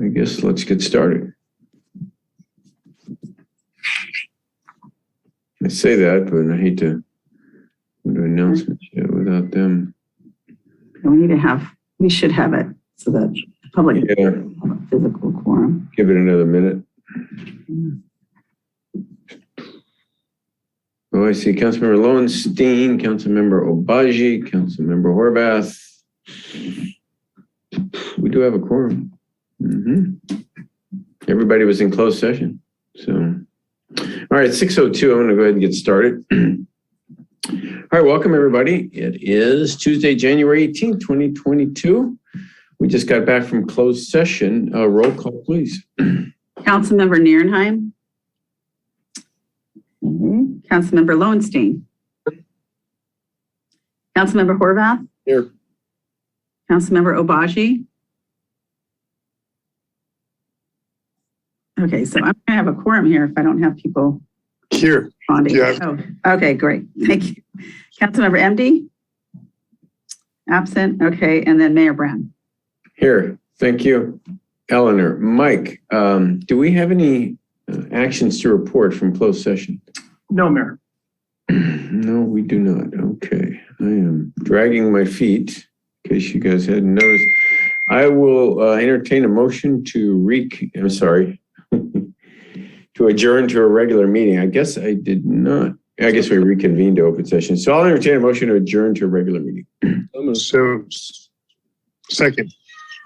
I guess let's get started. I say that, but I hate to do announcements yet without them. We should have it so that the public have a physical quorum. Give it another minute. Oh, I see Councilmember Lowenstein, Councilmember Obaji, Councilmember Horvath. We do have a quorum. Everybody was in closed session. So, all right, 6:02, I'm gonna go ahead and get started. All right, welcome everybody. It is Tuesday, January 18th, 2022. We just got back from closed session. Roll call, please. Councilmember Nierenheim. Councilmember Lowenstein. Councilmember Horvath. Here. Councilmember Obaji. Okay, so I'm gonna have a quorum here if I don't have people here. responding. Yeah. Oh, okay, great. Thank you. Councilmember MD? Absent. Okay, and then Mayor Brown. Here, thank you. Eleanor, Mike, do we have any actions to report from closed session? No, Mayor. No, we do not. Okay, I am dragging my feet in case you guys hadn't noticed. I will entertain a motion to to adjourn to a regular meeting. I guess I did not. I guess we reconvened to open session. So I'll entertain a motion to adjourn to a regular meeting. So, second.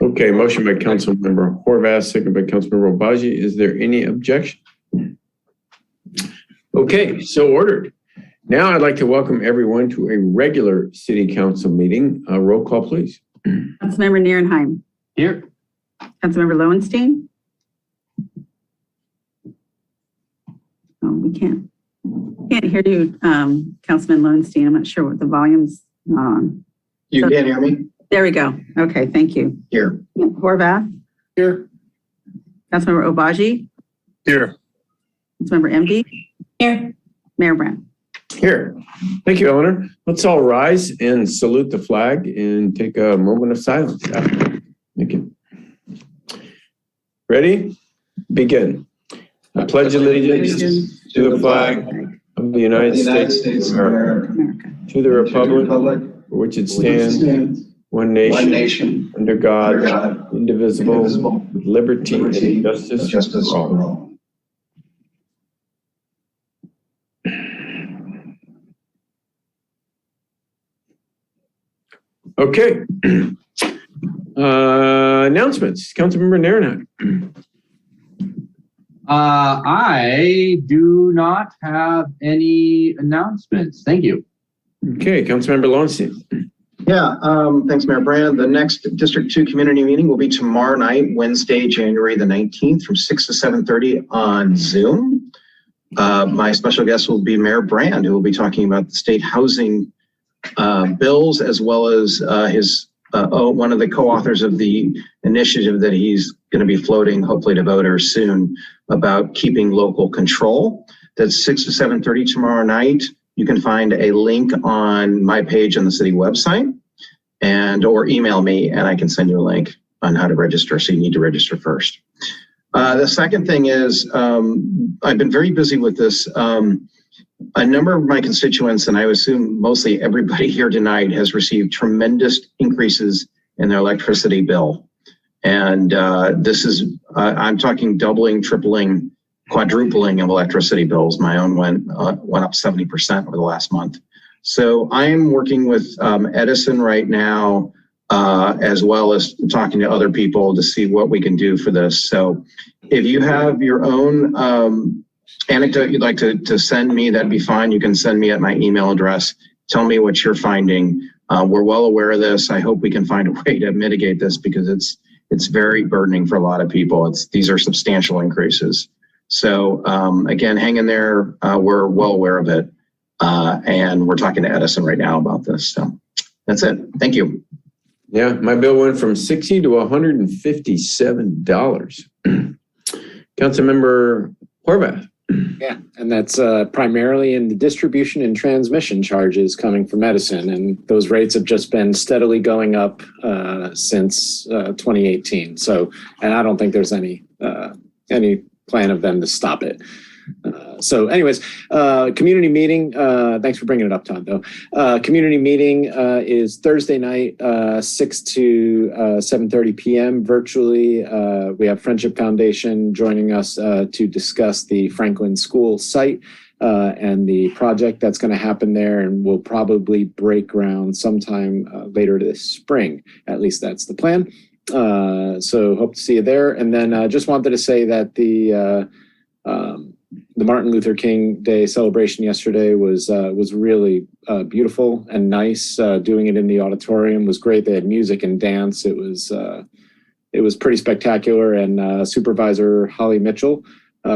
Okay, motion by Councilmember Horvath, second by Councilmember Obaji. Is there any objection? Okay, so ordered. Now I'd like to welcome everyone to a regular city council meeting. Roll call, please. Councilmember Nierenheim. Here. Councilmember Lowenstein. Oh, we can't hear you, Councilman Lowenstein. I'm not sure what the volume's not on. You can't hear me? There we go. Okay, thank you. Here. Horvath. Here. Councilmember Obaji. Here. Councilmember MD. Here. Mayor Brown. Here. Thank you, Eleanor. Let's all rise and salute the flag and take a moment of silence. Thank you. Ready? Begin. I pledge allegiance to the flag of the United States of America, to the republic for which it stands, one nation, under God, indivisible, with liberty and justice for all. Okay. Announcements. Councilmember Nierenheim. I do not have any announcements. Thank you. Okay, Councilmember Lowenstein. Yeah, thanks, Mayor Brand. The next District 2 community meeting will be tomorrow night, Wednesday, January the 19th from 6 to 7:30 on Zoom. My special guest will be Mayor Brand, who will be talking about the state housing bills, as well as one of the co-authors of the initiative that he's going to be floating, hopefully to voters soon, about keeping local control. That's 6 to 7:30 tomorrow night. You can find a link on my page on the city website or email me and I can send you a link on how to register. So you need to register first. The second thing is I've been very busy with this. A number of my constituents, and I assume mostly everybody here tonight, has received tremendous increases in their electricity bill. And this is, I'm talking doubling, tripling, quadrupling of electricity bills. My own went up 70% over the last month. So I'm working with Edison right now, as well as talking to other people to see what we can do for this. So if you have your own anecdote you'd like to send me, that'd be fine. You can send me at my email address. Tell me what you're finding. We're well aware of this. I hope we can find a way to mitigate this because it's very burdening for a lot of people. These are substantial increases. So again, hang in there. We're well aware of it. And we're talking to Edison right now about this. So that's it. Thank you. Yeah, my bill went from $60 to $157. Councilmember Horvath. Yeah, and that's primarily in the distribution and transmission charges coming from Edison, and those rates have just been steadily going up since 2018. So, and I don't think there's any plan of them to stop it. So anyways, community meeting, thanks for bringing it up, Todd, though. Community meeting is Thursday night, 6 to 7:30 p.m. virtually. We have Friendship Foundation joining us to discuss the Franklin School site and the project that's going to happen there, and we'll probably break ground sometime later this spring. At least that's the plan. So hope to see you there. And then just wanted to say that the Martin Luther King Day celebration yesterday was really beautiful and nice. Doing it in the auditorium was great. They had music and dance. It was pretty spectacular. And Supervisor Holly Mitchell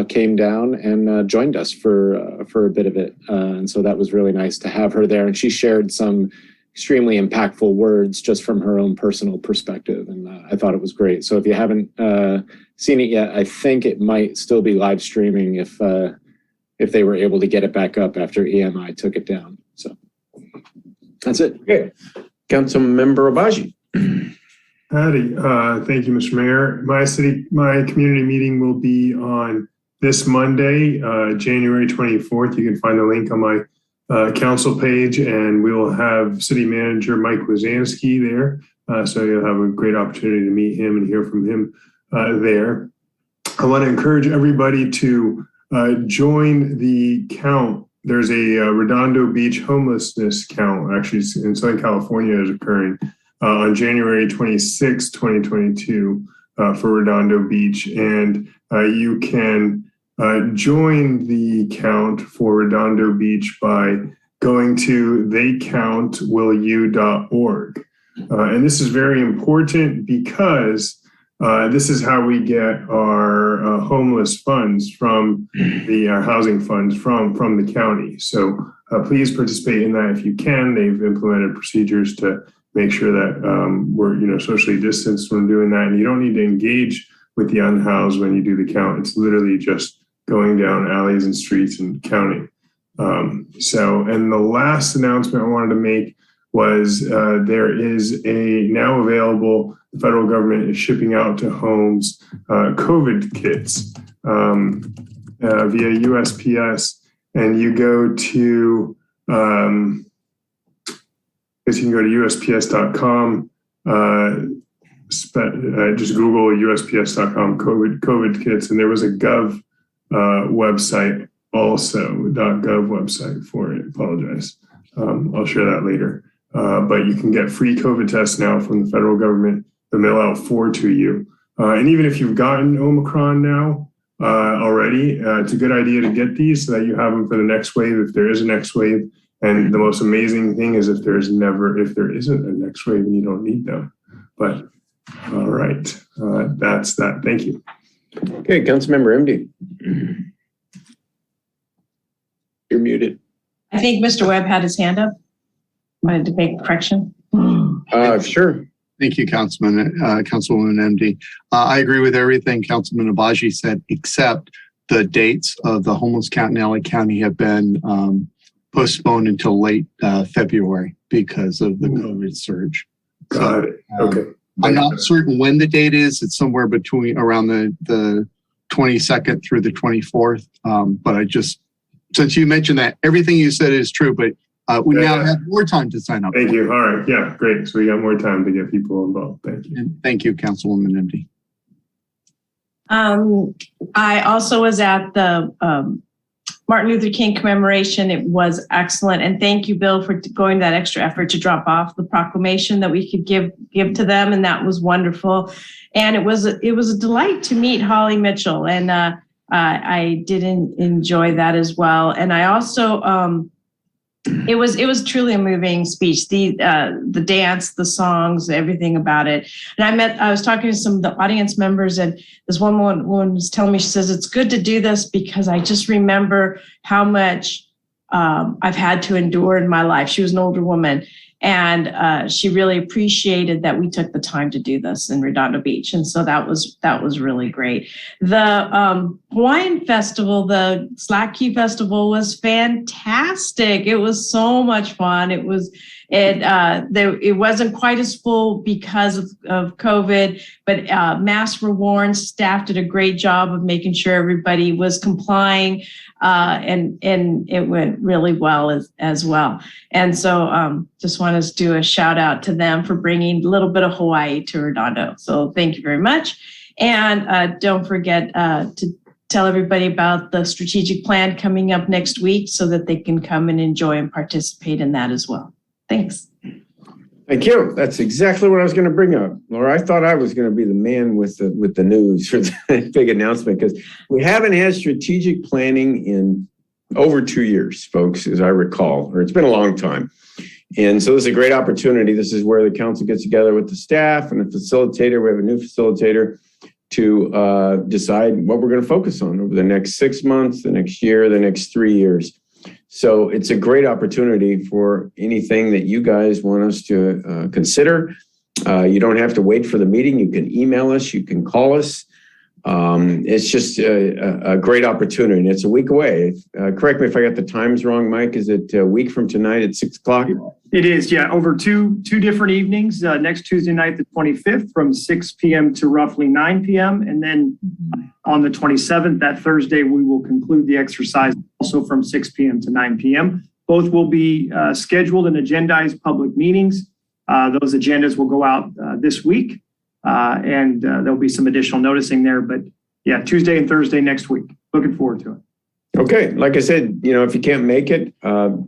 came down and joined us for a bit of it. And so that was really nice to have her there. And she shared some extremely impactful words just from her own personal perspective. And I thought it was great. So if you haven't seen it yet, I think it might still be live streaming if they were able to get it back up after EMI took it down. So that's it. Okay. Councilmember Obaji. Howdy. Thank you, Mr. Mayor. My community meeting will be on this Monday, January 24th. You can find the link on my council page, and we will have City Manager Mike Wazanski there. So you'll have a great opportunity to meet him and hear from him there. I want to encourage everybody to join the count. There's a Redondo Beach homelessness count, actually in Southern California, is occurring on January 26, 2022 for Redondo Beach. And you can join the count for Redondo Beach by going to theycountwillyou.org. And this is very important because this is how we get our homeless funds from the housing funds from the county. So please participate in that if you can. They've implemented procedures to make sure that we're socially distanced when doing that. And you don't need to engage with the unhoused when you do the count. It's literally just going down alleys and streets and counting. And the last announcement I wanted to make was there is a now available, the federal government is shipping out to homes COVID kits via USPS, and you go to you can go to USPS.com, just Google USPS.com COVID kits, and there was a Gov website also, .gov website for it. Apologize. I'll share that later. But you can get free COVID tests now from the federal government. They'll mail out 4 to you. And even if you've gotten Omicron now already, it's a good idea to get these so that you have them for the next wave, if there is a next wave. And the most amazing thing is if there isn't a next wave and you don't need them. But all right, that's that. Thank you. Okay, Councilmember MD. You're muted. I think Mr. Webb had his hand up. Wanted to make a correction. Sure. Thank you, Councilwoman MD. I agree with everything Councilman Abaji said, except the dates of the homeless count in LA County have been postponed until late February because of the COVID surge. Got it. Okay. I'm not certain when the date is. It's somewhere between around the 22nd through the 24th. But I just, since you mentioned that, everything you said is true, but we now have more time to sign up. Thank you. All right. Yeah, great. So we got more time to get people involved. Thank you. And thank you, Councilwoman MD. I also was at the Martin Luther King commemoration. It was excellent. And thank you, Bill, for going that extra effort to drop off the proclamation that we could give to them. And that was wonderful. And it was a delight to meet Holly Mitchell. And I did enjoy that as well. And I also, it was truly a moving speech. The dance, the songs, everything about it. And I was talking to some of the audience members, and this one woman was telling me, she says, it's good to do this because I just remember how much I've had to endure in my life. She was an older woman. And she really appreciated that we took the time to do this in Redondo Beach. And so that was really great. The Hawaiian Festival, the Slack Key Festival, was fantastic. It was so much fun. It wasn't quite as full because of COVID, but masks were worn. Staff did a great job of making sure everybody was complying, and it went really well as well. And so just want to do a shout out to them for bringing a little bit of Hawaii to Redondo. So thank you very much. And don't forget to tell everybody about the strategic plan coming up next week so that they can come and enjoy and participate in that as well. Thanks. Thank you. That's exactly what I was going to bring up, Laura. I thought I was going to be the man with the news for the big announcement, because we haven't had strategic planning in over 2 years, folks, as I recall, or it's been a long time. And so this is a great opportunity. This is where the council gets together with the staff and the facilitator. We have a new facilitator to decide what we're going to focus on over the next 6 months, the next year, the next 3 years. So it's a great opportunity for anything that you guys want us to consider. You don't have to wait for the meeting. You can email us. You can call us. It's just a great opportunity. And it's a week away. Correct me if I got the times wrong, Mike. Is it a week from tonight at 6 o'clock? It is, yeah, over two different evenings. Next Tuesday night, the 25th, from 6 p.m. to roughly 9 p.m. And then on the 27th, that Thursday, we will conclude the exercise also from 6 p.m. to 9 p.m. Both will be scheduled and agendized public meetings. Those agendas will go out this week, and there'll be some additional noticing there. But yeah, Tuesday and Thursday next week. Looking forward to it. Okay. Like I said, if you can't make it,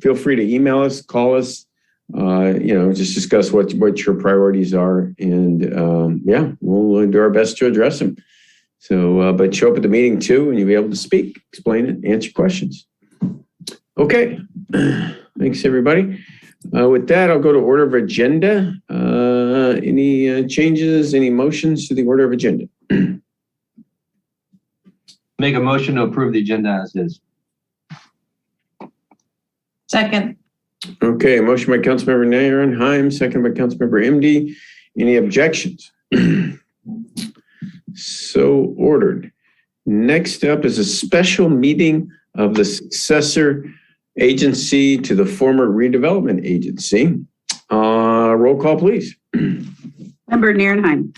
feel free to email us, call us, just discuss what your priorities are. And we'll do our best to address them. So, but show up at the meeting too, and you'll be able to speak, explain it, answer questions. Okay. Thanks, everybody. With that, I'll go to order of agenda. Any changes, any motions to the order of agenda? Make a motion to approve the agenda as is. Second. Okay, motion by Councilmember Narenheim, second by Councilmember MD. Any objections? So ordered. Next up is a special meeting of the successor agency to the former redevelopment agency. Roll call, please. Member Narenheim.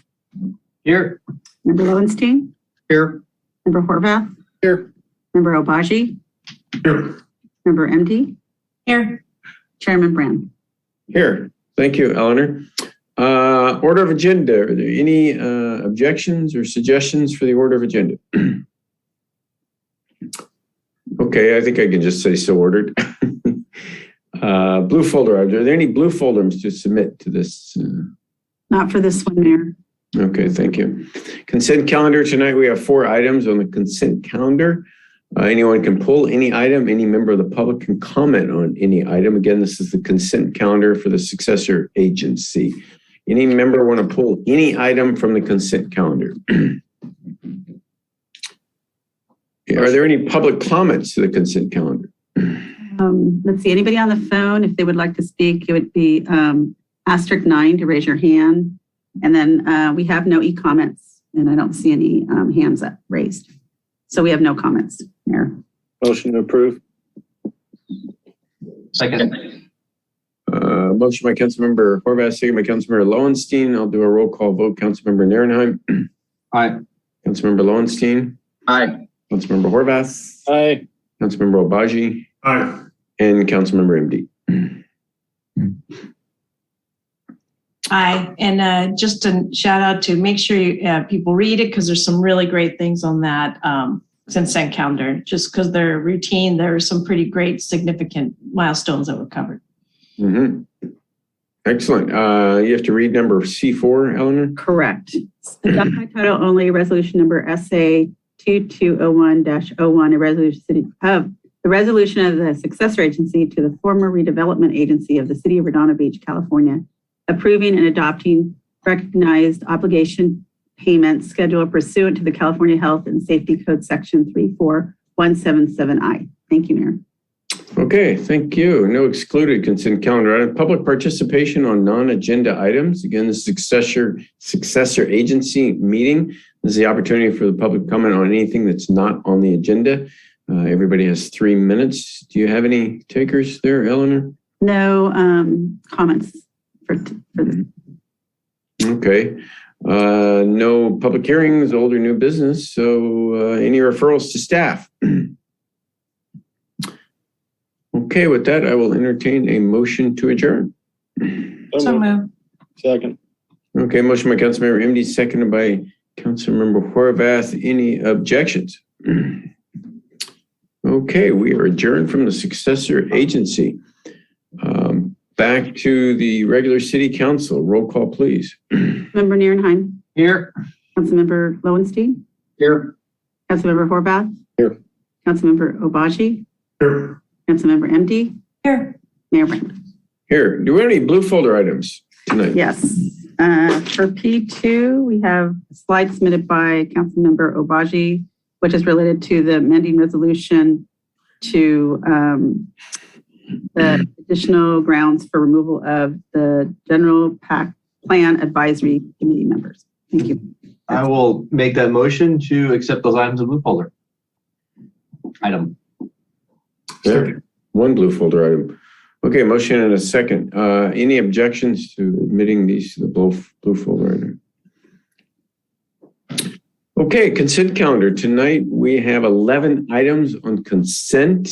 Here. Member Lowenstein. Here. Member Horvath. Here. Member Obaji. Here. Member MD. Here. Chairman Brand. Here. Thank you, Eleanor. Order of agenda. Are there any objections or suggestions for the order of agenda? Okay, I think I can just say so ordered. Blue folder. Are there any blue folders to submit to this? Not for this one, Mayor. Okay, thank you. Consent calendar. Tonight we have 4 items on the consent calendar. Anyone can pull any item. Any member of the public can comment on any item. Again, this is the consent calendar for the successor agency. Any member want to pull any item from the consent calendar? Are there any public comments to the consent calendar? Let's see, anybody on the phone, if they would like to speak, it would be *9 to raise your hand. And then we have no e-comments, and I don't see any hands up raised. So we have no comments, Mayor. Motion to approve. Second. Motion by Councilmember Horvath, second by Councilmember Lowenstein. I'll do a roll call vote. Councilmember Narenheim. Aye. Councilmember Lowenstein. Aye. Councilmember Horvath. Aye. Councilmember Obaji. Aye. And Councilmember MD. Aye. And just a shout out to make sure people read it, because there's some really great things on that consent calendar. Just because they're routine, there are some pretty great significant milestones that were covered. Mm-hmm. Excellent. You have to read number C4, Eleanor? Correct. Adopt by title only, resolution number SA 2201-01, a resolution of the resolution of the successor agency to the former redevelopment agency of the city of Redondo Beach, California, approving and adopting recognized obligation payment schedule pursuant to the California Health and Safety Code section 34177I. Thank you, Mayor. Okay, thank you. No excluded consent calendar item. Public participation on non-agenda items. Again, the successor agency meeting. This is the opportunity for the public to comment on anything that's not on the agenda. Everybody has 3 minutes. Do you have any takers there, Eleanor? No comments for this. Okay. No public hearings, old or new business. So any referrals to staff? Okay, with that, I will entertain a motion to adjourn. So moved. Second. Okay, motion by Councilmember MD, seconded by Councilmember Horvath. Any objections? Okay, we are adjourned from the successor agency. Back to the regular city council. Roll call, please. Member Nierenheim. Here. Councilmember Lowenstein. Here. Councilmember Horvath. Here. Councilmember Obaji. Here. Councilmember MD. Here. Mayor Brand. Here, do we have any blue folder items tonight? Yes. For P2, we have a slide submitted by Councilmember Obaji, which is related to the amending resolution to the additional grounds for removal of the general plan advisory committee members. Thank you. I will make that motion to accept those items in blue folder. Item. Second. One blue folder item. Okay, motion and a second. Any objections to admitting these to the blue folder item? Okay, consent calendar. Tonight we have 11 items on consent.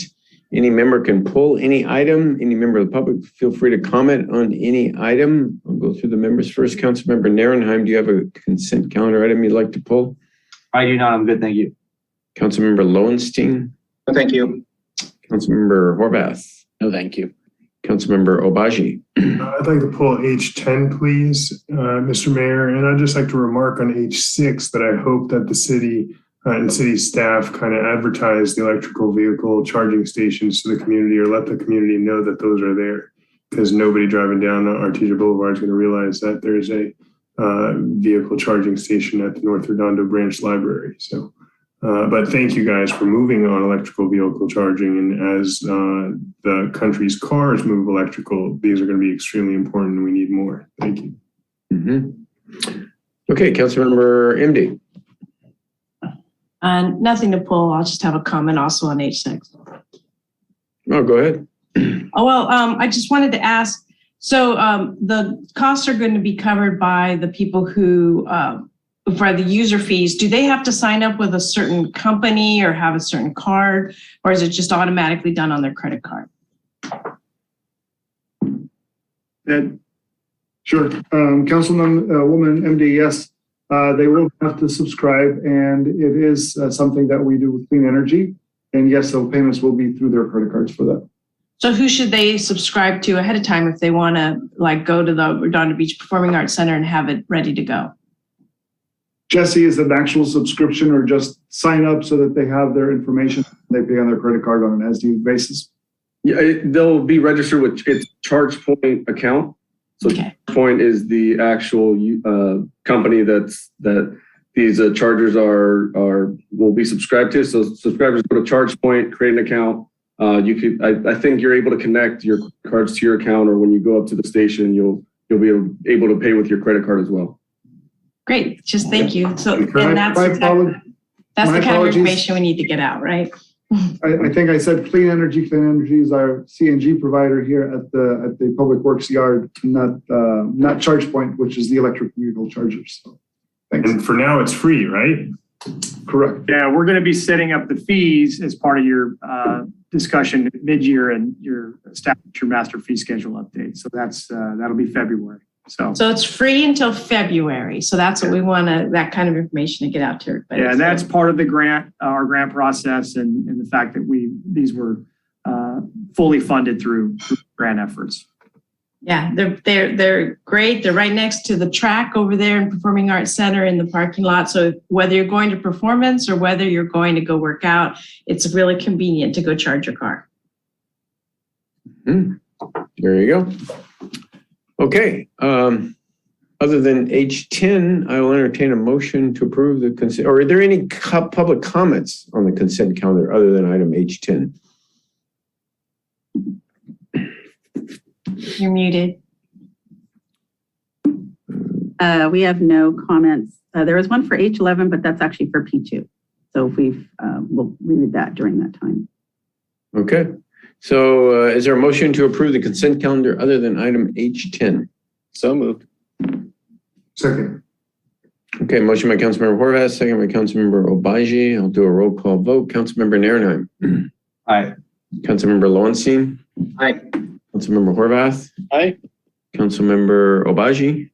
Any member can pull any item. Any member of the public, feel free to comment on any item. I'll go through the members first. Councilmember Nierenheim, do you have a consent calendar item you'd like to pull? I do not. I'm good. Thank you. Councilmember Lowenstein? Thank you. Councilmember Horvath? No, thank you. Councilmember Obaji? I'd like to pull H10, please, Mr. Mayor. And I'd just like to remark on H6 that I hope that the city and city staff kind of advertise the electrical vehicle charging stations to the community, or let the community know that those are there, because nobody driving down Artesia Boulevard is going to realize that there's a vehicle charging station at the North Redondo branch library. So, but thank you guys for moving on electrical vehicle charging. And as the country's cars move electrical, these are going to be extremely important, and we need more. Thank you. Mm-hmm. Okay, Councilmember MD. Nothing to pull. I'll just have a comment also on H6. Oh, go ahead. Oh, well, I just wanted to ask, so the costs are going to be covered by the people who, for the user fees, do they have to sign up with a certain company or have a certain card, or is it just automatically done on their credit card? Ed? Sure. Councilwoman MD, yes, they will have to subscribe, and it is something that we do with Clean Energy. And yes, so payments will be through their credit cards for that. So who should they subscribe to ahead of time if they want to like go to the Redondo Beach Performing Arts Center and have it ready to go? Jesse, is it an actual subscription or just sign up so that they have their information? They pay on their credit card on an as-needed basis? Yeah, they'll be registered with its ChargePoint account. So Okay. ChargePoint is the actual company that these chargers will be subscribed to. So subscribers go to ChargePoint, create an account. I think you're able to connect your cards to your account, or when you go up to the station, you'll be able to pay with your credit card as well. Great, just thank you. So and that's My the kind of apologies. information we need to get out, right? I think I said Clean Energy. Clean Energy is our CNG provider here at the Public Works Yard, not ChargePoint, which is the electric vehicle chargers. So, thanks. And for now, it's free, right? Correct. Yeah, we're going to be setting up the fees as part of your discussion mid-year and your master fee schedule update. So that'll be February. So it's free until February. So that's what we want that kind of information to get out to everybody. Yeah, and that's part of the grant, our grant process, and the fact that these were fully funded through grant efforts. Yeah, they're great. They're right next to the track over there in Performing Arts Center in the parking lot. So whether you're going to performance or whether you're going to go work out, it's really convenient to go charge your car. There you go. Okay. Other than H10, I will entertain a motion to approve the consent. Or are there any public comments on the consent calendar other than item H10? You're muted. We have no comments. There was one for H11, but that's actually for P2. So if we'll read that during that time. Okay. So is there a motion to approve the consent calendar other than item H10? So moved. Second. Okay, motion by Councilmember Horvath, second by Councilmember Obaji. I'll do a roll call vote. Councilmember Nairnheim. Aye. Councilmember Lowenstein. Aye. Councilmember Horvath. Aye. Councilmember Obaji.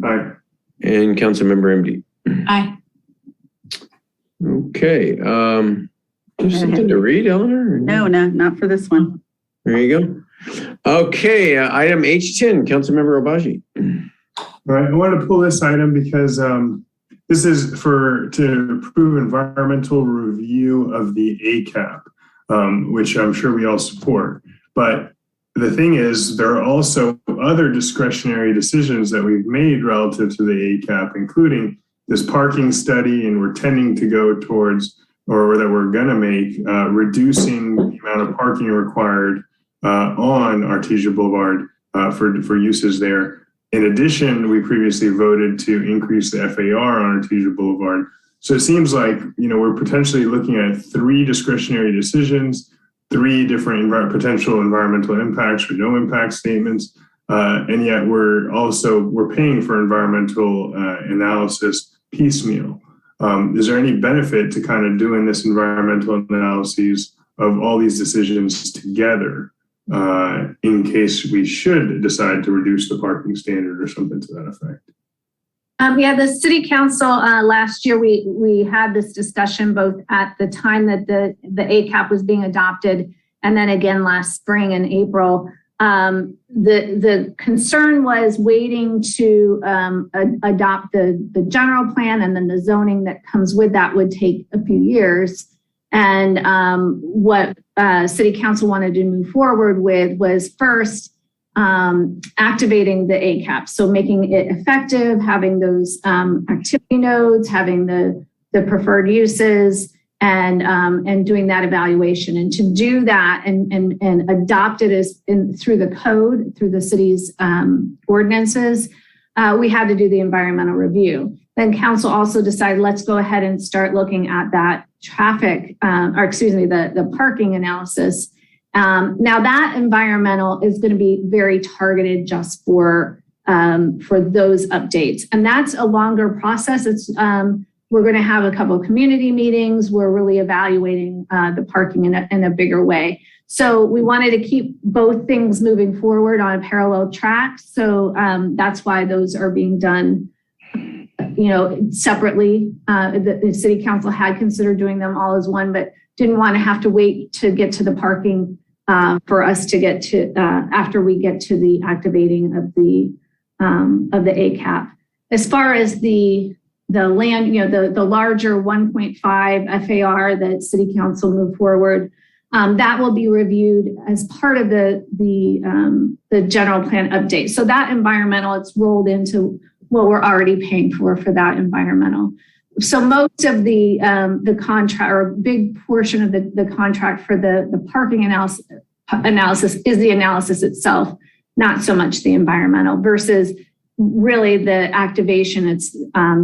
Aye. And Councilmember MD. Aye. Okay. There's something to read, Eleanor? No, not for this one. There you go. Okay, item H10, Councilmember Obaji. All right, I want to pull this item because this is to approve environmental review of the ACAP, which I'm sure we all support. But the thing is, there are also other discretionary decisions that we've made relative to the ACAP, including this parking study, and we're tending to go towards, or that we're going to make, reducing the amount of parking required on Artesia Boulevard for uses there. In addition, we previously voted to increase the FAR on Artesia Boulevard. So it seems like, we're potentially looking at 3 discretionary decisions, 3 different potential environmental impacts or no impact statements. And yet we're paying for environmental analysis piecemeal. Is there any benefit to kind of doing this environmental analyses of all these decisions together in case we should decide to reduce the parking standard or something to that effect? Yeah, the city council last year, we had this discussion both at the time that the ACAP was being adopted and then again last spring in April. The concern was waiting to adopt the general plan, and then the zoning that comes with that would take a few years. And what city council wanted to move forward with was first activating the ACAP. So making it effective, having those activity nodes, having the preferred uses, and doing that evaluation. And to do that and adopt it through the code, through the city's ordinances, we had to do the environmental review. Then council also decided, let's go ahead and start looking at that the parking analysis. Now that environmental is going to be very targeted just for those updates. And that's a longer process. We're going to have a couple of community meetings. We're really evaluating the parking in a bigger way. So we wanted to keep both things moving forward on a parallel track. So that's why those are being done separately. The city council had considered doing them all as one, but didn't want to have to wait to get to the parking for us to get to after we get to the activating of the ACAP. As far as the land, the larger 1.5 FAR that city council moved forward, that will be reviewed as part of the general plan update. So that environmental, it's rolled into what we're already paying for that environmental. So most of the contract, or a big portion of the contract for the parking analysis is the analysis itself, not so much the environmental, versus really the activation. It's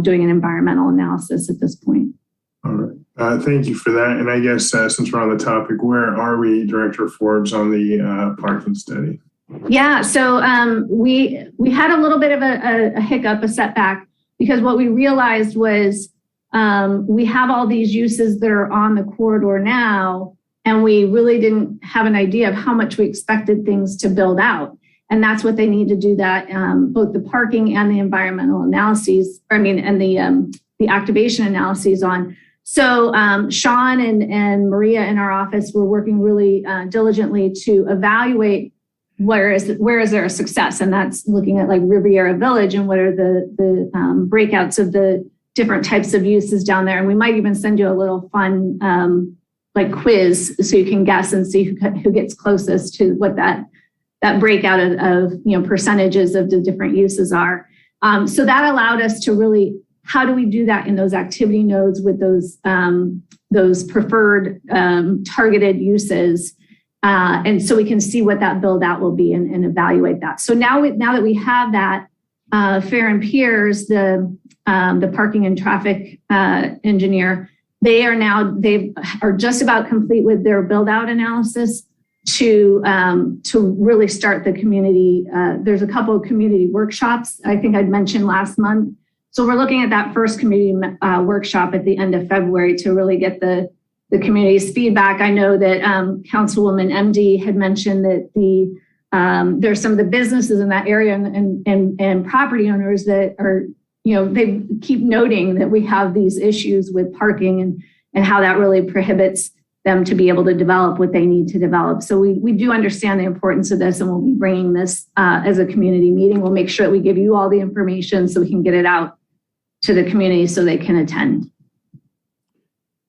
doing an environmental analysis at this point. All right. Thank you for that. And I guess since we're on the topic, where are we, Director Forbes, on the parking study? Yeah, so we had a little bit of a hiccup, a setback, because what we realized was we have all these uses that are on the corridor now, and we really didn't have an idea of how much we expected things to build out. And that's what they need to do that, both the parking and the environmental analyses, and the activation analyses on. So Sean and Maria in our office were working really diligently to evaluate where is there a success, and that's looking at like Riviera Village and what are the breakouts of the different types of uses down there. And we might even send you a little fun like quiz so you can guess and see who gets closest to what that breakout of percentages of the different uses are. So that allowed us to really, how do we do that in those activity nodes with those preferred targeted uses? And so we can see what that build out will be and evaluate that. So now that we have that, Fair and Piers, the parking and traffic engineer, they are just about complete with their build out analysis to really start the community. There's a couple of community workshops I think I'd mentioned last month. So we're looking at that first community workshop at the end of February to really get the community's feedback. I know that Councilwoman MD had mentioned that there's some of the businesses in that area and property owners that are, they keep noting that we have these issues with parking and how that really prohibits them to be able to develop what they need to develop. So we do understand the importance of this, and we'll be bringing this as a community meeting. We'll make sure that we give you all the information so we can get it out to the community so they can attend.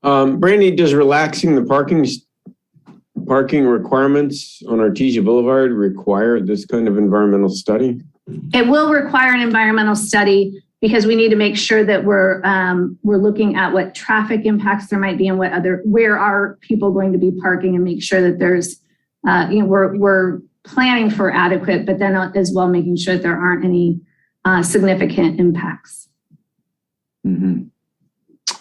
Brandy, does relaxing the parking requirements on Artesia Boulevard require this kind of environmental study? It will require an environmental study because we need to make sure that we're looking at what traffic impacts there might be and where are people going to be parking, and make sure that there's, we're planning for adequate, but then as well making sure that there aren't any significant impacts. Mm-hmm.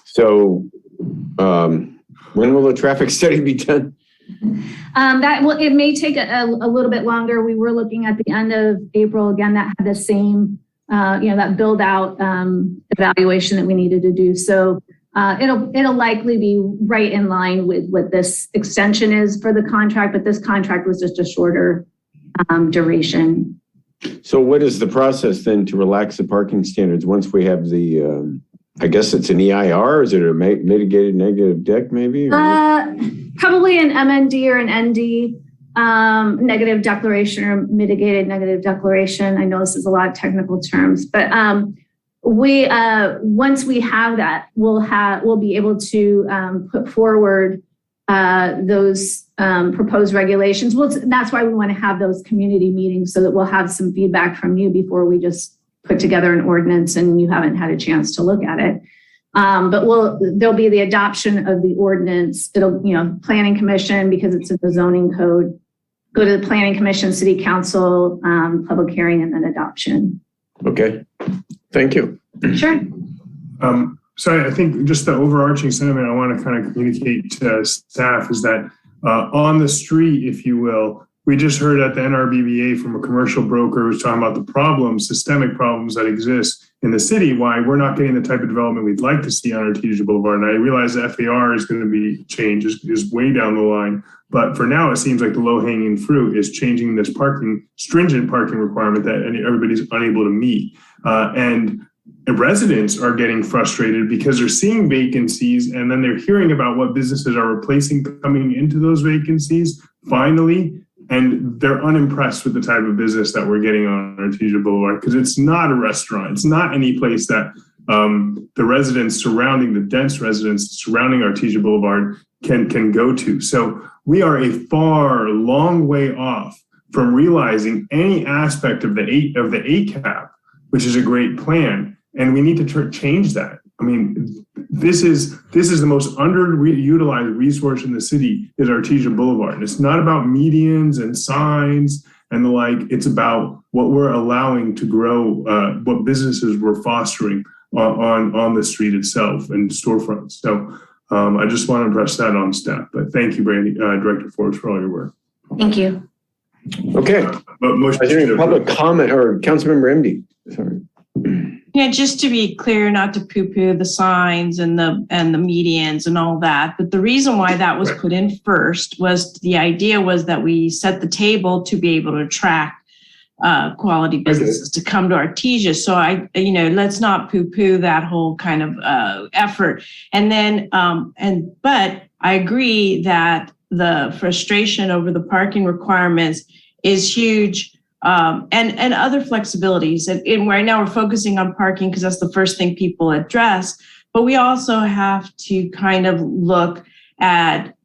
So when will the traffic study be done? It may take a little bit longer. We were looking at the end of April. Again, that had the same, that build out evaluation that we needed to do. So it'll likely be right in line with what this extension is for the contract, but this contract was just a shorter duration. So what is the process then to relax the parking standards once we have the, I guess it's an EIR? Is it a mitigated negative deck maybe? Probably an MND or an ND, negative declaration or mitigated negative declaration. I know this is a lot of technical terms, but once we have that, we'll be able to put forward those proposed regulations. That's why we want to have those community meetings so that we'll have some feedback from you before we just put together an ordinance and you haven't had a chance to look at it. But there'll be the adoption of the ordinance. It'll, planning commission, because it's in the zoning code, go to the planning commission, city council, public hearing, and then adoption. Okay, thank you. Sure. So I think just the overarching sentiment I want to kind of communicate to staff is that on the street, if you will, we just heard at the NRBBA from a commercial broker who's talking about the problems, systemic problems that exist in the city, why we're not getting the type of development we'd like to see on Artesia Boulevard. And I realize the FAR is going to be changed, is way down the line. But for now, it seems like the low-hanging fruit is changing this stringent parking requirement that everybody's unable to meet. And residents are getting frustrated because they're seeing vacancies and then they're hearing about what businesses are replacing coming into those vacancies finally. And they're unimpressed with the type of business that we're getting on Artesia Boulevard because it's not a restaurant. It's not any place that the residents surrounding, the dense residents surrounding Artesia Boulevard can go to. So we are a long way off from realizing any aspect of the ACAP, which is a great plan. And we need to change that. I mean, this is the most underutilized resource in the city is Artesia Boulevard. And it's not about medians and signs and the like. It's about what we're allowing to grow, what businesses we're fostering on the street itself and storefronts. So I just want to impress that on staff. But thank you, Brandy, Director Forbes, for all your work. Thank you. Okay. Public comment or Councilmember MD. Sorry. Yeah, just to be clear, not to poo-poo the signs and the medians and all that, but the reason why that was put in first was the idea was that we set the table to be able to attract quality businesses to come to Artesia. So let's not poo-poo that whole kind of effort. And then, but I agree that the frustration over the parking requirements is huge. And other flexibilities. And right now we're focusing on parking because that's the first thing people address. But we also have to kind of look at,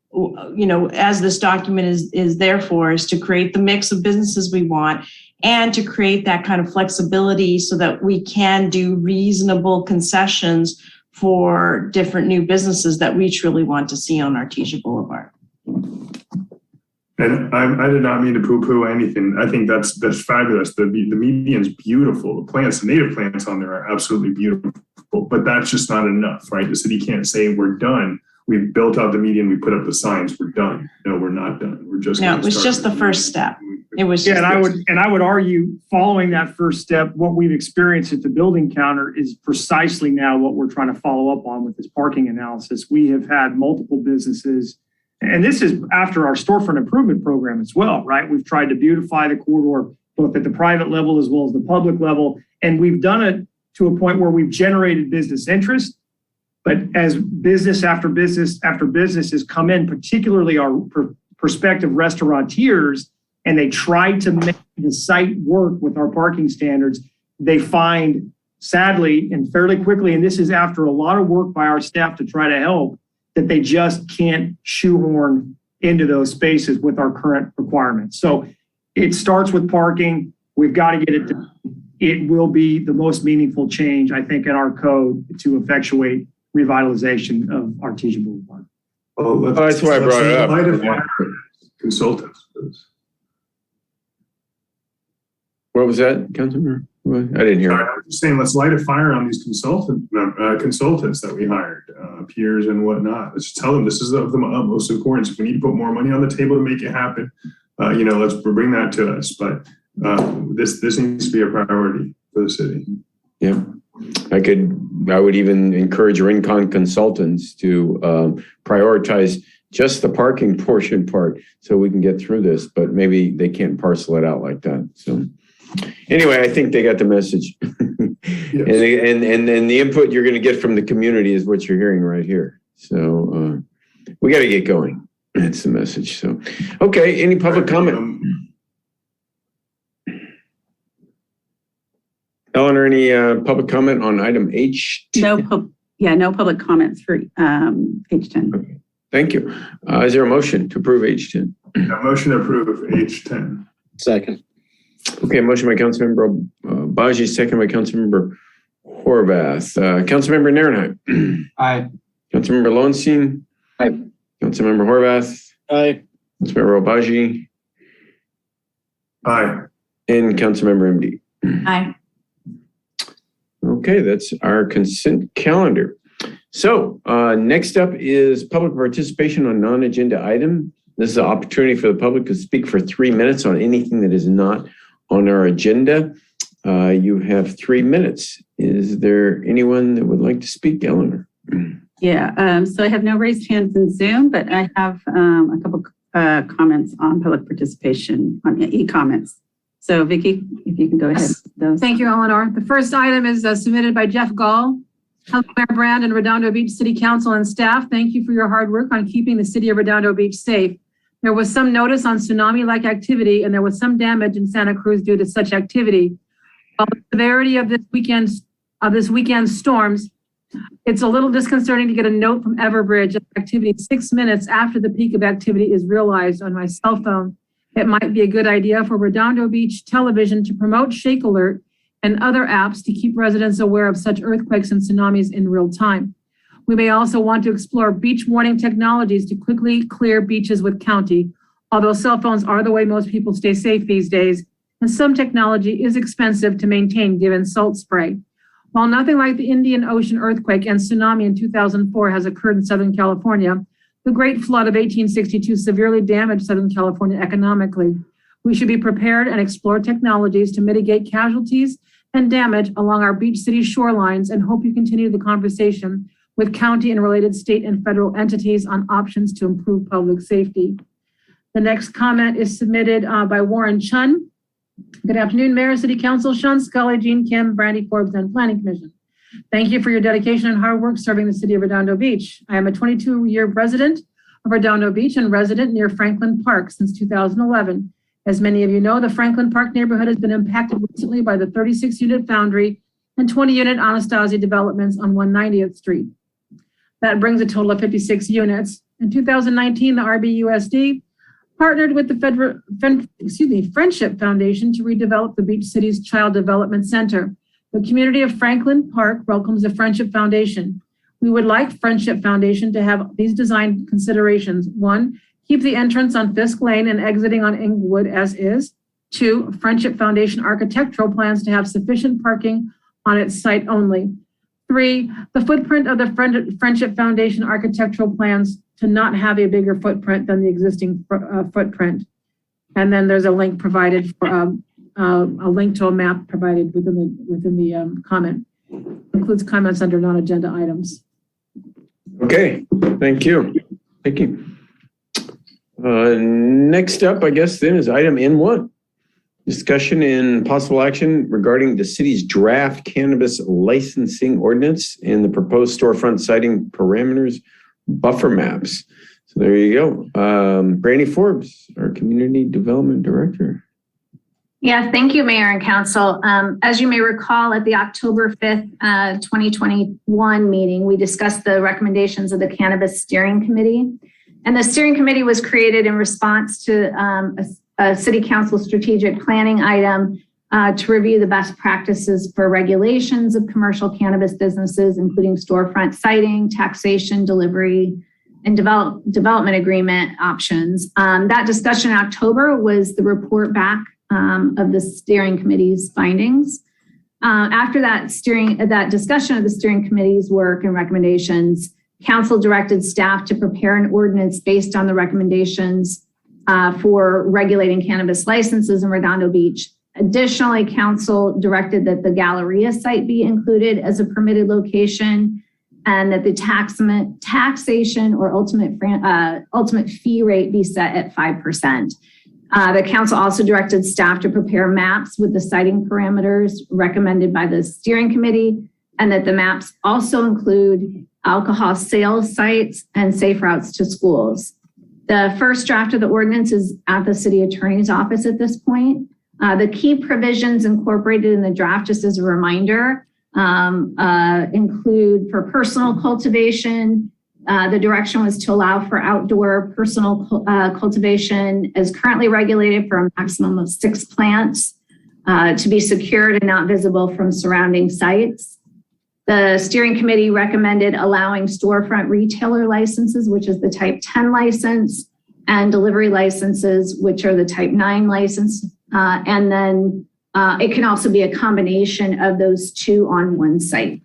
as this document is there for, is to create the mix of businesses we want and to create that kind of flexibility so that we can do reasonable concessions for different new businesses that we truly want to see on Artesia Boulevard. And I did not mean to poo-poo anything. I think that's fabulous. The median's beautiful. The plants, the native plants on there are absolutely beautiful, but that's just not enough, right? The city can't say we're done. We've built out the median. We put up the signs. We're done. No, we're not done. We're just. No, it was just the first step. It was. Yeah, and I would argue, following that first step, what we've experienced at the building counter is precisely now what we're trying to follow up on with this parking analysis. We have had multiple businesses, and this is after our storefront improvement program as well, right? We've tried to beautify the corridor, both at the private level as well as the public level. And we've done it to a point where we've generated business interest. But as business after business after business has come in, particularly our prospective restaurateurs, and they try to make the site work with our parking standards, they find, sadly and fairly quickly, and this is after a lot of work by our staff to try to help, that they just can't shoehorn into those spaces with our current requirements. So it starts with parking. We've got to get it done. It will be the most meaningful change, I think, in our code to effectuate revitalization of Artesia Boulevard. Oh, that's why I brought it up. Consultants. What was that, Councilman? I didn't hear. Sorry, I was just saying, let's light a fire on these consultants that we hired, peers and whatnot. Let's just tell them this is of the utmost importance. If we need to put more money on the table to make it happen, let's bring that to us. But this needs to be a priority for the city. Yeah, I would even encourage Rincon consultants to prioritize just the parking portion part so we can get through this, but maybe they can't parcel it out like that. So anyway, I think they got the message. Yes. and the input you're going to get from the community is what you're hearing right here. So we got to get going. That's the message. So, okay. Any public comment? Eleanor, any public comment on item H? No public comments for H10. Okay. Thank you. Is there a motion to approve H10? A motion to approve H10. Second. Okay, motion by Councilmember Baji, second by Councilmember Horvath. Councilmember Narenheim. Aye. Councilmember Lowenstein. Aye. Councilmember Horvath. Aye. Councilmember Baji. Aye. And Councilmember MD. Aye. Okay, that's our consent calendar. So next up is public participation on non-agenda item. This is an opportunity for the public to speak for 3 minutes on anything that is not on our agenda. You have 3 minutes. Is there anyone that would like to speak, Eleanor? Yeah, so I have no raised hands in Zoom, but I have a couple comments on public participation on e-comments. So Vicki, if you can go ahead with those. Thank you, Eleanor. The first item is submitted by Jeff Gall. Hello, Mayor Brand and Redondo Beach City Council and staff. Thank you for your hard work on keeping the city of Redondo Beach safe. There was some notice on tsunami-like activity, and there was some damage in Santa Cruz due to such activity. While the severity of this weekend's storms, it's a little disconcerting to get a note from Everbridge of activity 6 minutes after the peak of activity is realized on my cell phone. It might be a good idea for Redondo Beach Television to promote Shake Alert and other apps to keep residents aware of such earthquakes and tsunamis in real time. We may also want to explore beach warning technologies to quickly clear beaches with county, although cell phones are the way most people stay safe these days, and some technology is expensive to maintain given salt spray. While nothing like the Indian Ocean earthquake and tsunami in 2004 has occurred in Southern California, the Great Flood of 1862 severely damaged Southern California economically. We should be prepared and explore technologies to mitigate casualties and damage along our beach city shorelines, and hope you continue the conversation with county and related state and federal entities on options to improve public safety. The next comment is submitted by Warren Chun. Good afternoon, Mayor, City Council, Sean Scully, Jean Kim, Brandy Forbes, and Planning Commission. Thank you for your dedication and hard work serving the city of Redondo Beach. I am a 22-year resident of Redondo Beach and resident near Franklin Park since 2011. As many of you know, the Franklin Park neighborhood has been impacted recently by the 36-unit Foundry and 20-unit Anastasia developments on 190th Street. That brings a total of 56 units. In 2019, the RBUSD partnered with the Friendship Foundation to redevelop the Beach City's Child Development Center. The community of Franklin Park welcomes the Friendship Foundation. We would like Friendship Foundation to have these design considerations. 1, Keep the entrance on Fisk Lane and exiting on Inglewood as is. 2, Friendship Foundation architectural plans to have sufficient parking on its site only. 3, the footprint of the Friendship Foundation architectural plans to not have a bigger footprint than the existing footprint. And then there's a link provided for a link to a map provided within the comment. Includes comments under non-agenda items. Okay, thank you. Thank you. Next up, I guess then is item N1. Discussion and possible action regarding the city's draft cannabis licensing ordinance and the proposed storefront citing parameters buffer maps. So there you go. Brandy Forbes, our Community Development Director. Yeah, thank you, Mayor and Council. As you may recall, at the October 5th, 2021 meeting, we discussed the recommendations of the Cannabis Steering Committee. And the Steering Committee was created in response to a City Council strategic planning item to review the best practices for regulations of commercial cannabis businesses, including storefront citing, taxation, delivery, and development agreement options. That discussion in October was the report back of the Steering Committee's findings. After that discussion of the Steering Committee's work and recommendations, Council directed staff to prepare an ordinance based on the recommendations for regulating cannabis licenses in Redondo Beach. Additionally, Council directed that the Galleria site be included as a permitted location and that the taxation or ultimate fee rate be set at 5%. The Council also directed staff to prepare maps with the citing parameters recommended by the Steering Committee, and that the maps also include alcohol sales sites and safe routes to schools. The first draft of the ordinance is at the City Attorney's Office at this point. The key provisions incorporated in the draft, just as a reminder, include for personal cultivation, the direction was to allow for outdoor personal cultivation as currently regulated for a maximum of 6 plants to be secured and not visible from surrounding sites. The Steering Committee recommended allowing storefront retailer licenses, which is the type 10 license, and delivery licenses, which are the type 9 license. And then it can also be a combination of those two on one site.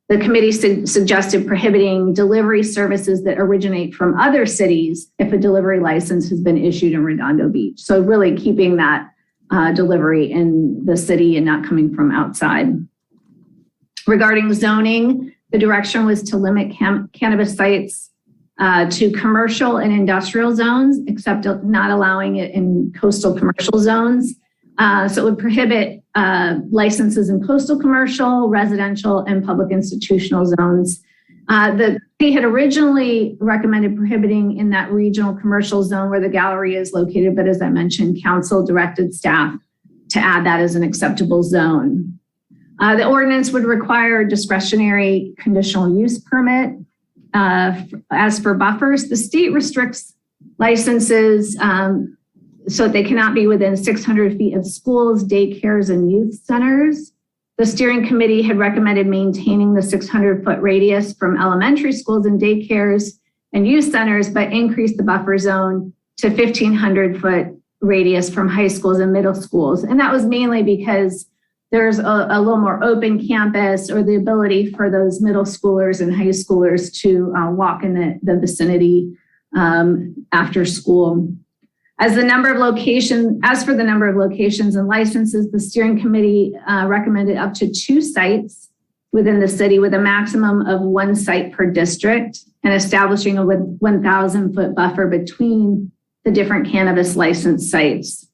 The committee suggested prohibiting delivery services that originate from other cities if a delivery license has been issued in Redondo Beach. So really keeping that delivery in the city and not coming from outside. Regarding zoning, the direction was to limit cannabis sites to commercial and industrial zones, except not allowing it in coastal commercial zones. So it would prohibit licenses in coastal commercial, residential, and public institutional zones. The city had originally recommended prohibiting in that regional commercial zone where the gallery is located, but as I mentioned, council directed staff to add that as an acceptable zone. The ordinance would require a discretionary conditional use permit. As for buffers, the state restricts licenses so they cannot be within 600 feet of schools, daycares, and youth centers. The Steering Committee had recommended maintaining the 600-foot radius from elementary schools and daycares and youth centers, but increase the buffer zone to 1,500-foot radius from high schools and middle schools. And that was mainly because there's a little more open campus, or the ability for those middle schoolers and high schoolers to walk in the vicinity after school. As for the number of locations and licenses, the Steering Committee recommended up to 2 sites within the city with a maximum of 1 site per district, and establishing a 1,000-foot buffer between the different cannabis license sites.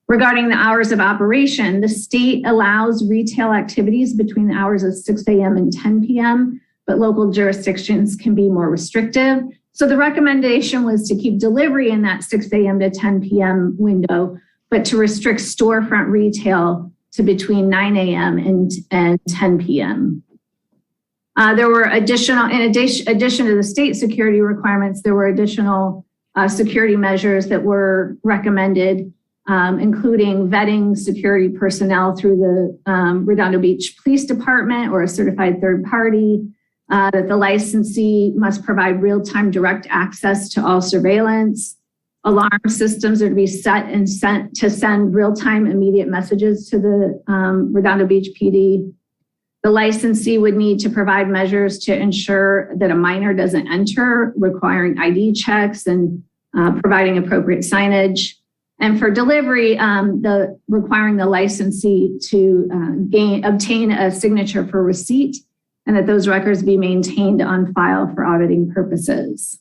Regarding the hours of operation, the state allows retail activities between the hours of 6 a.m. and 10 p.m., but local jurisdictions can be more restrictive. So the recommendation was to keep delivery in that 6 a.m. to 10 p.m. window, but to restrict storefront retail to between 9 a.m. and 10 p.m. There were in addition to the state security requirements, there were additional security measures that were recommended, including vetting security personnel through the Redondo Beach Police Department or a certified third party, that the licensee must provide real-time direct access to all surveillance. Alarm systems are to be set and sent to send real-time immediate messages to the Redondo Beach PD. The licensee would need to provide measures to ensure that a minor doesn't enter, requiring ID checks and providing appropriate signage. And for delivery, requiring the licensee to obtain a signature for receipt, and that those records be maintained on file for auditing purposes.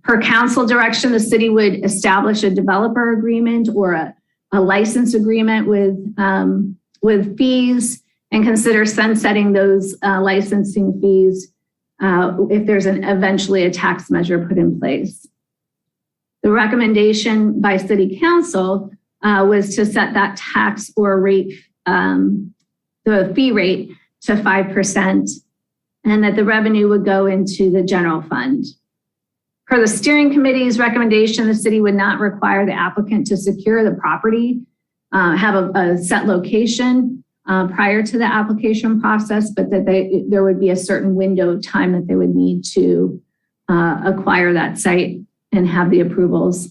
Per council direction, the city would establish a developer agreement or a license agreement with fees, and consider sunsetting those licensing fees if there's eventually a tax measure put in place. The recommendation by City Council was to set that tax or rate, the fee rate, to 5%, and that the revenue would go into the general fund. Per the steering committee's recommendation, the city would not require the applicant to secure the property, have a set location prior to the application process, but that there would be a certain window of time that they would need to acquire that site and have the approvals.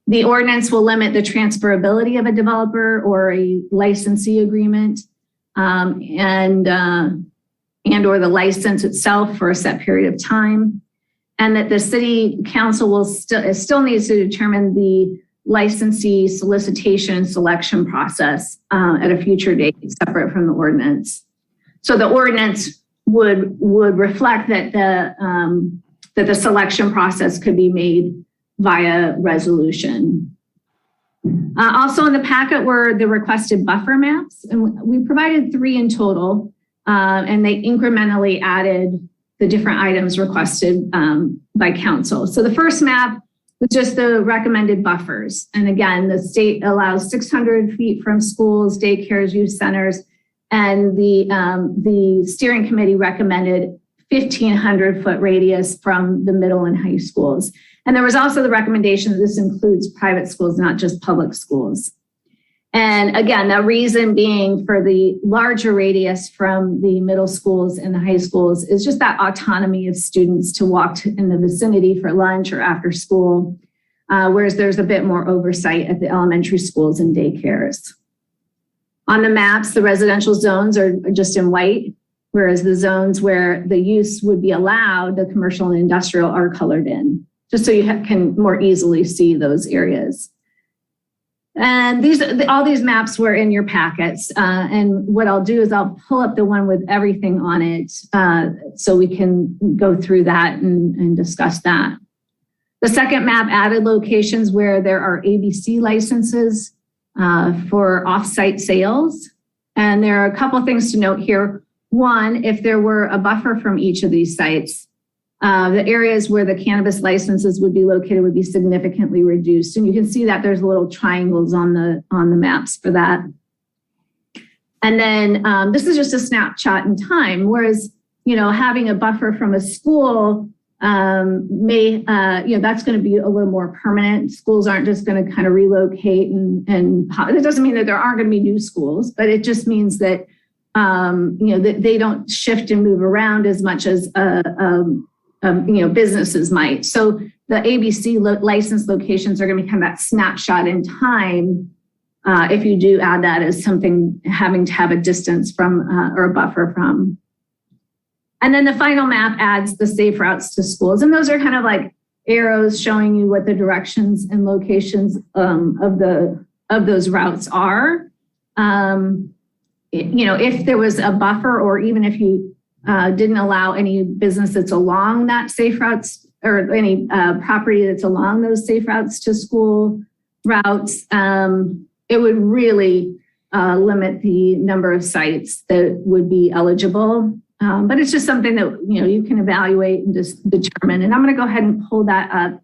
The ordinance will limit the transferability of a developer or a licensee agreement and or the license itself for a set period of time, and that the city council will still needs to determine the licensee solicitation and selection process at a future date, separate from the ordinance. So the ordinance would reflect that the selection process could be made via resolution. Also in the packet were the requested buffer maps, and we provided 3 in total, and they incrementally added the different items requested by council. So the first map was just the recommended buffers. And again, the state allows 600 feet from schools, daycares, youth centers, and the steering committee recommended 1,500 foot radius from the middle and high schools. And there was also the recommendation that this includes private schools, not just public schools. And again, the reason being for the larger radius from the middle schools and the high schools is just that autonomy of students to walk in the vicinity for lunch or after school, whereas there's a bit more oversight at the elementary schools and daycares. On the maps, the residential zones are just in white, whereas the zones where the use would be allowed, the commercial and industrial, are colored in, just so you can more easily see those areas. And all these maps were in your packets. And what I'll do is I'll pull up the one with everything on it so we can go through that and discuss that. The second map added locations where there are ABC licenses for off-site sales. And there are a couple things to note here. One, if there were a buffer from each of these sites, the areas where the cannabis licenses would be located would be significantly reduced. And you can see that there's little triangles on the maps for that. And then this is just a snapshot in time, whereas, having a buffer from a school that's going to be a little more permanent. Schools aren't just going to kind of relocate and it doesn't mean that there aren't going to be new schools, but it just means that, that they don't shift and move around as much as businesses might. So the ABC license locations are going to become that snapshot in time if you do add that as something having to have a distance from or a buffer from. And then the final map adds the safe routes to schools. And those are kind of like arrows showing you what the directions and locations of those routes are. If there was a buffer, or even if you didn't allow any business that's along that safe routes, or any property that's along those safe routes to school routes, it would really limit the number of sites that would be eligible. But it's just something that you can evaluate and just determine. And I'm going to go ahead and pull that up.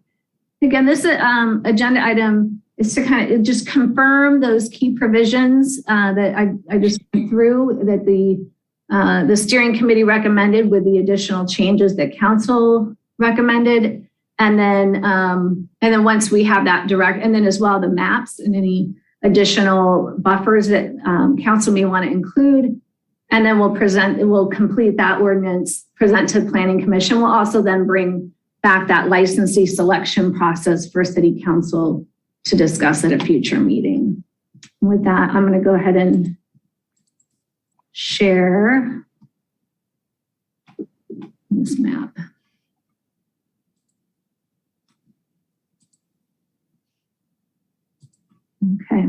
Again, this agenda item is to kind of just confirm those key provisions that I just went through, that the steering committee recommended with the additional changes that council recommended. And then once we have that and then as well the maps and any additional buffers that council may want to include. And then we'll complete that ordinance, present to the Planning Commission. We'll also then bring back that licensee selection process for City Council to discuss at a future meeting. With that, I'm going to go ahead and share this map. Okay.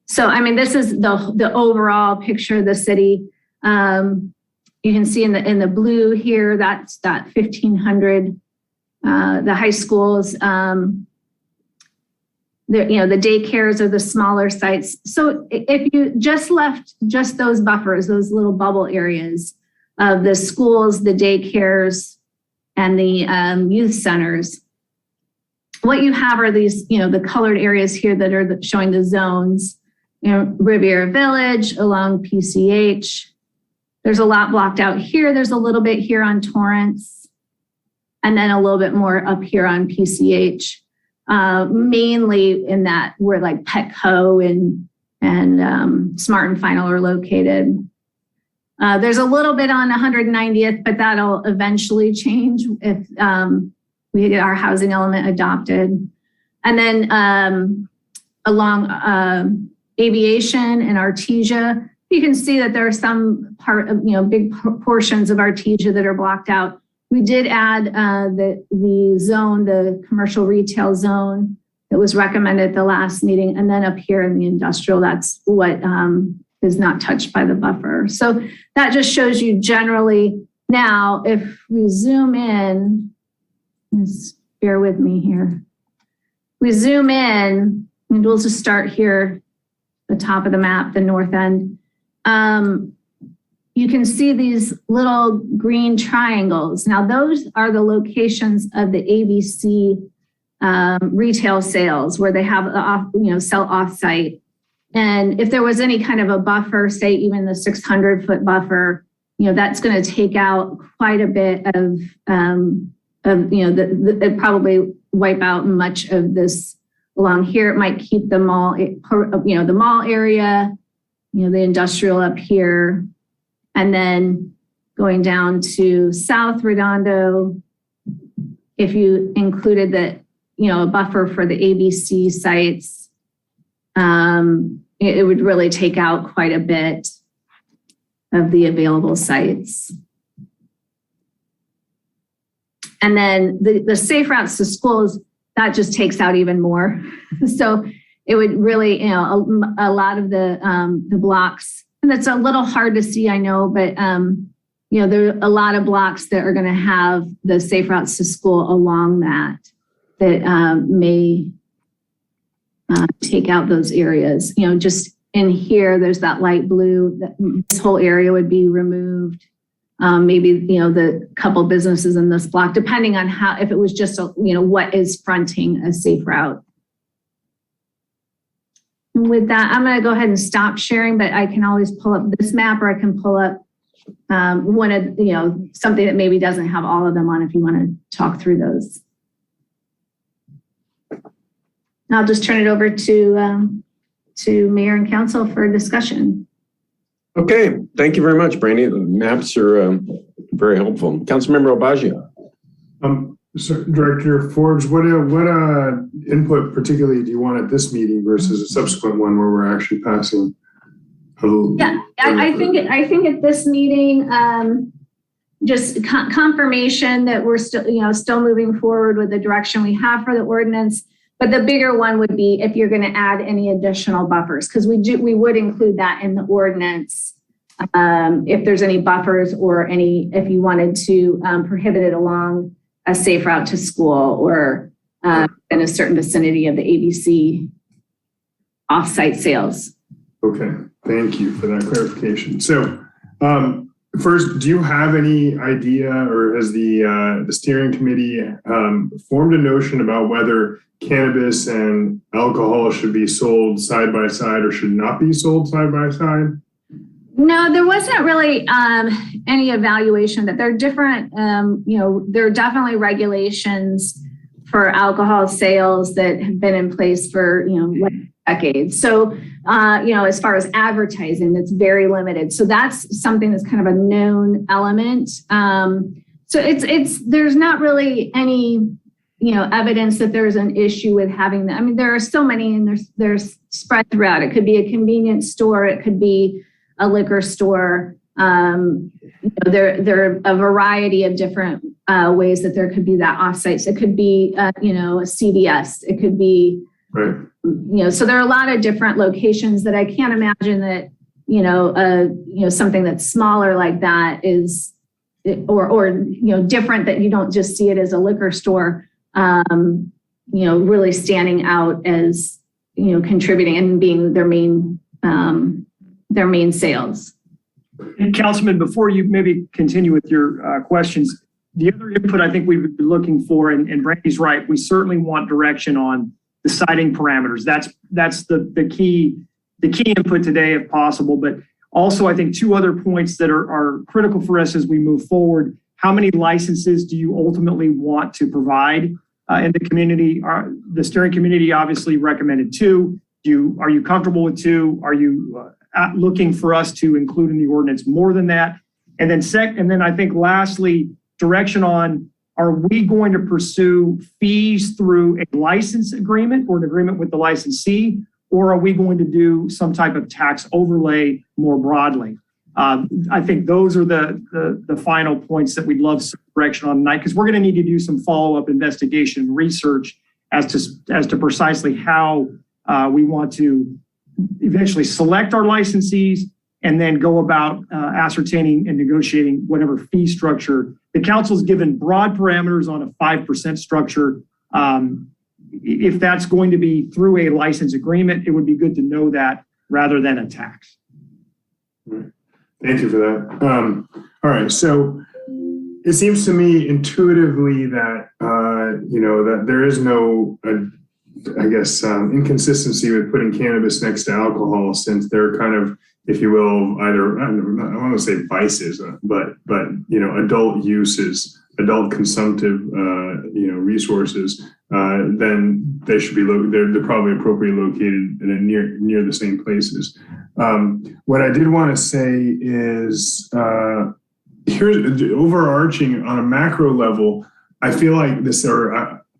So, I mean, this is the overall picture of the city. You can see in the blue here, that's that 1,500, the high schools, the daycares are the smaller sites. So if you just left just those buffers, those little bubble areas of the schools, the daycares, and the youth centers, what you have are these, the colored areas here that are showing the zones. Riviera Village along PCH. There's a lot blocked out here. There's a little bit here on Torrance, and then a little bit more up here on PCH. Mainly in that where like Petco and Smart and Final are located. There's a little bit on 190th, but that'll eventually change if we get our housing element adopted. And then along Aviation and Artesia, you can see that there are some big portions of Artesia that are blocked out. We did add the zone, the commercial retail zone that was recommended at the last meeting. And then up here in the industrial, that's what is not touched by the buffer. So that just shows you generally. Now, if we zoom in, just bear with me here. We zoom in, and we'll just start here, the top of the map, the north end. You can see these little green triangles. Now, those are the locations of the ABC retail sales where they have sell offsite. And if there was any kind of a buffer, say even the 600-foot buffer, that's going to take out quite a bit of it probably wipe out much of this along here. It might keep the mall, the mall area, the industrial up here. And then going down to South Redondo, if you included a buffer for the ABC sites, it would really take out quite a bit of the available sites. And then the safe routes to schools, that just takes out even more. So it would really, a lot of the blocks. And it's a little hard to see, I know, but there are a lot of blocks that are going to have the safe routes to school along that may take out those areas. Just in here, there's that light blue. This whole area would be removed. Maybe the couple businesses in this block, depending on if it was just what is fronting a safe route. With that, I'm going to go ahead and stop sharing, but I can always pull up this map, or I can pull up one of, something that maybe doesn't have all of them on if you want to talk through those. I'll just turn it over to Mayor and Council for discussion. Okay, thank you very much, Brandy. The maps are very helpful. Councilmember Obagia. So Director Forbes, what input particularly do you want at this meeting versus a subsequent one where we're actually passing? I think at this meeting, just confirmation that we're still moving forward with the direction we have for the ordinance. But the bigger one would be if you're going to add any additional buffers, because we would include that in the ordinance. If there's any buffers or if you wanted to prohibit it along a safe route to school or in a certain vicinity of the ABC off-site sales. Okay, thank you for that clarification. So first, do you have any idea, or has the steering committee formed a notion about whether cannabis and alcohol should be sold side by side or should not be sold side by side? No, there wasn't really any evaluation that they're different. There are definitely regulations for alcohol sales that have been in place for, decades. So, as far as advertising, that's very limited. So that's something that's kind of a known element. So there's not really any, evidence that there's an issue with having that. I mean, there are so many and there's spread throughout. It could be a convenience store. It could be a liquor store. There are a variety of different ways that there could be that offsites. It could be, a CVS. It could be, Right. So there are a lot of different locations that I can't imagine that, something that's smaller like that is, or different, that you don't just see it as a liquor store, really standing out as, contributing and being their main sales. And Councilman, before you maybe continue with your questions, the other input I think we've been looking for, and Brandy's right, we certainly want direction on the citing parameters. That's the key input today if possible. But also I think two other points that are critical for us as we move forward. How many licenses do you ultimately want to provide in the community? The steering community obviously recommended 2. Are you comfortable with 2? Are you looking for us to include in the ordinance more than that? And then I think lastly, direction on, are we going to pursue fees through a license agreement or an agreement with the licensee, or are we going to do some type of tax overlay more broadly? I think those are the final points that we'd love some direction on tonight, because we're going to need to do some follow-up investigation and research as to precisely how we want to eventually select our licensees and then go about ascertaining and negotiating whatever fee structure. The council's given broad parameters on a 5% structure. If that's going to be through a license agreement, it would be good to know that rather than a tax. Thank you for that. All right, so it seems to me intuitively that, that there is no, inconsistency with putting cannabis next to alcohol, since they're kind of, if you will, either, I don't want to say vices, but adult uses, adult consumptive, resources, then they should be, they're probably appropriately located near the same places. What I did want to say is, here's overarching on a macro level. I feel like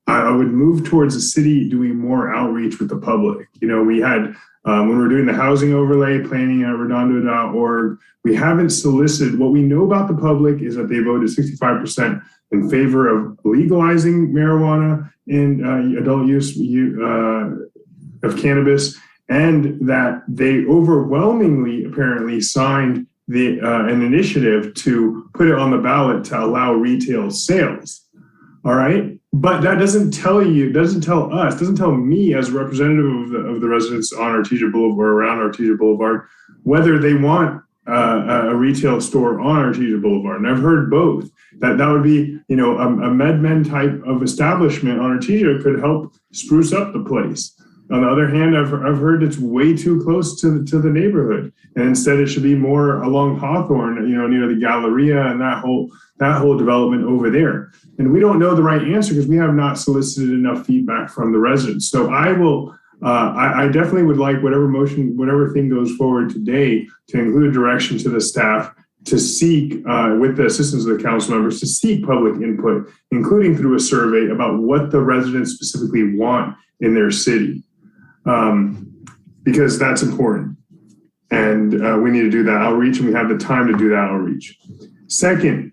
I would move towards the city doing more outreach with the public. We had, when we're doing the housing overlay planning at redondo.org, we haven't solicited. What we know about the public is that they voted 65% in favor of legalizing marijuana and adult use of cannabis, and that they overwhelmingly apparently signed an initiative to put it on the ballot to allow retail sales. All right. But that doesn't tell me as a representative of the residents on Artesia Boulevard, around Artesia Boulevard, whether they want a retail store on Artesia Boulevard. And I've heard both. That would be, a MedMen type of establishment on Artesia could help spruce up the place. On the other hand, I've heard it's way too close to the neighborhood, and instead it should be more along Hawthorne, near the Galleria and that whole development over there. And we don't know the right answer because we have not solicited enough feedback from the residents. So I definitely would like whatever thing goes forward today to include direction to the staff to seek, with the assistance of the council members, to seek public input, including through a survey about what the residents specifically want in their city. Because that's important. And we need to do that outreach, and we have the time to do that outreach. Second,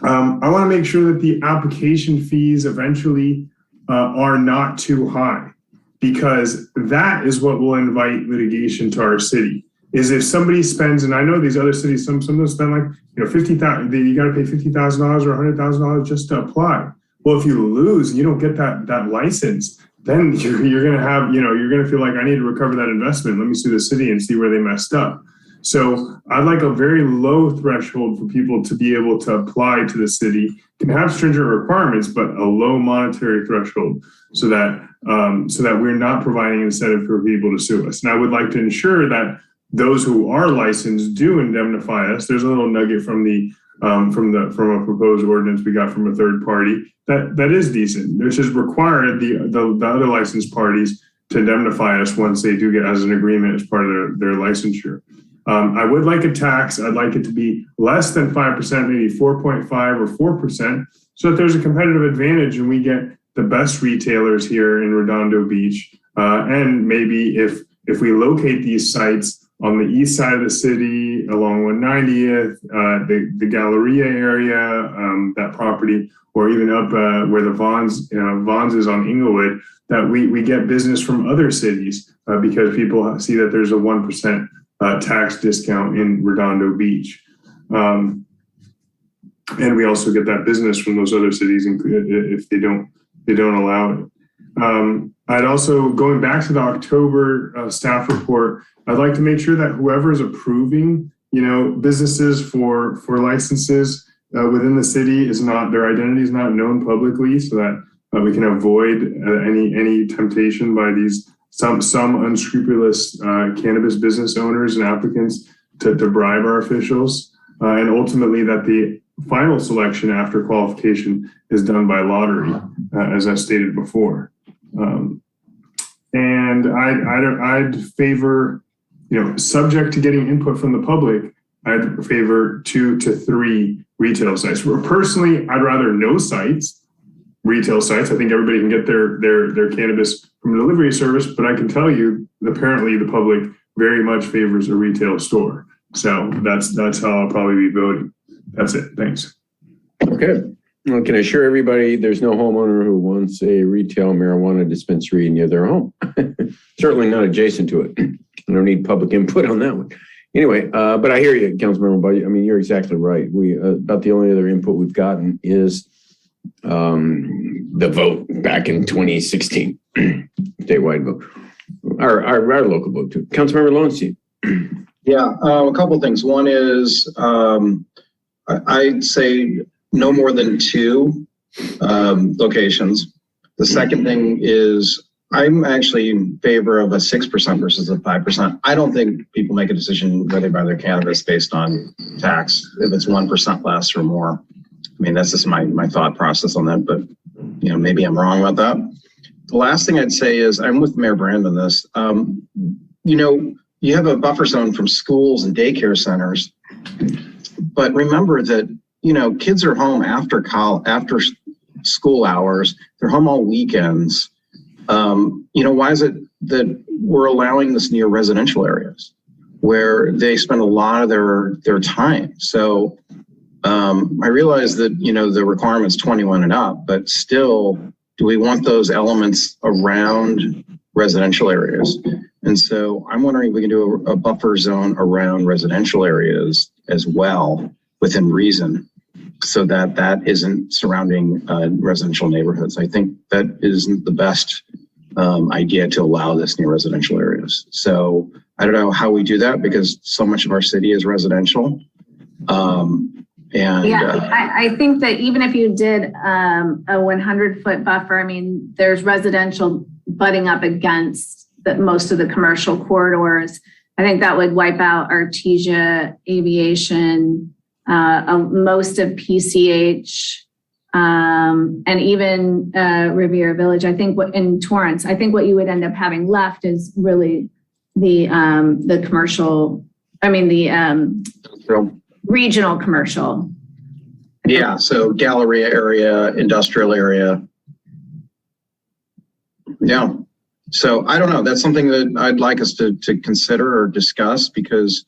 I want to make sure that the application fees eventually are not too high, because that is what will invite litigation to our city. Is if somebody spends, and I know these other cities, some of them spend like, $50,000, you got to pay $50,000 or $100,000 just to apply. Well, if you lose and you don't get that license, then you're going to have, you're going to feel like, I need to recover that investment. Let me sue the city and see where they messed up. So I'd like a very low threshold for people to be able to apply to the city. Can have stringent requirements, but a low monetary threshold, so that we're not providing incentive for people to sue us. And I would like to ensure that those who are licensed do indemnify us. There's a little nugget from a proposed ordinance we got from a third party that is decent. There's just required the other licensed parties indemnify us once they do get as an agreement as part of their licensure. I would like a tax. I'd like it to be less than 5%, maybe 4.5 or 4%, so that there's a competitive advantage and we get the best retailers here in Redondo Beach. And maybe if we locate these sites on the east side of the city, along 190th, the Galleria area, that property, or even up where the Vons is on Inglewood, that we get business from other cities because people see that there's a 1% tax discount in Redondo Beach. And we also get that business from those other cities if they don't allow it. I'd also, going back to the October staff report, I'd like to make sure that whoever is approving, businesses for licenses within the city their identity is not known publicly, so that we can avoid any temptation by these some unscrupulous cannabis business owners and applicants to bribe our officials, and ultimately that the final selection after qualification is done by lottery, as I stated before. And I'd favor, subject to getting input from the public, I'd favor 2 to 3 retail sites. Personally, I'd rather no retail sites. I think everybody can get their cannabis from a delivery service, but I can tell you, apparently the public very much favors a retail store. So that's how I'll probably be voting. That's it. Thanks. Okay. Well, can I assure everybody there's no homeowner who wants a retail marijuana dispensary near their home? Certainly not adjacent to it. I don't need public input on that one. Anyway, but I hear you, Councilmember Buddy. I mean, you're exactly right. We about the only other input we've gotten is the vote back in 2016, statewide vote, our local vote too. Councilmember Lowenstein. Yeah, a couple of things. One is I'd say no more than 2 locations. The second thing is I'm actually in favor of a 6% versus a 5%. I don't think people make a decision whether they buy their cannabis based on tax, if it's 1% less or more. I mean, that's just my thought process on that, but maybe I'm wrong about that. The last thing I'd say is I'm with Mayor Brand on this. You have a buffer zone from schools and daycare centers, but remember that kids are home after school hours. They're home all weekends. Why is it that we're allowing this near residential areas where they spend a lot of their time? So I realize that the requirement's 21 and up, but still, do we want those elements around residential areas? And so I'm wondering if we can do a buffer zone around residential areas as well, within reason, so that isn't surrounding residential neighborhoods. I think that isn't the best idea to allow this near residential areas. So I don't know how we do that because so much of our city is residential. I think that even if you did a 100-foot buffer, I mean, there's residential butting up against most of the commercial corridors. I think that would wipe out Artesia, Aviation, most of PCH, and even Riviera Village. I think in Torrance, I think what you would end up having left is really the commercial. I mean the regional commercial. Yeah, so Galleria area, industrial area. Yeah. So I don't know. That's something that I'd like us to consider or discuss because,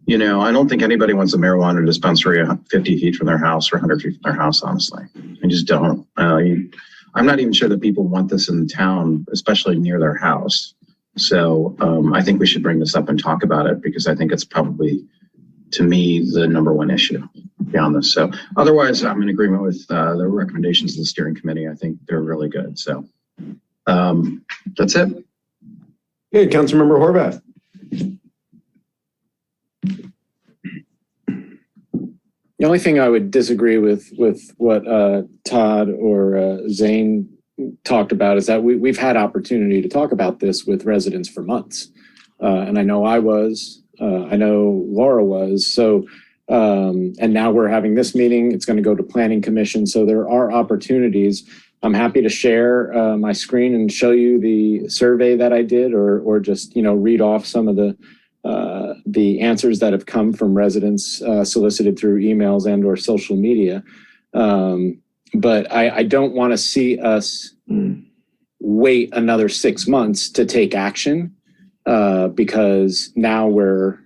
I don't think anybody wants a marijuana dispensary 50 feet from their house or 100 feet from their house, honestly. I just don't. I'm not even sure that people want this in town, especially near their house. So I think we should bring this up and talk about it because I think it's probably, to me, the number one issue beyond this. So otherwise, I'm in agreement with the recommendations of the steering committee. I think they're really good. So that's it. Hey, Councilmember Horvath. The only thing I would disagree with what Todd or Zane talked about is that we've had opportunity to talk about this with residents for months. And I know I was, I know Laura was. So, and now we're having this meeting. It's going to go to Planning Commission. So there are opportunities. I'm happy to share my screen and show you the survey that I did, or just, read off some of the answers that have come from residents solicited through emails and or social media. But I don't want to see us wait another 6 months to take action, because now we're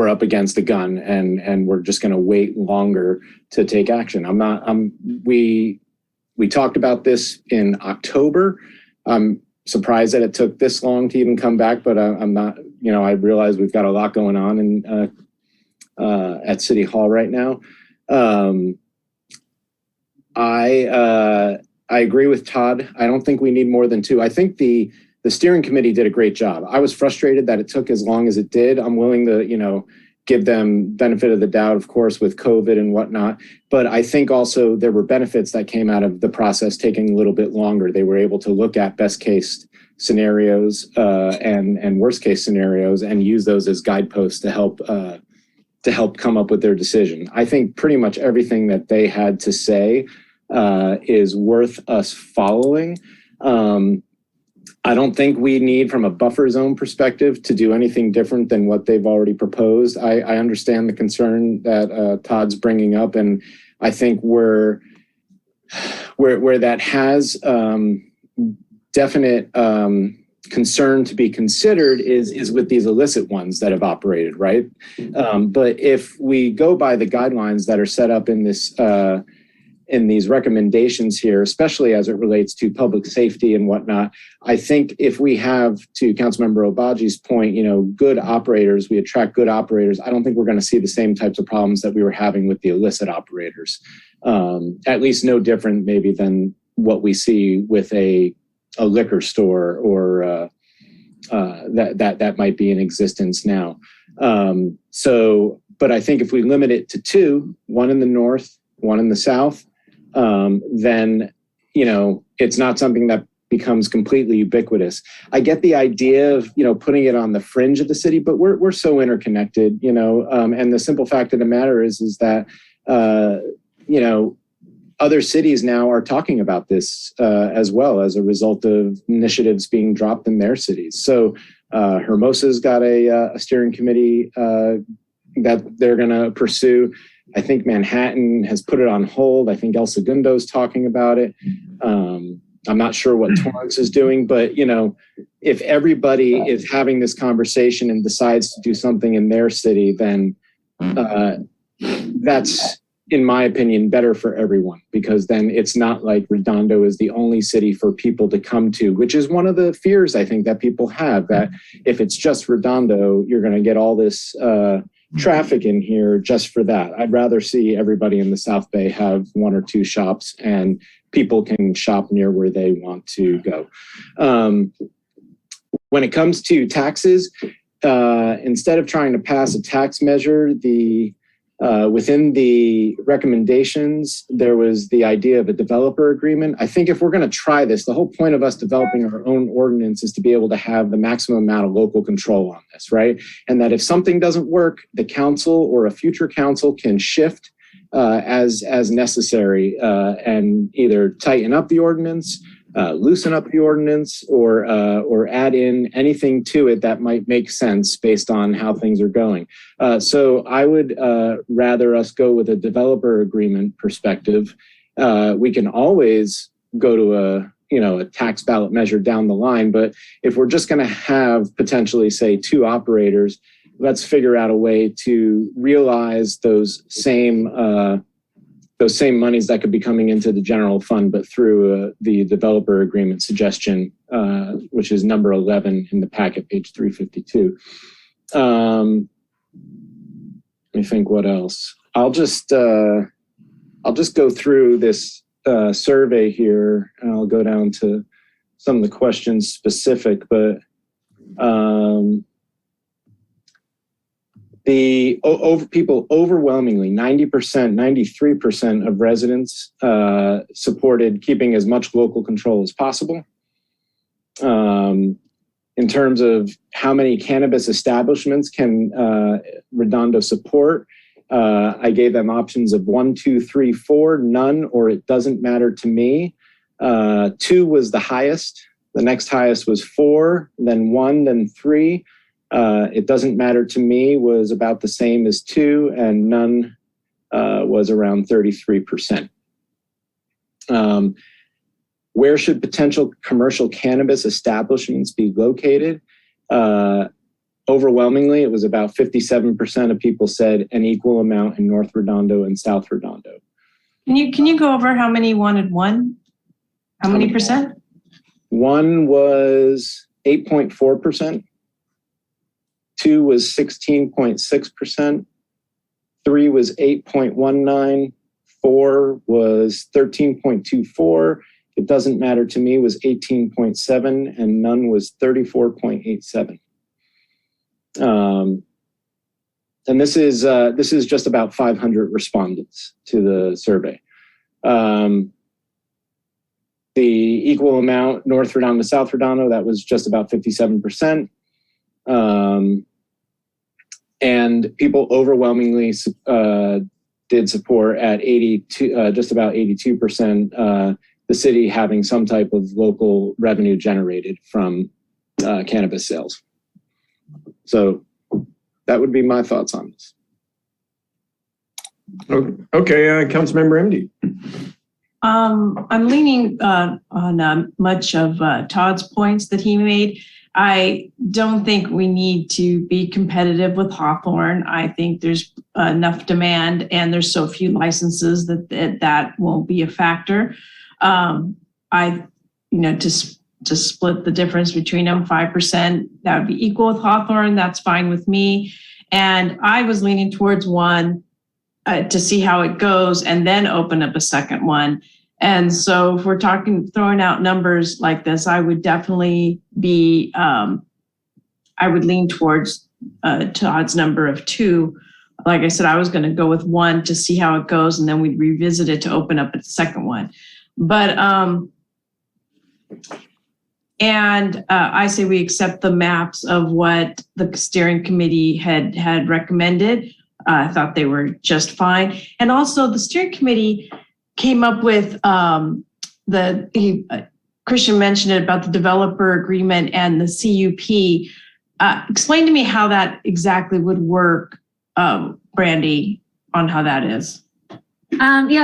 up against the gun, and we're just going to wait longer to take action. We talked about this in October. I'm surprised that it took this long to even come back, but I'm not, I realize we've got a lot going on at City Hall right now. I agree with Todd. I don't think we need more than 2. I think the steering committee did a great job. I was frustrated that it took as long as it did. I'm willing to, give them benefit of the doubt, of course, with COVID and whatnot. But I think also there were benefits that came out of the process taking a little bit longer. They were able to look at best case scenarios and worst case scenarios and use those as guideposts to help come up with their decision. I think pretty much everything that they had to say is worth us following. I don't think we need, from a buffer zone perspective, to do anything different than what they've already proposed. I understand the concern that Todd's bringing up, and I think where that has definite concern to be considered is with these illicit ones that have operated, right? But if we go by the guidelines that are set up in this in these recommendations here, especially as it relates to public safety and whatnot, I think if we have, to Councilmember Obaji's point, good operators, we attract good operators, I don't think we're going to see the same types of problems that we were having with the illicit operators. At least no different maybe than what we see with a liquor store or that might be in existence now. But I think if we limit it to 2, one in the north, one in the south, then, it's not something that becomes completely ubiquitous. I get the idea of, putting it on the fringe of the city, but we're so interconnected, and the simple fact of the matter is that, other cities now are talking about this as well as a result of initiatives being dropped in their cities. So Hermosa's got a steering committee that they're going to pursue. I think Manhattan has put it on hold. I think El Segundo's talking about it. I'm not sure what Torrance is doing, but if everybody is having this conversation and decides to do something in their city, then that's, in my opinion, better for everyone, because then it's not like Redondo is the only city for people to come to, which is one of the fears I think that people have, that if it's just Redondo, you're going to get all this traffic in here just for that. I'd rather see everybody in the South Bay have 1 or 2 shops and people can shop near where they want to go. When it comes to taxes, instead of trying to pass a tax measure, within the recommendations, there was the idea of a developer agreement. I think if we're going to try this, the whole point of us developing our own ordinance is to be able to have the maximum amount of local control on this, right? And that if something doesn't work, the council or a future council can shift as necessary and either tighten up the ordinance, loosen up the ordinance, or add in anything to it that might make sense based on how things are going. So I would rather us go with a developer agreement perspective. We can always go to a tax ballot measure down the line, but if we're just going to have potentially, say, 2 operators, let's figure out a way to realize those same monies that could be coming into the general fund, but through the developer agreement suggestion, which is number 11 in the packet, page 352. Let me think what else. I'll just go through this survey here, and I'll go down to some of the questions specific, but people overwhelmingly, 90%, 93% of residents supported keeping as much local control as possible. In terms of how many cannabis establishments can Redondo support, I gave them options of 1, 2, 3, 4, none, or it doesn't matter to me. 2 was the highest. The next highest was 4, then 1, then 3. It doesn't matter to me was about the same as 2, and none was around 33%. Where should potential commercial cannabis establishments be located? Overwhelmingly, it was about 57% of people said an equal amount in North Redondo and South Redondo. Can you go over how many wanted 1? How many percent? 1 was 8.4%. 2 was 16.6%. 3 was 8.19. 4 was 13.24. It doesn't matter to me was 18.7, and none was 34.87. And this is just about 500 respondents to the survey. The equal amount, North Redondo, South Redondo, that was just about 57%. And people overwhelmingly did support at 82, just about 82%, the city having some type of local revenue generated from cannabis sales. So that would be my thoughts on this. Okay, Councilmember MD. I'm leaning on much of Todd's points that he made. I don't think we need to be competitive with Hawthorne. I think there's enough demand and there's so few licenses that won't be a factor. To split the difference between them, 5%, that would be equal with Hawthorne. That's fine with me. And I was leaning towards 1 to see how it goes and then open up a second one. And so if we're throwing out numbers like this, I would definitely be, I would lean towards Todd's number of 2. Like I said, I was going to go with 1 to see how it goes, and then we'd revisit it to open up a second one. But, I say we accept the maps of what the steering committee had recommended. I thought they were just fine. And also the steering committee came up with Christian mentioned it about the developer agreement and the CUP. Explain to me how that exactly would work, Brandy, on how that is.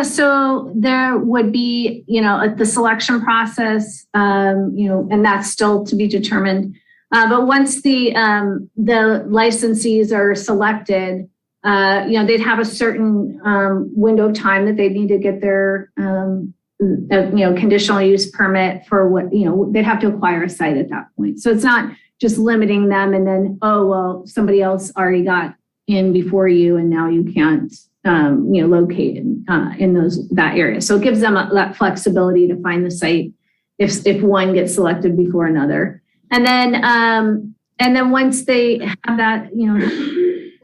So there would be, the selection process, and that's still to be determined. But once the licensees are selected, they'd have a certain window of time that they need to get their, conditional use permit for what, they'd have to acquire a site at that point. So it's not just limiting them and then, somebody else already got in before you and now you can't, locate in that area. So it gives them that flexibility to find the site if one gets selected before another. And then once they have that,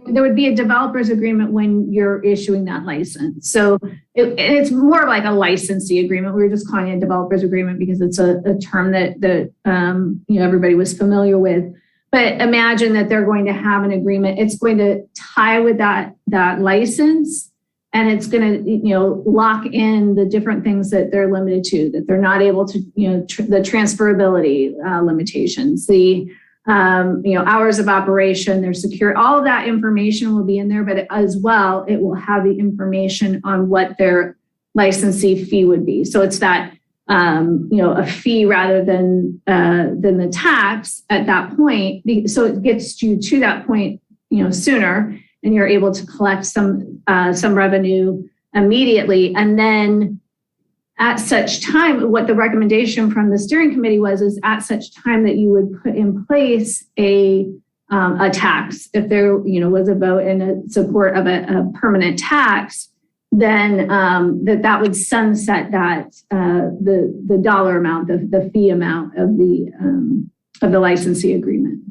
there would be a developer's agreement when you're issuing that license. So it's more like a licensee agreement. We were just calling it a developer's agreement because it's a term that everybody was familiar with. But imagine that they're going to have an agreement. It's going to tie with that license, and it's going to lock in the different things that they're limited to, that they're not able to the transferability limitations, the hours of operation, their security, all of that information will be in there. But as well, it will have the information on what their licensee fee would be. So it's that a fee rather than the tax at that point. So it gets you to that point, sooner, and you're able to collect some revenue immediately. And then at such time, what the recommendation from the steering committee is at such time that you would put in place a tax. If there, was a vote in support of a permanent tax, then that would sunset that the dollar amount, the fee amount of the licensee agreement.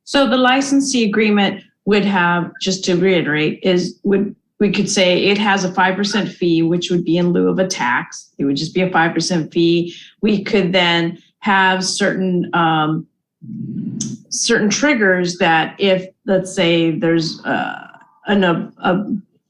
So the licensee agreement would have, just to reiterate, we could say it has a 5% fee, which would be in lieu of a tax. It would just be a 5% fee. We could then have certain triggers that if, let's say, there's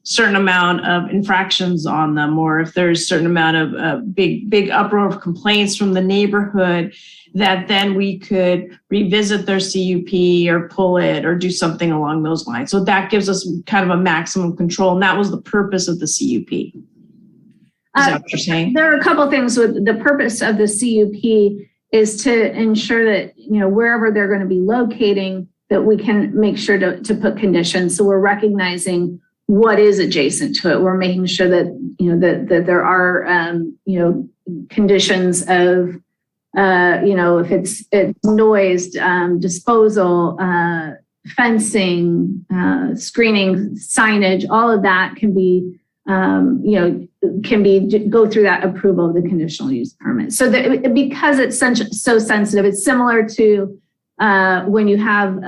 certain amount of infractions on them, or if there's a certain amount of big uproar of complaints from the neighborhood, that then we could revisit their CUP or pull it or do something along those lines. So that gives us kind of a maximum control. And that was the purpose of the CUP. Is that what you're saying? There are a couple of things with the purpose of the CUP is to ensure that, wherever they're going to be locating, that we can make sure to put conditions. So we're recognizing what is adjacent to it. We're making sure that, that there are, conditions of, if it's noise, disposal, fencing, screening, signage, all of that can be, go through that approval of the conditional use permit. So that because it's so sensitive, it's similar to when you have,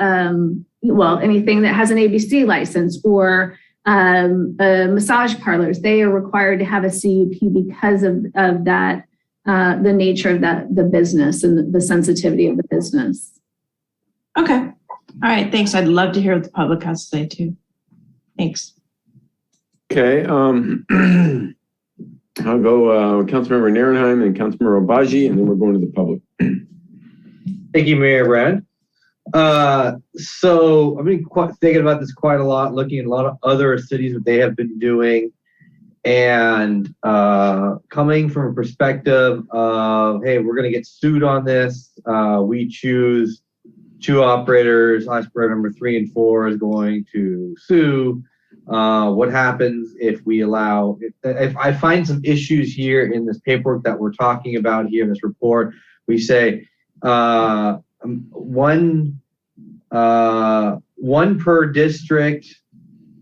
anything that has an ABC license or massage parlors, they are required to have a CUP because of that, the nature of the business and the sensitivity of the business. Okay. All right. Thanks. I'd love to hear what the public has to say too. Thanks. Okay. I'll go Councilmember Nierenheim and Councilmember Obaji, and then we're going to the public. Thank you, Mayor Brad. So I've been thinking about this quite a lot, looking at a lot of other cities, what they have been doing, and coming from a perspective of, hey, we're going to get sued on this. We choose 2 operators. Operator number 3 and 4 is going to sue. What happens if we allow, if I find some issues here in this paperwork that we're talking about here in this report, we say one per district,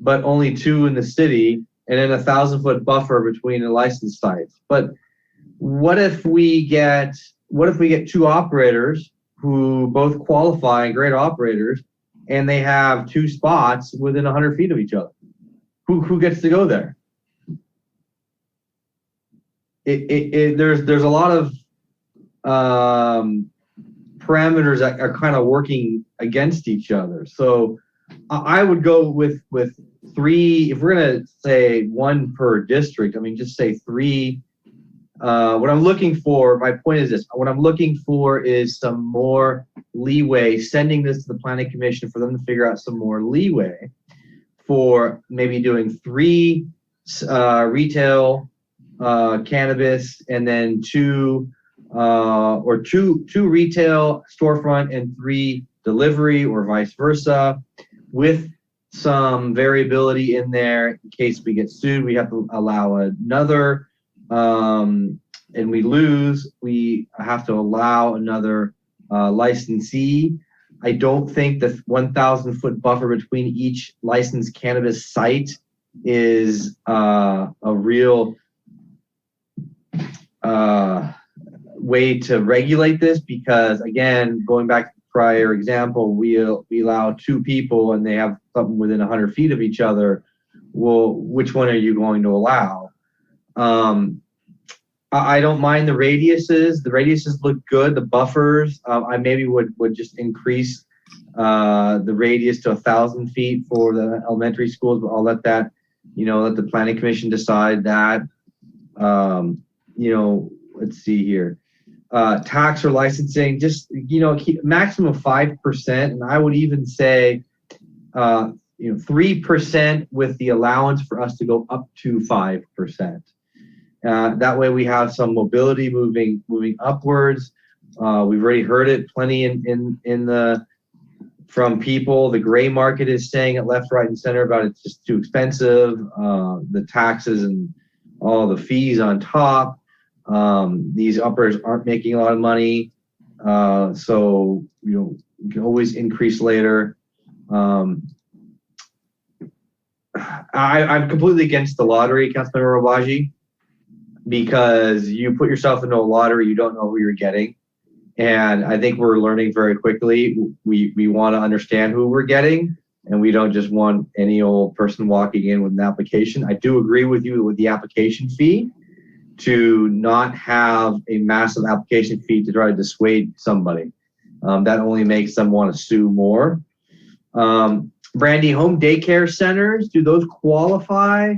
but only 2 in the city, and then 1,000-foot buffer between the licensed sites. But what if we get 2 operators who both qualify, great operators, and they have 2 spots within 100 feet of each other? Who gets to go there? There's a lot of parameters that are kind of working against each other. So I would go with 3. If we're gonna say 1 per district, I mean, just say 3. What I'm looking for, my point is this: what I'm looking for is some more leeway. Sending this to the Planning Commission for them to figure out some more leeway for maybe doing 3 retail cannabis, and then 2 retail storefront and 3 delivery, or vice versa, with some variability in there in case we get sued. We have to allow another, and we lose, we have to allow another licensee. I don't think the 1,000-foot buffer between each licensed cannabis site is a real way to regulate this, because, again, going back to the prior example, we allow 2 people and they have something within 100 feet of each other. Well, which one are you going to allow? I don't mind the radiuses. The radiuses look good. The buffers, I maybe would just increase the radius to 1,000 feet for the elementary schools, but I'll let that, let the Planning Commission decide that. Let's see here. Tax or licensing, just, keep maximum of 5%. And I would even say, 3% with the allowance for us to go up to 5%. That way we have some mobility moving upwards. We've already heard it plenty from people. The gray market is saying it left, right, and center about it's just too expensive. The taxes and all the fees on top. These operators aren't making a lot of money. So, you can always increase later. I'm completely against the lottery, Councilmember Obaji, because you put yourself into a lottery, you don't know who you're getting. And I think we're learning very quickly. We want to understand who we're getting, and we don't just want any old person walking in with an application. I do agree with you with the application fee, to not have a massive application fee to try to dissuade somebody. That only makes them want to sue more. Brandy, home daycare centers, do those qualify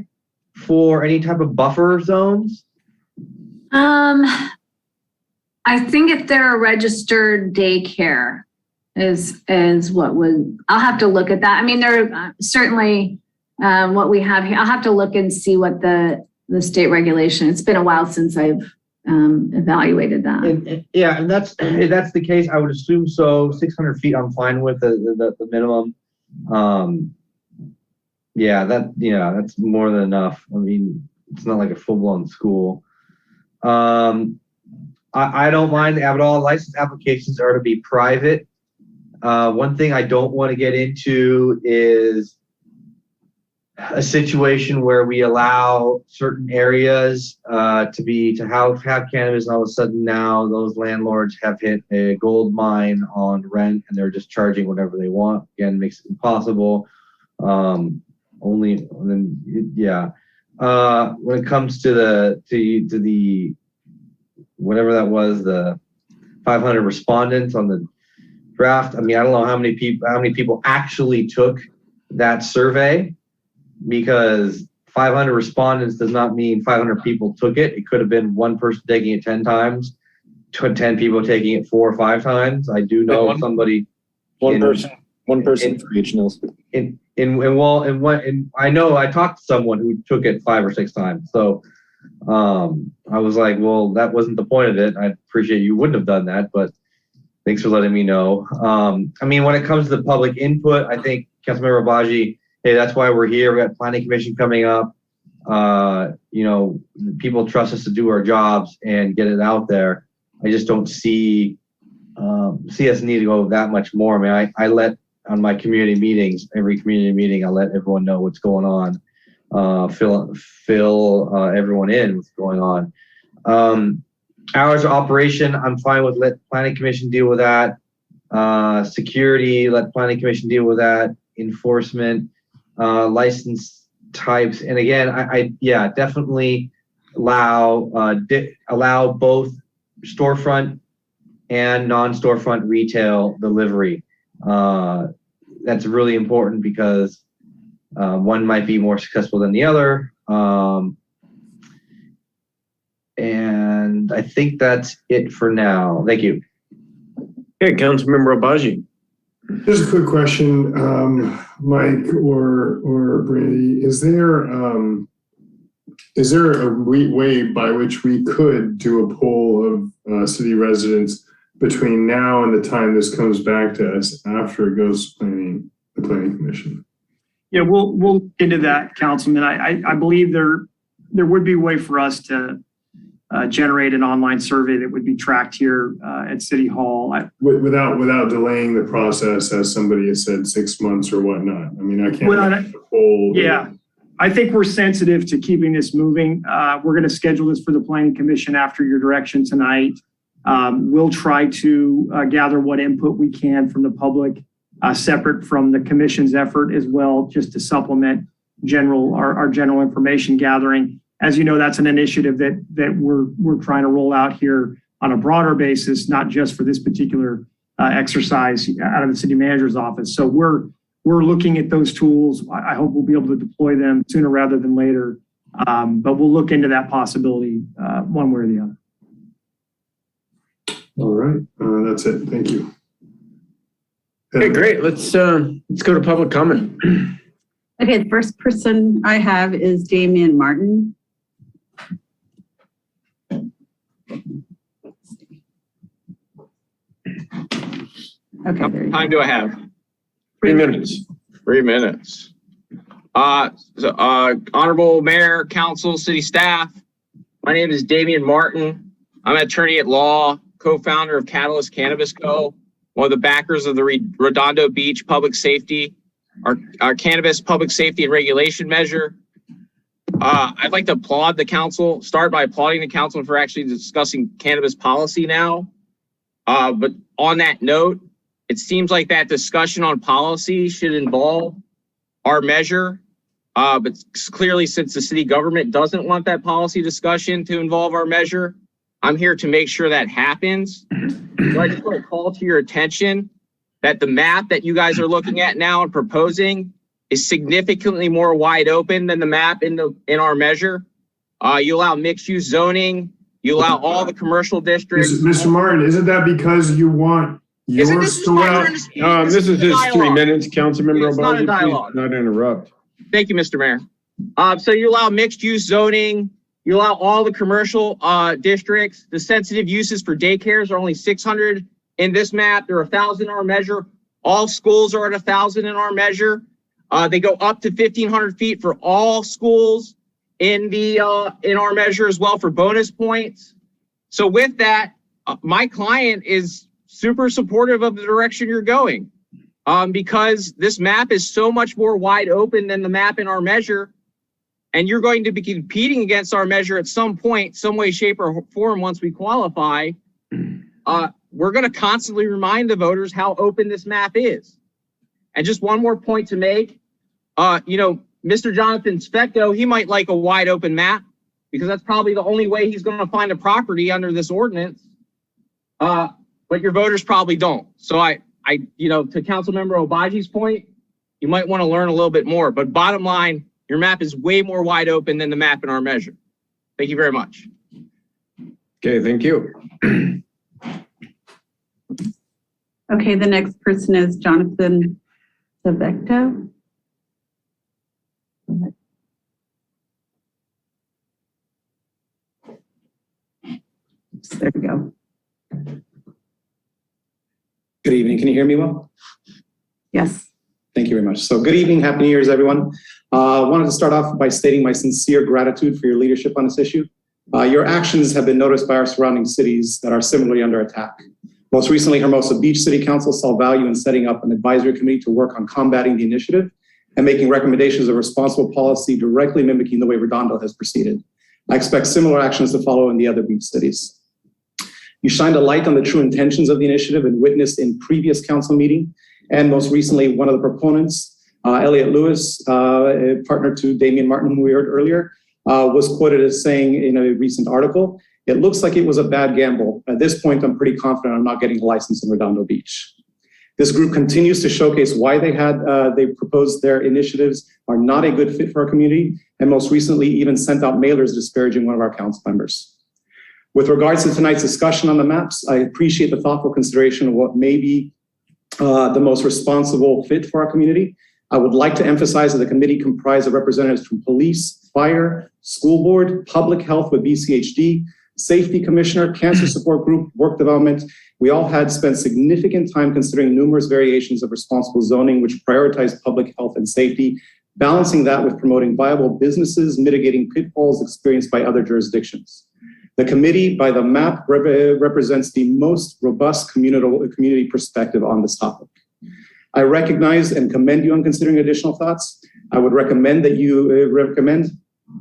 for any type of buffer zones? I think if they're a registered daycare is what would, I'll have to look at that. I mean, they're certainly what we have here. I'll have to look and see what the state regulation. It's been a while since I've evaluated that. And that's if that's the case, I would assume so. 600 feet, I'm fine with the minimum. That's more than enough. I mean, it's not like a full-blown school. I don't mind at all. License applications are to be private. One thing I don't want to get into is a situation where we allow certain areas to have cannabis, and all of a sudden now those landlords have hit a gold mine on rent and they're just charging whatever they want. Again, makes it impossible. When it comes to the whatever that was, the 500 respondents on the draft. I mean, I don't know how many people actually took that survey, because 500 respondents does not mean 500 people took it. It could have been one person taking it 10 times, 10 people taking it 4 or 5 times. I do know somebody. One person for each nose. And I know I talked to someone who took it 5 or 6 times. So I was like, well, that wasn't the point of it. I appreciate you wouldn't have done that, but thanks for letting me know. I mean, when it comes to the public input, I think Councilmember Baji, hey, that's why we're here. We got planning commission coming up. People trust us to do our jobs and get it out there. I just don't see us need to go that much more. I mean, I let on my community meetings, every community meeting, I let everyone know what's going on. Fill everyone in what's going on. Hours of operation, I'm fine with let planning commission deal with that. Security, let planning commission deal with that. Enforcement, license types, and again, I definitely allow both storefront and non-storefront retail delivery. That's really important because one might be more successful than the other. And I think that's it for now. Thank you. Okay, Councilmember Obaji. Just a quick question, Mike or Brandy, is there a way by which we could do a poll of city residents between now and the time this comes back to us after it goes to the planning commission? Yeah, we'll look into that, Councilman. I believe there would be a way for us to generate an online survey that would be tracked here at City Hall. Without delaying the process, as somebody has said, 6 months or whatnot. I mean, I can't poll. Yeah, I think we're sensitive to keeping this moving. We're going to schedule this for the Planning Commission after your direction tonight. We'll try to gather what input we can from the public, separate from the commission's effort as well, just to supplement our general information gathering. As you know, that's an initiative that we're trying to roll out here on a broader basis, not just for this particular exercise out of the city manager's office. So we're looking at those tools. I hope we'll be able to deploy them sooner rather than later. But we'll look into that possibility one way or the other. All right, that's it. Thank you. Okay, great. Let's go to public comment. Okay, the first person I have is Damian Martin. Okay. How much time do I have? 3 minutes. 3 minutes. Honorable Mayor, Council, City staff. My name is Damian Martin. I'm an attorney at law, co-founder of Catalyst Cannabis Co., one of the backers of the Redondo Beach Public Safety, our cannabis public safety and regulation measure. I'd like to applaud the council, start by applauding the council for actually discussing cannabis policy now. But on that note, it seems like that discussion on policy should involve our measure. But clearly, since the city government doesn't want that policy discussion to involve our measure, I'm here to make sure that happens. So I just want to call to your attention that the map that you guys are looking at now and proposing is significantly more wide open than the map in our measure. You allow mixed use zoning, you allow all the commercial districts. Mr. Martin, isn't that because you want your store? This is just 3 minutes, Councilmember It's not a Obaji, dialogue. please not interrupt. Thank you, Mr. Mayor. So you allow mixed use zoning, you allow all the commercial districts. The sensitive uses for daycares are only 600 in this map. They're 1,000 in our measure. All schools are at 1,000 in our measure. They go up to 1,500 feet for all schools in our measure as well for bonus points. So with that, my client is super supportive of the direction you're going because this map is so much more wide open than the map in our measure. And you're going to be competing against our measure at some point, some way, shape, or form once we qualify. We're going to constantly remind the voters how open this map is. And just one more point to make, Mr. Jonathan Vecto, he might like a wide open map because that's probably the only way he's going to find a property under this ordinance. But your voters probably don't. So to Councilmember Obaji's point, you might want to learn a little bit more. But bottom line, your map is way more wide open than the map in our measure. Thank you very much. Okay, thank you. Okay, the next person is Jonathan Vecto. There we go. Good evening. Can you hear me well? Yes. Thank you very much. So good evening. Happy New Year's, everyone. Wanted to start off by stating my sincere gratitude for your leadership on this issue. Your actions have been noticed by our surrounding cities that are similarly under attack. Most recently, Hermosa Beach City Council saw value in setting up an advisory committee to work on combating the initiative and making recommendations of responsible policy directly mimicking the way Redondo has proceeded. I expect similar actions to follow in the other beach cities. You shined a light on the true intentions of the initiative and witnessed in previous council meeting. And most recently, one of the proponents, Elliot Lewis, a partner to Damian Martin, whom we heard earlier, was quoted as saying in a recent article, "It looks like it was a bad gamble. At this point, I'm pretty confident I'm not getting a license in Redondo Beach." This group continues to showcase why they proposed their initiatives are not a good fit for our community, and most recently even sent out mailers disparaging one of our council members. With regards to tonight's discussion on the maps, I appreciate the thoughtful consideration of what may be the most responsible fit for our community. I would like to emphasize that the committee comprised of representatives from police, fire, school board, public health with BCHD, safety commissioner, cancer support group, work development. We all had spent significant time considering numerous variations of responsible zoning, which prioritized public health and safety, balancing that with promoting viable businesses, mitigating pitfalls experienced by other jurisdictions. The committee, by the map, represents the most robust community perspective on this topic. I recognize and commend you on considering additional thoughts. I would recommend that you recommend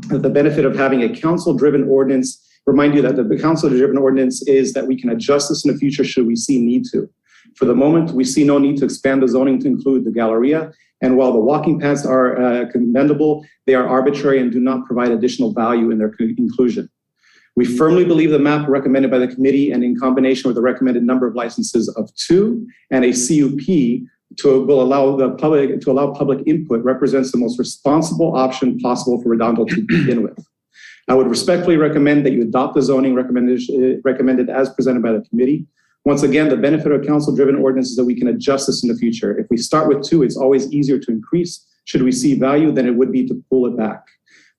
that the benefit of having a council-driven ordinance, remind you that the council-driven ordinance is that we can adjust this in the future should we see need to. For the moment, we see no need to expand the zoning to include the Galleria. And while the walking paths are commendable, they are arbitrary and do not provide additional value in their inclusion. We firmly believe the map recommended by the committee and in combination with the recommended number of licenses of 2 and a CUP will allow public input represents the most responsible option possible for Redondo to begin with. I would respectfully recommend that you adopt the zoning recommended as presented by the committee. Once again, the benefit of council-driven ordinance is that we can adjust this in the future. If we start with 2, it's always easier to increase. Should we see value, then it would be to pull it back.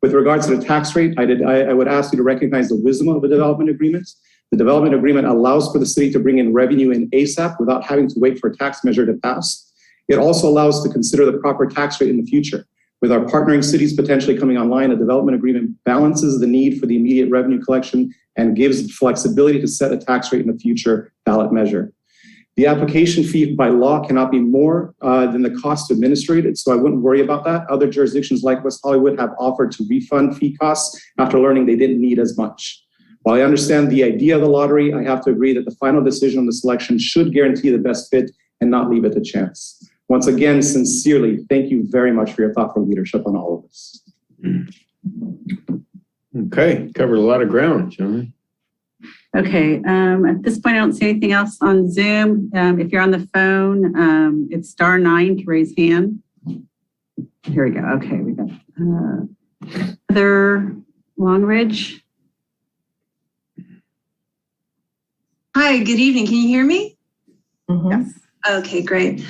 With regards to the tax rate, I would ask you to recognize the wisdom of the development agreement. The development agreement allows for the city to bring in revenue in ASAP without having to wait for a tax measure to pass. It also allows us to consider the proper tax rate in the future. With our partnering cities potentially coming online, a development agreement balances the need for the immediate revenue collection and gives flexibility to set a tax rate in the future ballot measure. The application fee by law cannot be more than the cost to administrate it, so I wouldn't worry about that. Other jurisdictions like West Hollywood have offered to refund fee costs after learning they didn't need as much. While I understand the idea of the lottery, I have to agree that the final decision on the selection should guarantee the best fit and not leave it to chance. Once again, sincerely, thank you very much for your thoughtful leadership on all of this. Okay, covered a lot of ground, John. Okay, at this point, I don't see anything else on Zoom. If you're on the phone, it's *9 to raise hand. Here we go. Okay, we got Heather Longridge. Hi, good evening. Can you hear me? Yes. Okay, great.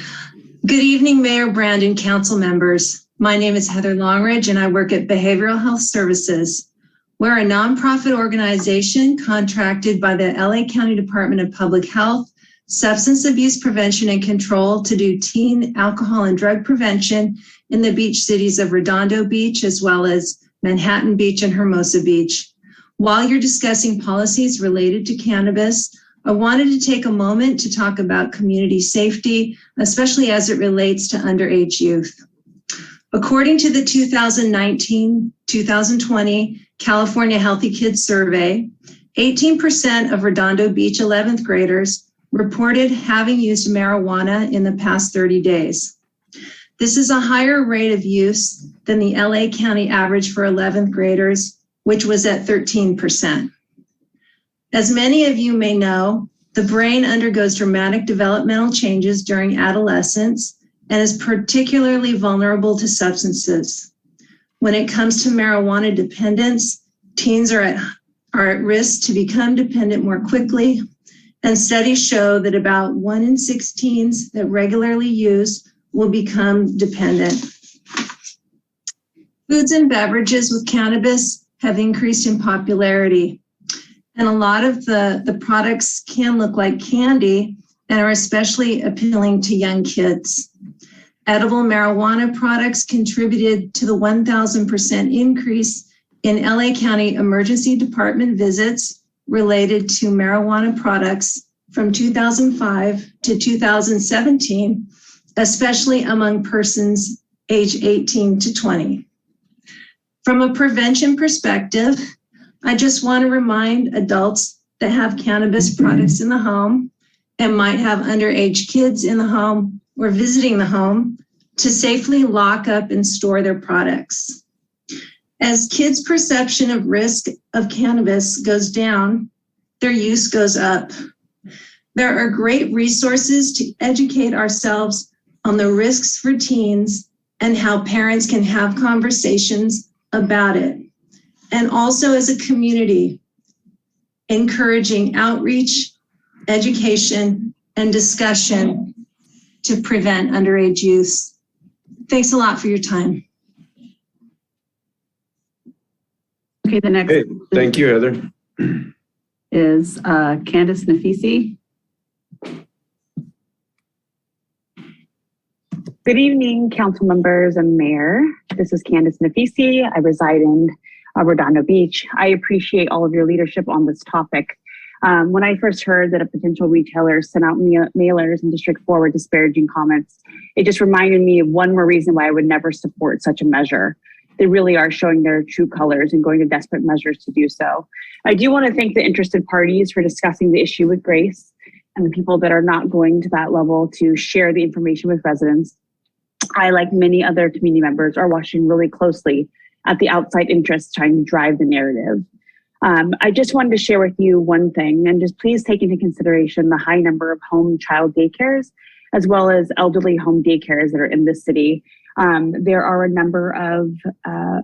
Good evening, Mayor Brandon, council members. My name is Heather Longridge and I work at Behavioral Health Services. We're a nonprofit organization contracted by the LA County Department of Public Health, Substance Abuse Prevention and Control to do teen alcohol and drug prevention in the beach cities of Redondo Beach, as well as Manhattan Beach and Hermosa Beach. While you're discussing policies related to cannabis, I wanted to take a moment to talk about community safety, especially as it relates to underage youth. According to the 2019-2020 California Healthy Kids Survey, 18% of Redondo Beach 11th graders reported having used marijuana in the past 30 days. This is a higher rate of use than the LA County average for 11th graders, which was at 13%. As many of you may know, the brain undergoes dramatic developmental changes during adolescence and is particularly vulnerable to substances. When it comes to marijuana dependence, teens are at risk to become dependent more quickly, and studies show that about 1 in 6 teens that regularly use will become dependent. Foods and beverages with cannabis have increased in popularity, and a lot of the products can look like candy and are especially appealing to young kids. Edible marijuana products contributed to the 1,000% increase in LA County Emergency Department visits related to marijuana products from 2005 to 2017, especially among persons age 18 to 20. From a prevention perspective, I just want to remind adults that have cannabis products in the home and might have underage kids in the home or visiting the home to safely lock up and store their products. As kids' perception of risk of cannabis goes down, their use goes up. There are great resources to educate ourselves on the risks for teens and how parents can have conversations about it. And also as a community, encouraging outreach, education, and discussion to prevent underage use. Thanks a lot for your time. Okay, the next. Hey, thank you, Heather. Is Candace Nafisi. Good evening, council members and mayor. This is Candace Nafisi. I reside in Redondo Beach. I appreciate all of your leadership on this topic. When I first heard that a potential retailer sent out mailers in District 4 with disparaging comments, it just reminded me of one more reason why I would never support such a measure. They really are showing their true colors and going to desperate measures to do so. I do want to thank the interested parties for discussing the issue with grace and the people that are not going to that level to share the information with residents. I, like many other community members, are watching really closely at the outside interests trying to drive the narrative. I just wanted to share with you one thing, and just please take into consideration the high number of home child daycares, as well as elderly home daycares that are in this city. There are a number of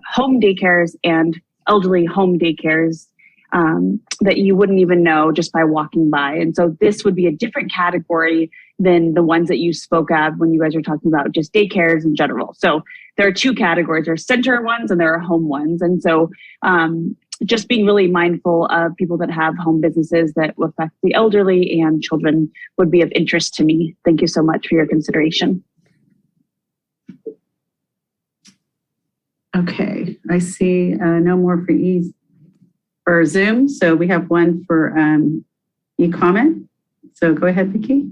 home daycares and elderly home daycares that you wouldn't even know just by walking by. And so this would be a different category than the ones that you spoke of when you guys are talking about just daycares in general. So there are two categories. There are center ones and there are home ones. And so just being really mindful of people that have home businesses that will affect the elderly and children would be of interest to me. Thank you so much for your consideration. Okay, I see no more for Zoom. So we have one for e-comment. So go ahead, Vicki.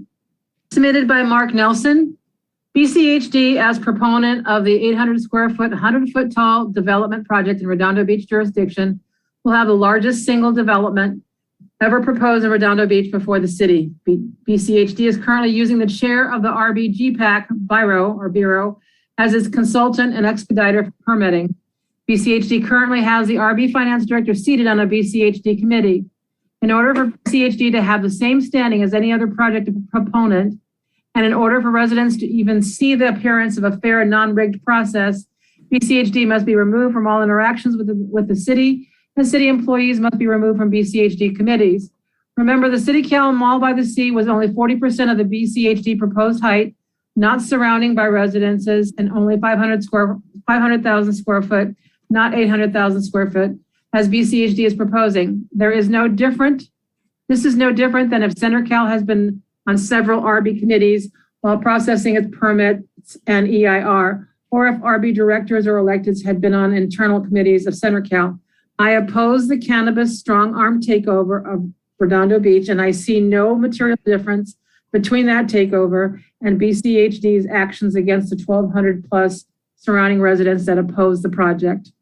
Submitted by Mark Nelson. BCHD, as proponent of the 800 square foot, 100 foot tall development project in Redondo Beach jurisdiction, will have the largest single development ever proposed in Redondo Beach before the city. BCHD is currently using the chair of the RBGPAC Bureau as its consultant and expediter for permitting. BCHD currently has the RB finance director seated on a BCHD committee. In order for CHD to have the same standing as any other project proponent, and in order for residents to even see the appearance of a fair and non-rigged process, BCHD must be removed from all interactions with the city, and city employees must be removed from BCHD committees. Remember, the City Cal Mall by the Sea was only 40% of the BCHD proposed height, not surrounding by residences, and only 500,000 square foot, not 800,000 square foot, as BCHD is proposing. This is no different than if Center Cal has been on several RB committees while processing its permits and EIR, or if RB directors or electeds had been on internal committees of Center Cal. I oppose the cannabis strong arm takeover of Redondo Beach, and I see no material difference between that takeover and BCHD's actions against the 1,200 plus surrounding residents that oppose the project.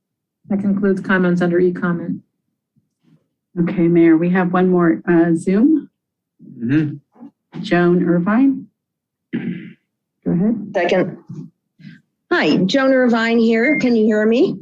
That concludes comments under e-comment. Okay, Mayor, we have one more Zoom. Joan Irvine. Go ahead. Second. Hi, Joan Irvine here. Can you hear me?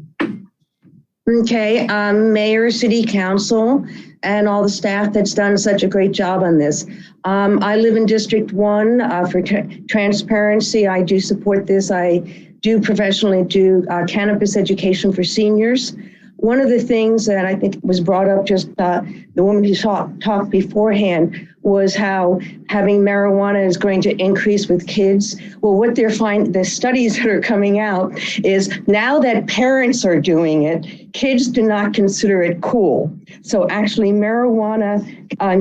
Okay, Mayor, City Council, and all the staff that's done such a great job on this. I live in District 1. For transparency, I do support this. I do professionally do cannabis education for seniors. One of the things that I think was brought up, just the woman who talked beforehand, was how having marijuana is going to increase with kids. Well, what they're finding, the studies that are coming out, is now that parents are doing it, kids do not consider it cool. So actually marijuana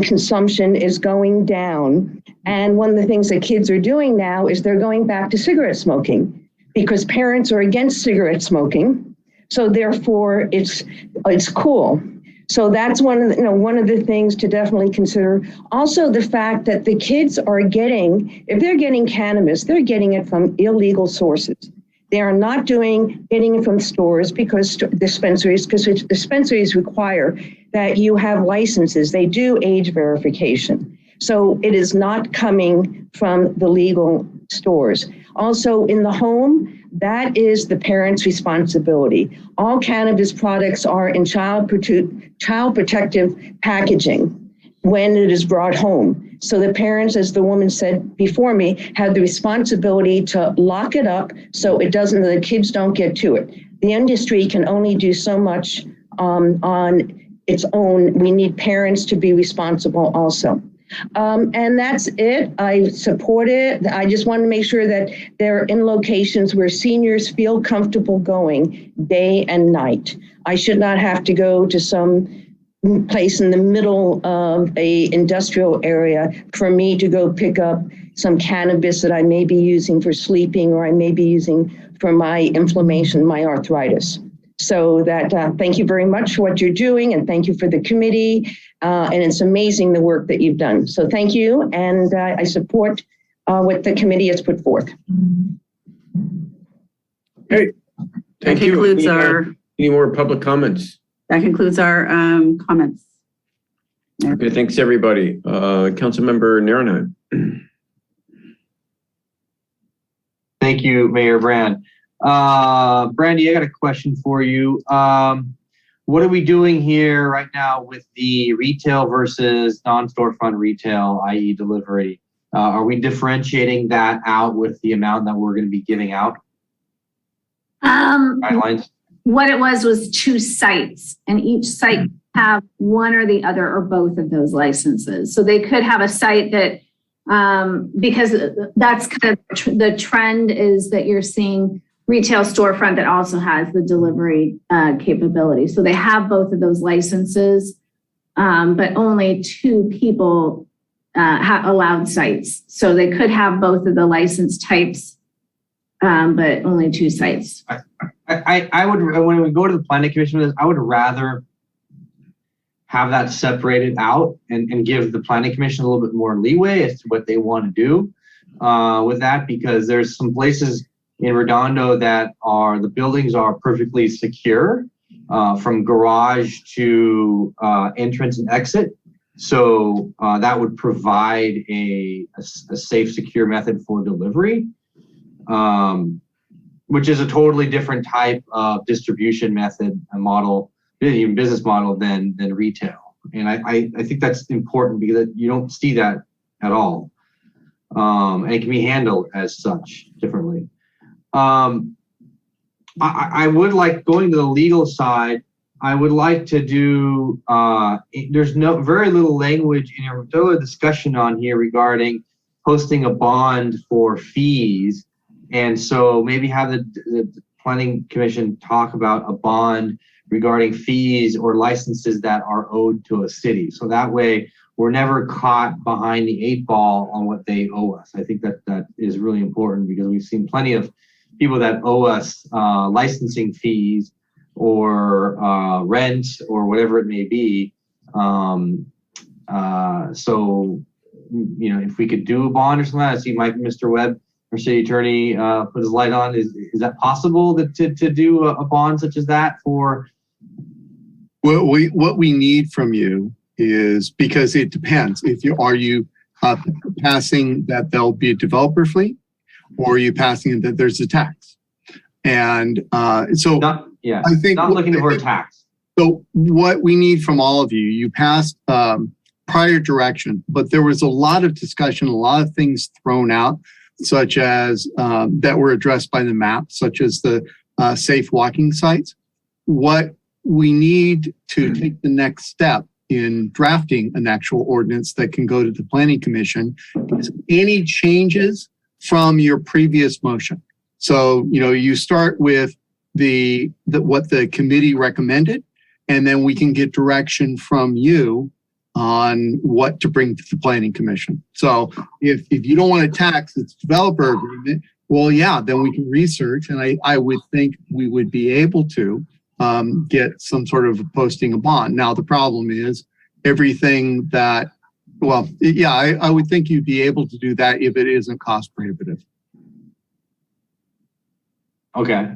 consumption is going down. And one of the things that kids are doing now is they're going back to cigarette smoking because parents are against cigarette smoking. So therefore it's cool. So that's one of the things to definitely consider. Also the fact that the kids are getting, if they're getting cannabis, they're getting it from illegal sources. They are not getting it from stores because dispensaries require that you have licenses. They do age verification. So it is not coming from the legal stores. Also in the home, that is the parent's responsibility. All cannabis products are in child protective packaging when it is brought home. So the parents, as the woman said before me, have the responsibility to lock it up so the kids don't get to it. The industry can only do so much on its own. We need parents to be responsible also. And that's it. I support it. I just want to make sure that they're in locations where seniors feel comfortable going day and night. I should not have to go to some place in the middle of a industrial area for me to go pick up some cannabis that I may be using for sleeping or I may be using for my inflammation, my arthritis. So that thank you very much for what you're doing, and thank you for the committee. And it's amazing the work that you've done. So thank you, and I support what the committee has put forth. Hey, thank you. Any more public comments? That concludes our comments. Okay, thanks everybody. Councilmember Naranine. Thank you, Mayor Brand. Brandy, I got a question for you. What are we doing here right now with the retail versus non-storefront retail, i.e. delivery? Are we differentiating that out with the amount that we're going to be giving out? Guidelines? What it was 2 sites, and each site have one or the other or both of those licenses. So they could have a site that, because that's kind of the trend is that you're seeing retail storefront that also has the delivery capability. So they have both of those licenses, but only 2 people have allowed sites. So they could have both of the license types, but only 2 sites. I would, when we go to the planning commission with this, I would rather have that separated out and give the planning commission a little bit more leeway as to what they want to do with that, because there's some places in Redondo that the buildings are perfectly secure from garage to entrance and exit. So that would provide a safe, secure method for delivery, which is a totally different type of distribution method and model, even business model than retail. And I think that's important because you don't see that at all. And it can be handled as such differently. I would like, going to the legal side, I would like to do, there's very little language in a total discussion on here regarding posting a bond for fees. And so maybe have the Planning Commission talk about a bond regarding fees or licenses that are owed to a city. So that way we're never caught behind the 8 ball on what they owe us. I think that is really important because we've seen plenty of people that owe us licensing fees or rent or whatever it may be. So, you know, if we could do a bond or something, I see Mr. Webb, our city attorney, put his light on. Is that possible to do a bond such as that for? What we need from you is, because it depends. Are you passing that there'll be a developer fee, or are you passing that there's a tax? And so I think not looking for a tax. So what we need from all of you, you passed prior direction, but there was a lot of discussion, a lot of things thrown out, such as that were addressed by the map, such as the safe walking sites. What we need to take the next step in drafting an actual ordinance that can go to the Planning Commission is any changes from your previous motion. So, you know, you start with what the committee recommended, and then we can get direction from you on what to bring to the Planning Commission. So if you don't want to tax its developer agreement, well, yeah, then we can research, and I would think we would be able to get some sort of posting a bond. Now, the problem is everything that, well, yeah, I would think you'd be able to do that if it isn't cost prohibitive. Okay.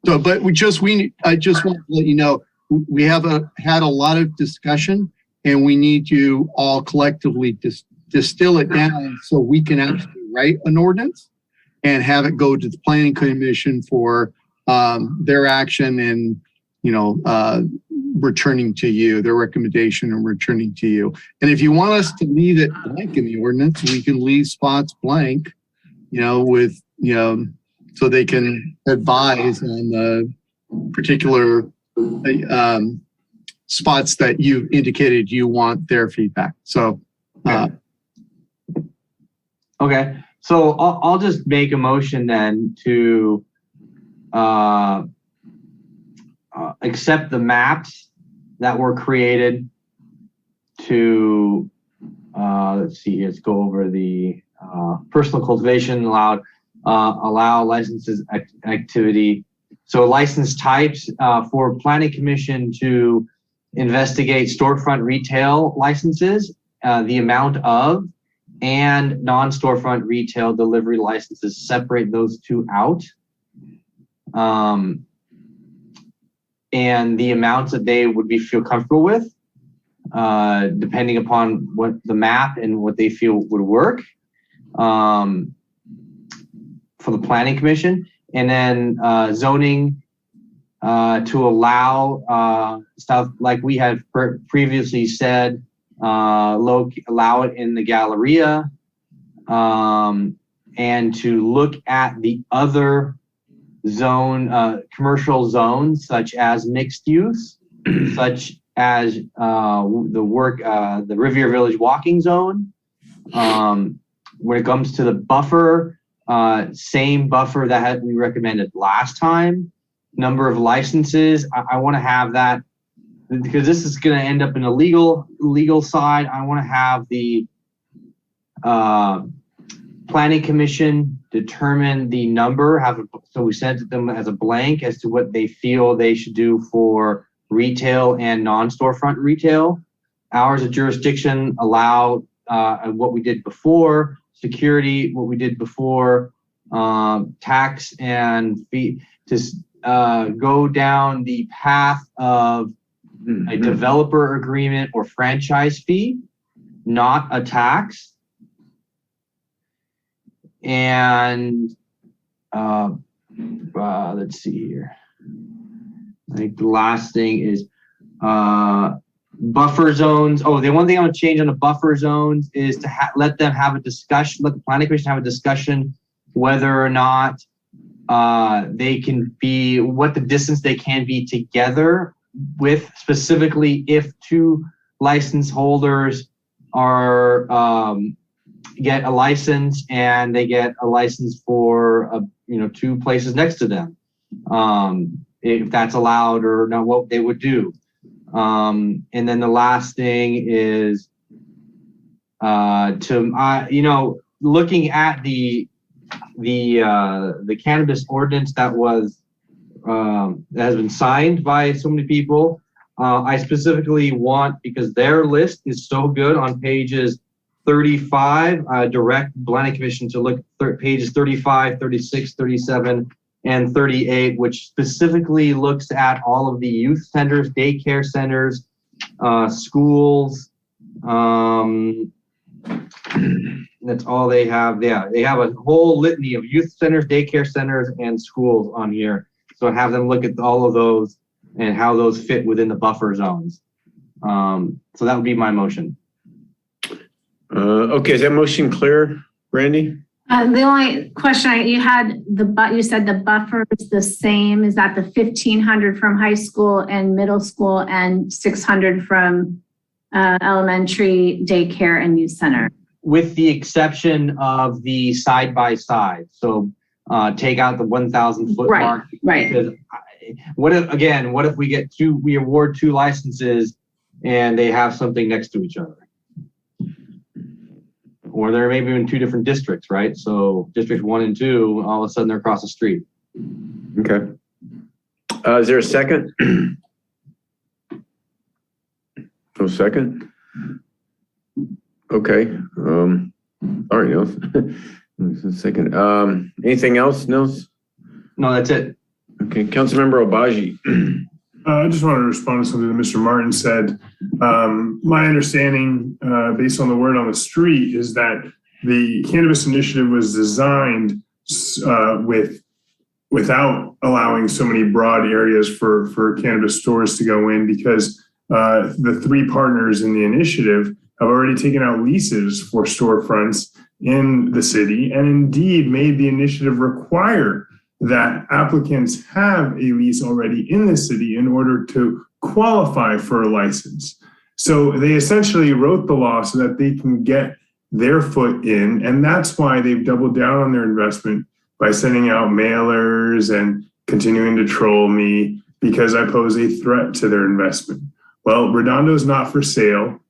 So, but I just want to let you know, we have had a lot of discussion, and we need you all collectively distill it down so we can actually write an ordinance and have it go to the Planning Commission for their action and, you know, returning to you, their recommendation and returning to you. And if you want us to leave it blank in the ordinance, we can leave spots blank, you know, with, you know, so they can advise on the particular spots that you indicated you want their feedback. So, okay. So I'll just make a motion then to accept the maps that were created to, let's see, let's go over the personal cultivation allow licenses activity. So license types for Planning Commission to investigate storefront retail licenses, the amount of, and non-storefront retail delivery licenses, separate those two out. And the amounts that they would feel comfortable with, depending upon what the map and what they feel would work for the Planning Commission. And then zoning to allow stuff like we had previously said, allow it in the Galleria, and to look at the other zone, commercial zones, such as mixed use, such as the Riviera Village walking zone. When it comes to the buffer, same buffer that we recommended last time. Number of licenses, I want to have that because this is going to end up in a legal side. I want to have the Planning Commission determine the number, so we sent them as a blank as to what they feel they should do for retail and non-storefront retail. Hours of jurisdiction allow what we did before, security, what we did before, tax and fee, to go down the path of a developer agreement or franchise fee, not a tax. And let's see here. I think the last thing is buffer zones. Oh, the one thing I want to change on the buffer zones is to let them have a discussion, let the planning commission have a discussion whether or not they can be, what the distance they can be together with, specifically if two license holders are get a license and they get a license for two places next to them, if that's allowed or not, what they would do. And then the last thing is looking at the cannabis ordinance that has been signed by so many people. I specifically want, because their list is so good on pages 35, direct planning commission to look at pages 35, 36, 37, and 38, which specifically looks at all of the youth centers, daycare centers, schools. That's all they have. Yeah, they have a whole litany of youth centers, daycare centers, and schools on here. So I have them look at all of those and how those fit within the buffer zones. So that would be my motion. Okay, is that motion clear, Brandy? The only question you said the buffer is the same. Is that the 1,500 from high school and middle school and 600 from elementary, daycare, and youth center? With the exception of the side by side. So take out the 1,000 foot mark. Right. Because what if we award two licenses and they have something next to each other? Or they're maybe in two different districts, right? So district 1 and 2, all of a sudden they're across the street. Okay. Is there a second? No second? Okay. Sorry, Nils. A second. Anything else, Nils? No, that's it. Okay, Councilmember Obaji. I just wanted to respond to something that Mr. Martin said. My understanding, based on the word on the street, is that the cannabis initiative was designed without allowing so many broad areas for cannabis stores to go in, because the three partners in the initiative have already taken out leases for storefronts in the city, and indeed made the initiative require that applicants have a lease already in the city in order to qualify for a license. So they essentially wrote the law so that they can get their foot in, and that's why they've doubled down on their investment by sending out mailers and continuing to troll me because I pose a threat to their investment. Well, Redondo is not for sale.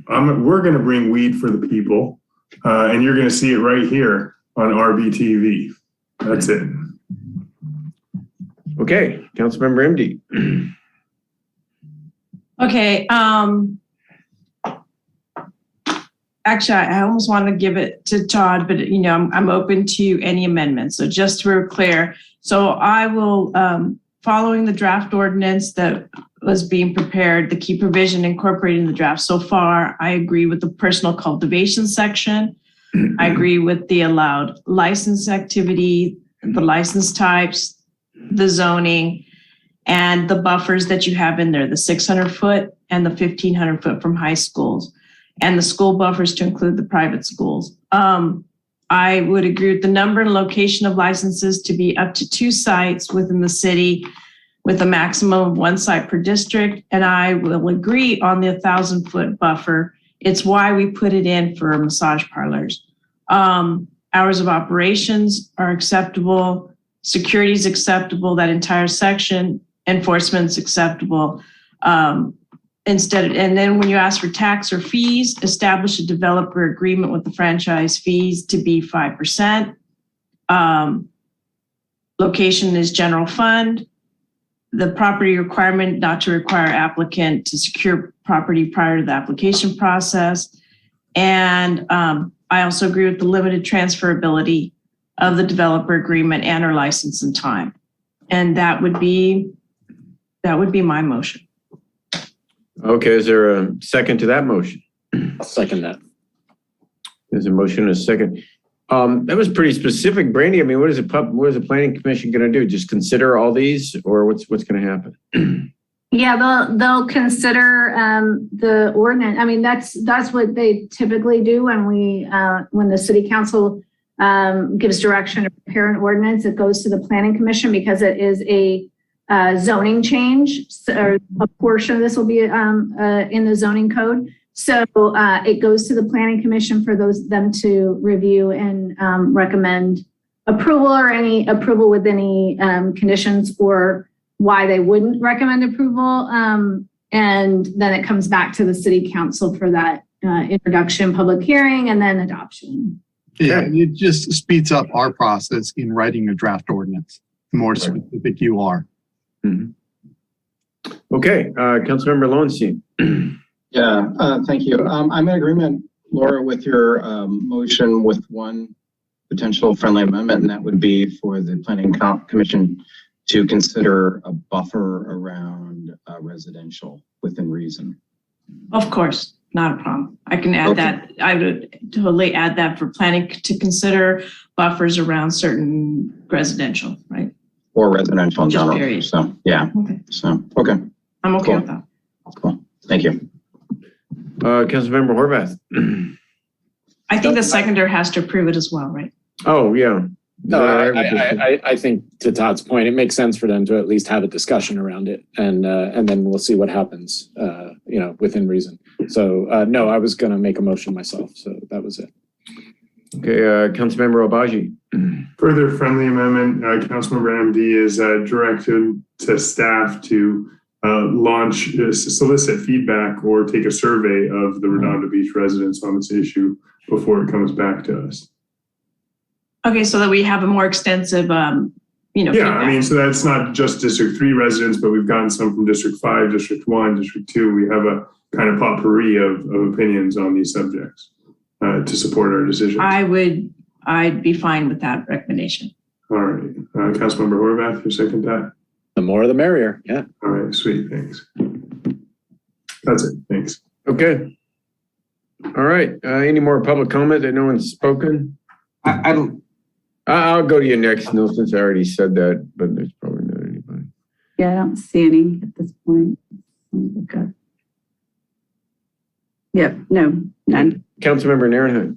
We're going to bring weed for the people, and you're going to see it right here on RBTV. That's it. Okay, Councilmember MD. Okay. Actually, I almost want to give it to Todd, but I'm open to any amendments. So just to be clear, so I will, following the draft ordinance that was being prepared, the key provision incorporated in the draft so far, I agree with the personal cultivation section. I agree with the allowed license activity, the license types, the zoning, and the buffers that you have in there, the 600 foot and the 1,500 foot from high schools, and the school buffers to include the private schools. I would agree with the number and location of licenses to be up to 2 sites within the city with a maximum of 1 site per district. And I will agree on the 1,000 foot buffer. It's why we put it in for massage parlors. Hours of operations are acceptable. Security is acceptable. That entire section, enforcement is acceptable. And then when you ask for tax or fees, establish a developer agreement with the franchise fees to be 5%. Location is general fund. The property requirement not to require applicant to secure property prior to the application process. And I also agree with the limited transferability of the developer agreement and or license in time. And that would be my motion. Okay, is there a second to that motion? I'll second that. There's a motion and a second. That was pretty specific, Brandy. I mean, what is the planning commission going to do? Just consider all these, or what's going to happen? Yeah, they'll consider the ordinance. I mean, that's what they typically do when the city council gives direction to prepare an ordinance. It goes to the planning commission because it is a zoning change, or a portion of this will be in the zoning code. So it goes to the planning commission for them to review and recommend approval, or any approval with any conditions, or why they wouldn't recommend approval. And then it comes back to the city council for that introduction, public hearing, and then adoption. Yeah, it just speeds up our process in writing a draft ordinance. The more specific you are. Mm-hmm. Okay, Councilmember Lowenstein. Yeah, thank you. I'm in agreement, Laura, with your motion with one potential friendly amendment, and that would be for the planning commission to consider a buffer around residential within reason. Of course, not a problem. I can add that. I would totally add that for planning to consider buffers around certain residential, right? Or residential in Just general. period. So, yeah. Okay. So, okay. I'm okay Cool. with that. Cool. Thank you. Councilmember Horvath. I think the seconder has to approve it as well, right? Oh, yeah. No, I think to Todd's point, it makes sense for them to at least have a discussion around it, and then we'll see what happens, within reason. So no, I was going to make a motion myself, so that was it. Okay, Councilmember Obaji. Further friendly amendment, Councilmember MD is directed to staff to solicit feedback or take a survey of the Redondo Beach residents on this issue before it comes back to us. Okay, so that we have a more extensive, Yeah, feedback. I mean, so that's not just District 3 residents, but we've gotten some from District 5, District 1, District 2. We have a kind of potpourri of opinions on these subjects to support our decisions. I'd be fine with that recommendation. All right. Councilmember Horvath, you second that? The more the merrier, yeah. All right, sweet, thanks. That's it, thanks. Okay. All right, any more public comment that no one's spoken? I'll go to you next, no, since I already said that, but there's probably not anybody. Yeah, I don't see any at this point. Okay. Yep, no, none. Councilmember Narenhut.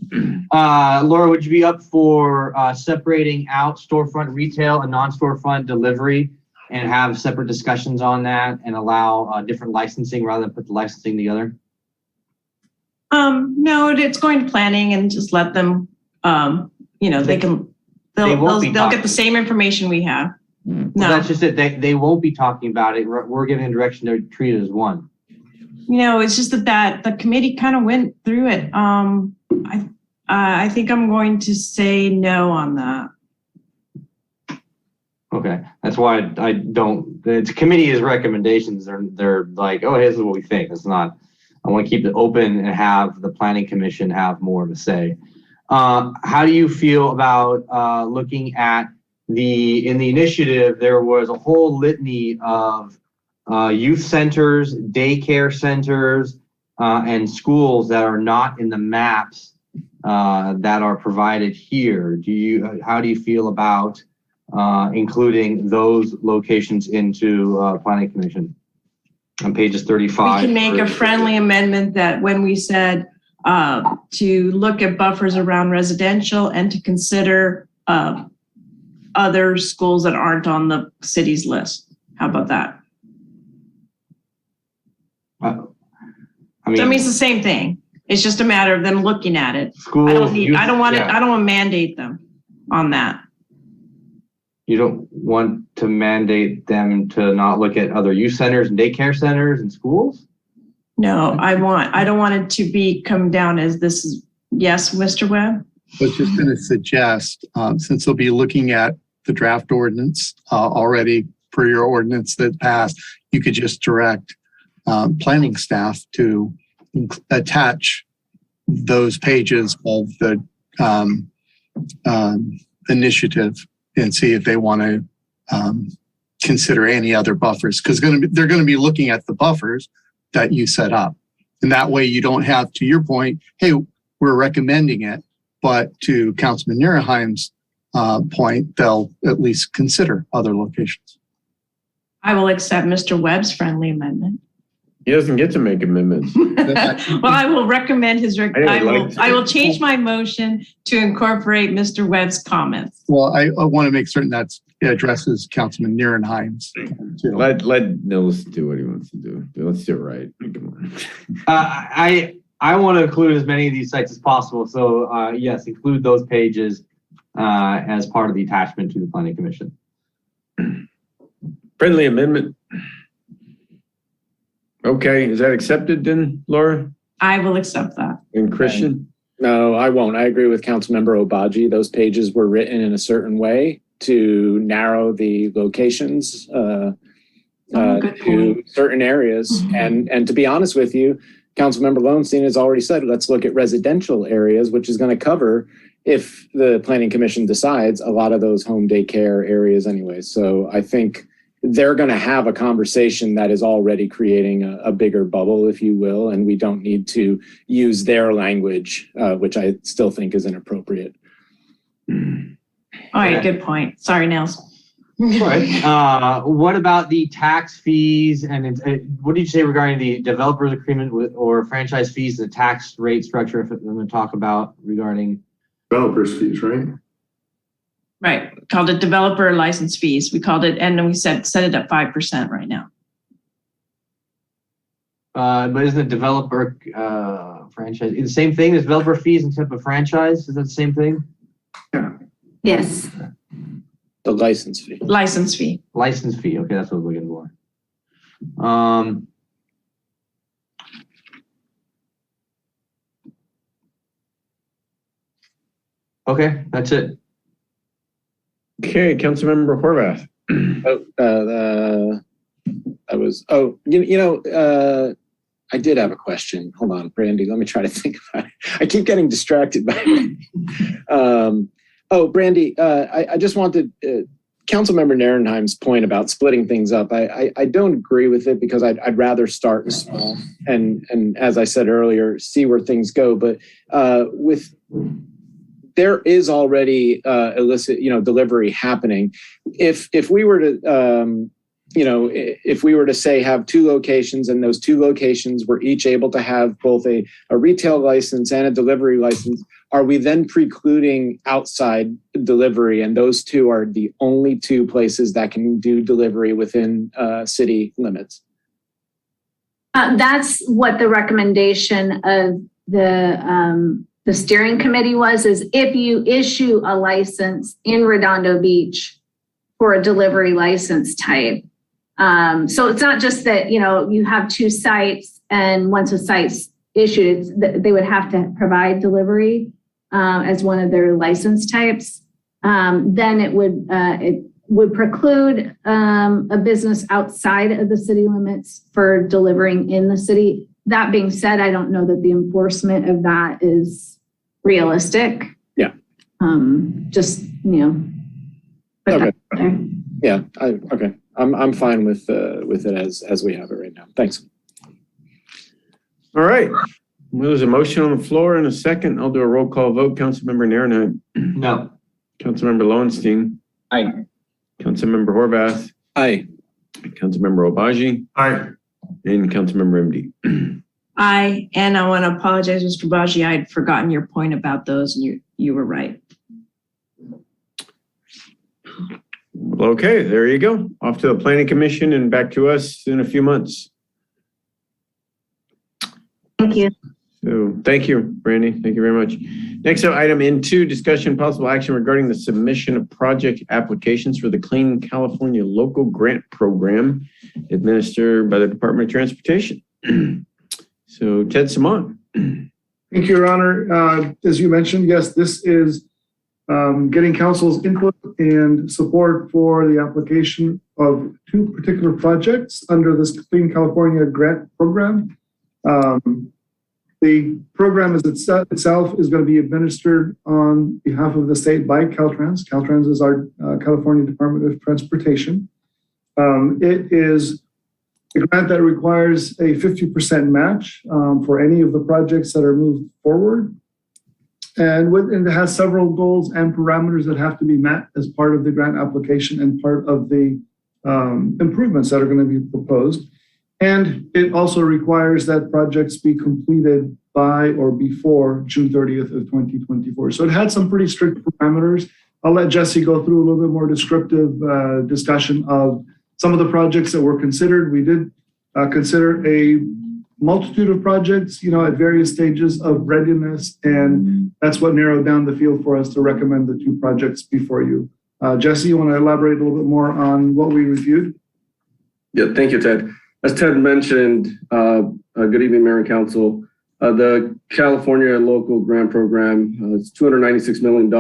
Laura, would you be up for separating out storefront retail and non-storefront delivery and have separate discussions on that and allow different licensing rather than put the licensing together? No, it's going to planning and just let them, they'll get the same information we have. No, that's just it. They won't be talking about it. We're giving them direction to treat it as one. It's just that the committee kind of went through it. I think I'm going to say no on that. Okay, that's why I don't. The committee's recommendations. They're like, oh, this is what we think. It's not. I want to keep it open and have the planning commission have more of a say. How do you feel about looking at in the initiative? There was a whole litany of youth centers, daycare centers, and schools that are not in the maps that are provided here. How do you feel about including those locations into planning commission on pages 35? We can make a friendly amendment that when we said to look at buffers around residential and to consider other schools that aren't on the city's list. How about that? I mean, it's the same thing. It's just a matter of them looking at it. Schools, I don't want to mandate them on that. You don't want to mandate them to not look at other youth centers and daycare centers and schools? No, I don't want it to come down as this is, yes, Mr. Webb? I was just going to suggest, since they'll be looking at the draft ordinance already per your ordinance that passed, you could just direct planning staff to attach those pages of the initiative and see if they want to consider any other buffers, because they're going to be looking at the buffers that you set up. And that way you don't have, to your point, hey, we're recommending it, but to Councilman Nurenheim's point, they'll at least consider other locations. I will accept Mr. Webb's friendly amendment. He doesn't get to make amendments. Well, I will recommend I will change my motion to incorporate Mr. Webb's comments. Well, I want to make certain that addresses Councilman Nierenheim's. Let Nils do what he wants to do. Let's do it right. Come on. I want to include as many of these sites as possible. So yes, include those pages as part of the attachment to the Planning Commission. Friendly amendment. Okay, is that accepted then, Laura I will accept that. and Christian? No, I won't. I agree with Councilmember Obaji. Those pages were written in a certain way to narrow the locations to certain areas. And to be honest with you, Councilmember Lowenstein has already said, let's look at residential areas, which is going to cover, if the Planning Commission decides, a lot of those home daycare areas anyway. So I think they're going to have a conversation that is already creating a bigger bubble, if you will, and we don't need to use their language, which I still think is inappropriate. All right, good point. Sorry, Nels. All right. What about the tax fees and what did you say regarding the developer's agreement with or franchise fees, the tax rate structure? If I'm going to talk about regarding Developers fees, right? Right. Called it developer license fees. We called it, and then we set it at 5% right now. But isn't it developer franchise the same thing as developer fees and type of franchise? Is that the same thing? Yeah. Yes. The license fee. License fee. License fee. Okay, that's what I was looking for. Okay, that's it. Okay, Councilmember Horvath. I did have a question. Hold on, Brandy. Let me try to think about it. I keep getting distracted by it. Brandy, I just wanted Councilmember Nierenheim's point about splitting things up. I don't agree with it because I'd rather start small and as I said earlier, see where things go. But there is already illicit, delivery happening. If we were to, if we were to say have two locations and those two locations were each able to have both a retail license and a delivery license, are we then precluding outside delivery? And those two are the only two places that can do delivery within city limits. That's what the recommendation of the steering committee is if you issue a license in Redondo Beach for a delivery license type. So it's not just that, you have two sites and once a site's issued, they would have to provide delivery as one of their license types. Then it would preclude a business outside of the city limits for delivering in the city. That being said, I don't know that the enforcement of that is realistic. Yeah. Just, put Okay. that there. Yeah. Okay. I'm fine with it as we have it right now. Thanks. All right. Well, there's a motion on the floor in a second. I'll do a roll call vote. Councilmember Nierenheim. No. Councilmember Lowenstein. Aye. Councilmember Horvath. Aye. Councilmember Obaji. Aye. And Councilmember MD. And I want to apologize, Mr. Baji. I'd forgotten your point about those, and you were right. Well, okay, there you go. Off to the Planning Commission and back to us in a few months. Thank you. So thank you, Brandy. Thank you very much. Next up, item N2, discussion possible action regarding the submission of project applications for the Clean California Local Grant Program administered by the Department of Transportation. So Ted Simon. Thank you, Your Honor. As you mentioned, yes, this is getting council's input and support for the application of two particular projects under this Clean California Grant Program. The program itself is going to be administered on behalf of the state by Caltrans. Caltrans is our California Department of Transportation. It is a grant that requires a 50% match for any of the projects that are moved forward. And it has several goals and parameters that have to be met as part of the grant application and part of the improvements that are going to be proposed. And it also requires that projects be completed by or before June 30th of 2024. So it had some pretty strict parameters. I'll let Jesse go through a little bit more descriptive discussion of some of the projects that were considered. We did consider a multitude of projects, at various stages of readiness, and that's what narrowed down the field for us to recommend the two projects before you. Jesse, you want to elaborate a little bit more on what we reviewed? Yeah, thank you, Ted. As Ted mentioned, good evening, Mayor and Council. The California Local Grant Program is $296 million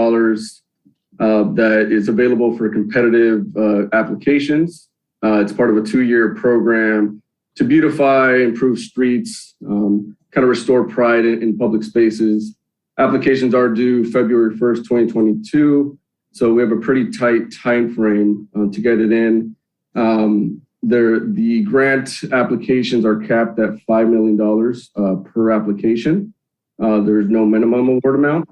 that is available for competitive applications. It's part of a 2-year program to beautify, improve streets, kind of restore pride in public spaces. Applications are due February 1st, 2022. So we have a pretty tight time frame to get it in. The grant applications are capped at $5 million per application. There's no minimum award amount.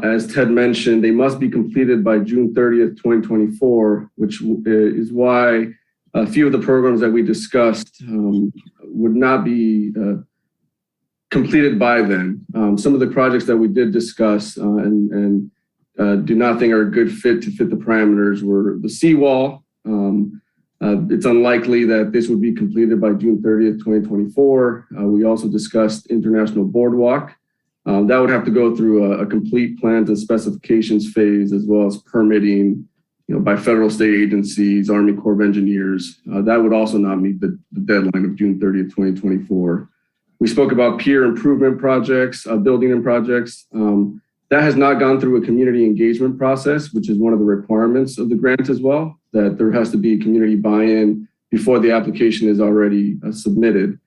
As Ted mentioned, they must be completed by June 30th, 2024, which is why a few of the programs that we discussed would not be completed by then. Some of the projects that we did discuss and do not think are a good fit to fit the parameters were the seawall. It's unlikely that this would be completed by June 30th, 2024. We also discussed International Boardwalk. That would have to go through a complete plans and specifications phase, as well as permitting, by federal state agencies, Army Corps of Engineers. That would also not meet the deadline of June 30th, 2024. We spoke about peer improvement projects, building and projects. That has not gone through a community engagement process, which is one of the requirements of the grant as well, that there has to be community buy-in before the application is already submitted.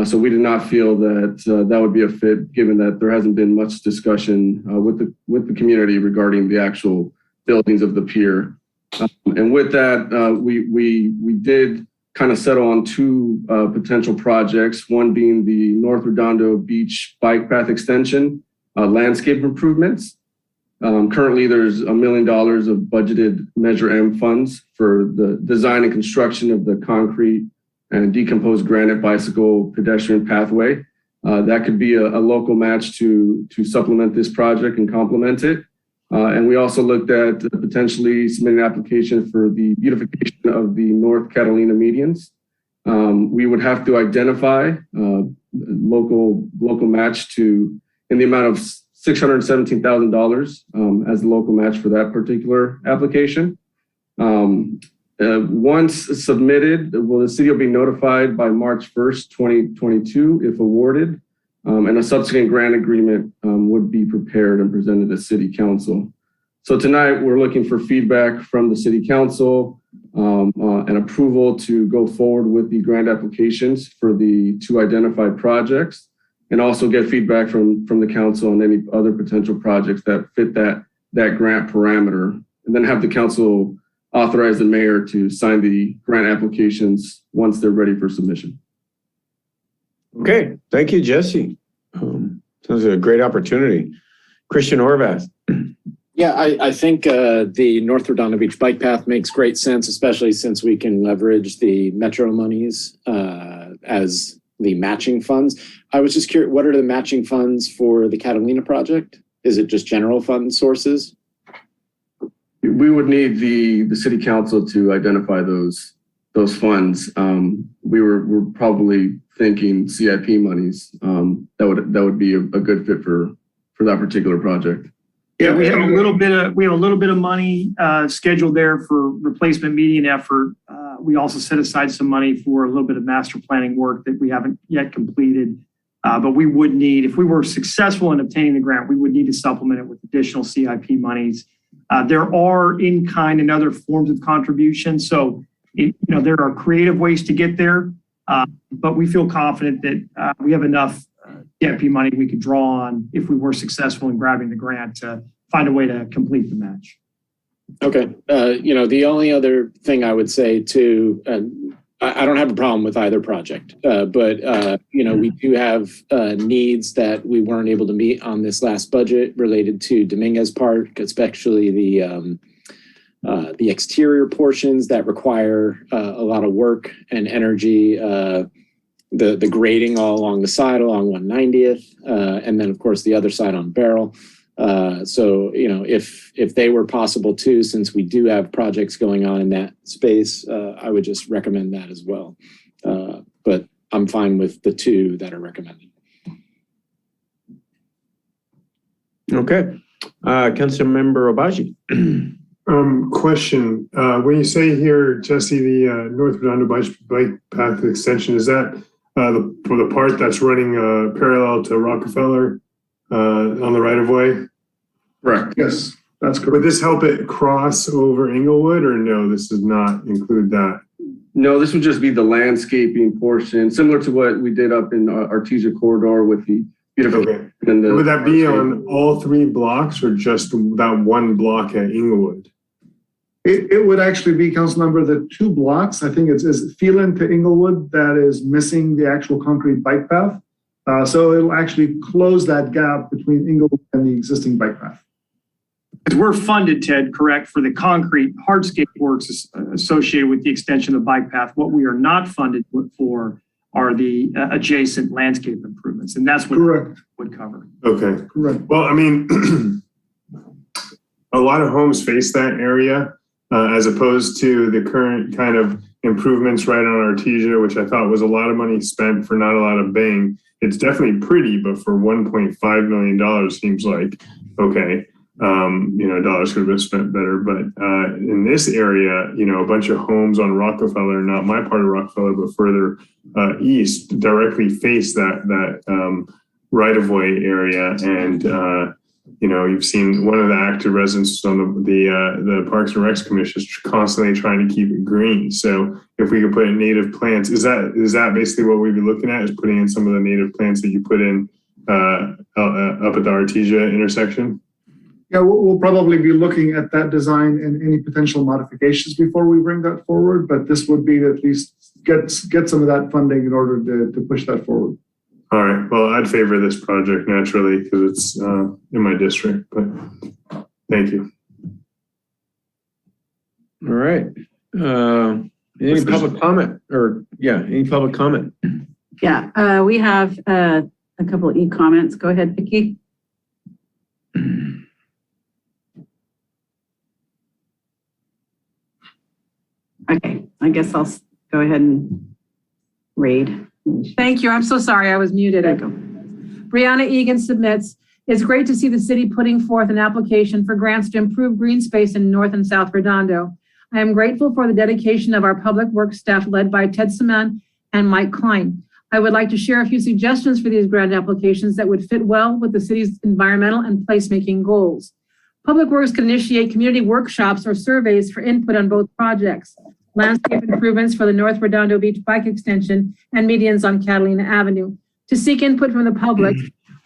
So we did not feel that that would be a fit, given that there hasn't been much discussion with the community regarding the actual buildings of the pier. And with that, we did kind of settle on two potential projects, one being the North Redondo Beach bike path extension, landscape improvements. Currently, there's $1 million of budgeted Measure M funds for the design and construction of the concrete and decomposed granite bicycle pedestrian pathway. That could be a local match to supplement this project and complement it. And we also looked at potentially submitting an application for the beautification of the North Catalina medians. We would have to identify local match in the amount of $617,000 as the local match for that particular application. Once submitted, the city will be notified by March 1st, 2022, if awarded, and a subsequent grant agreement would be prepared and presented to City Council. So tonight, we're looking for feedback from the City Council and approval to go forward with the grant applications for the two identified projects, and also get feedback from the council on any other potential projects that fit that grant parameter, and then have the council authorize the mayor to sign the grant applications once they're ready for submission. Okay, thank you, Jesse. Sounds like a great opportunity. Christian Horvath. Yeah, I think the North Redondo Beach bike path makes great sense, especially since we can leverage the Metro monies as the matching funds. I was just curious, what are the matching funds for the Catalina project? Is it just general fund sources? We would need the city council to identify those funds. We're probably thinking CIP monies. That would be a good fit for that particular project. Yeah, we have a little bit of money scheduled there for replacement median effort. We also set aside some money for a little bit of master planning work that we haven't yet completed. But we would need, if we were successful in obtaining the grant, we would need to supplement it with additional CIP monies. There are in-kind and other forms of contribution. So, there are creative ways to get there, but we feel confident that we have enough CIP money we could draw on if we were successful in grabbing the grant to find a way to complete the match. Okay. The only other thing I would say too, I don't have a problem with either project, but we do have needs that we weren't able to meet on this last budget related to Dominguez Park, especially the The exterior portions that require a lot of work and energy, the grading all along the side, along 190th, and then of course the other side on Barrel. So, you know, if they were possible too, since we do have projects going on in that space, I would just recommend that as well. But I'm fine with the two that are recommended. Okay. Councilmember Obaji. Question, when you say here, Jesse, the North Redondo bike path extension, is that for the part that's running parallel to Rockefeller on the right of way? Correct. Yes, that's correct. Would this help it cross over Inglewood, or no, this does not include that? No, this would just be the landscaping portion, similar to what we did up in Artesia Corridor with the beautiful. Okay. Would that be on all 3 blocks or just that one block at Inglewood? It would actually be, Councilmember, the 2 blocks. I think it's Phelan to Inglewood that is missing the actual concrete bike path. So it'll actually close that gap between Inglewood and the existing bike path. Because we're funded, Ted, correct, for the concrete hardscape works associated with the extension of the bike path. What we are not funded for are the adjacent landscape improvements, and that's what correct would cover. Okay, correct. Well, I mean, a lot of homes face that area as opposed to the current kind of improvements right on Artesia, which I thought was a lot of money spent for not a lot of bang. It's definitely pretty, but for $1.5 million seems like, okay. You know, dollars could have been spent better, but in this area, you know, a bunch of homes on Rockefeller, not my part of Rockefeller, but further east, directly face that right of way area. And you know, you've seen one of the active residents on the Parks and Recs Commission is constantly trying to keep it green. So if we could put in native plants, is that basically what we'd be looking at? Is putting in some of the native plants that you put in up at the Artesia intersection? Yeah, we'll probably be looking at that design and any potential modifications before we bring that forward, but this would be to at least get some of that funding in order to push that forward. All right, well, I'd favor this project naturally because it's in my district, but thank you. All right. Any public comment any public comment? Yeah, we have a couple of e-comments. Go ahead, Vicki. Okay, I guess I'll go ahead and read. Thank you. I'm so sorry. I was muted. There you go. Brianna Egan submits, it's great to see the city putting forth an application for grants to improve green space in North and South Redondo. I am grateful for the dedication of our public works staff led by Ted Seman and Mike Klein. I would like to share a few suggestions for these grant applications that would fit well with the city's environmental and placemaking goals. Public Works can initiate community workshops or surveys for input on both projects, landscape improvements for the North Redondo Beach bike extension and medians on Catalina Avenue, to seek input from the public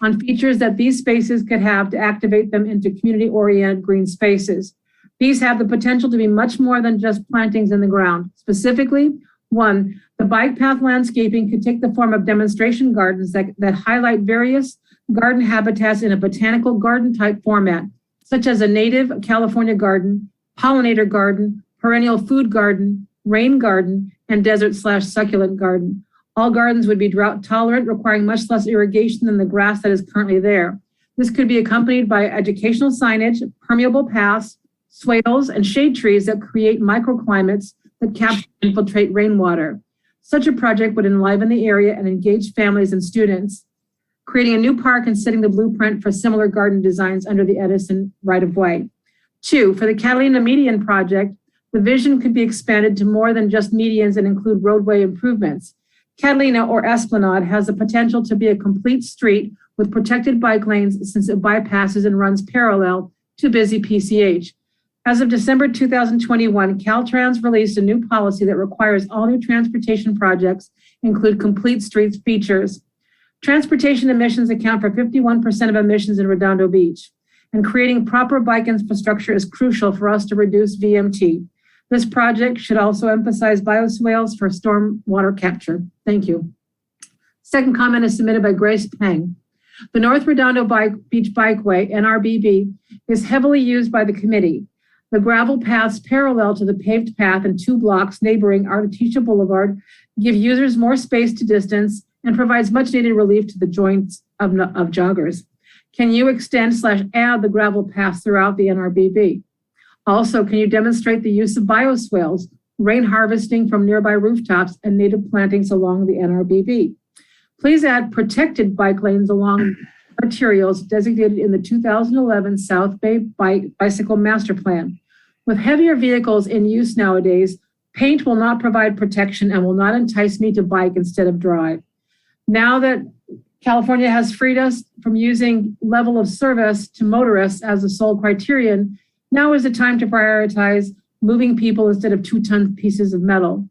on features that these spaces could have to activate them into community-oriented green spaces. These have the potential to be much more than just plantings in the ground. Specifically, 1, the bike path landscaping could take the form of demonstration gardens that highlight various garden habitats in a botanical garden type format, such as a native California garden, pollinator garden, perennial food garden, rain garden, and desert/succulent garden. All gardens would be drought tolerant, requiring much less irrigation than the grass that is currently there. This could be accompanied by educational signage, permeable paths, swales, and shade trees that create microclimates that capture and infiltrate rainwater. Such a project would enliven the area and engage families and students, creating a new park and setting the blueprint for similar garden designs under the Edison right-of-way. 2, for the Catalina median project, the vision could be expanded to more than just medians and include roadway improvements. Catalina, or Esplanade, has the potential to be a complete street with protected bike lanes since it bypasses and runs parallel to busy PCH. As of December 2021, Caltrans released a new policy that requires all new transportation projects include complete streets features. Transportation emissions account for 51% of emissions in Redondo Beach, and creating proper bike infrastructure is crucial for us to reduce VMT. This project should also emphasize bioswales for storm water capture. Thank you. Second comment is submitted by Grace Peng. The North Redondo Beach Bikeway, NRBB, is heavily used by the committee. The gravel paths parallel to the paved path and 2 blocks neighboring Artesia Boulevard give users more space to distance and provides much needed relief to the joints of joggers. Can you extend/add the gravel paths throughout the NRBB? Also, can you demonstrate the use of bioswales, rain harvesting from nearby rooftops, and native plantings along the NRBB? Please add protected bike lanes along arterials designated in the 2011 South Bay Bicycle Master Plan. With heavier vehicles in use nowadays, paint will not provide protection and will not entice me to bike instead of drive. Now that California has freed us from using level of service to motorists as the sole criterion, now is the time to prioritize moving people instead of 2-ton pieces of metal.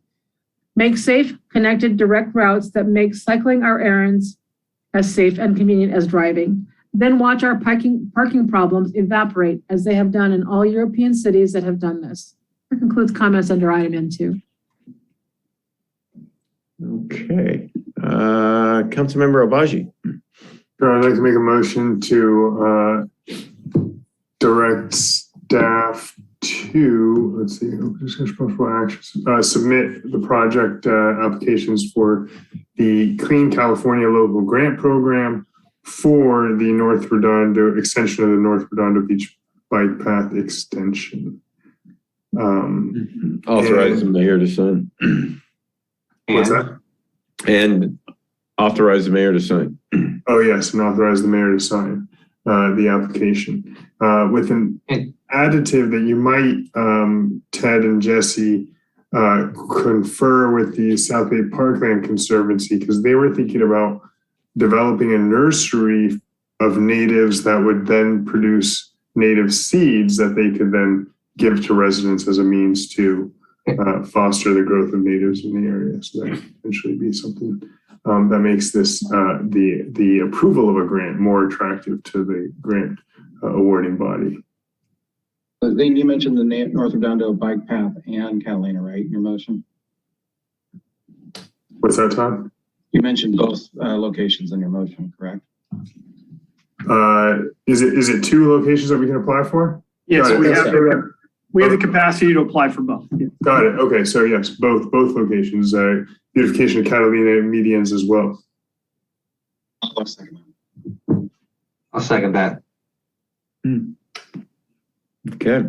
Make safe, connected, direct routes that make cycling our errands as safe and convenient as driving. Then watch our parking problems evaporate as they have done in all European cities that have done this. That concludes comments under item N2. Okay. Councilmember Obaji. I'd like to make a motion to direct staff to, let's see, discussion possible actions, submit the project applications for the Clean California Local Grant Program for the North Redondo extension of the North Redondo Beach Bike Path extension. Authorize the mayor to sign. What's that? And authorize the mayor to sign. Oh, yes, and authorize the mayor to sign the application. With an additive that you might, Ted and Jesse, confer with the South Bay Parkland Conservancy, because they were thinking about developing a nursery of natives that would then produce native seeds that they could then give to residents as a means to foster the growth of natives in the area. So that could potentially be something that makes this the approval of a grant more attractive to the grant awarding body. Then you mentioned the North Redondo Bike Path and Catalina, right, in your motion? What's that, Todd? You mentioned both locations in your motion, correct? Is it 2 locations that we can apply for? Yes, we have the capacity to apply for both. Yeah. Got it. Okay, so yes, both locations, beautification of Catalina medians as well. I'll second that. I'll second that. Okay.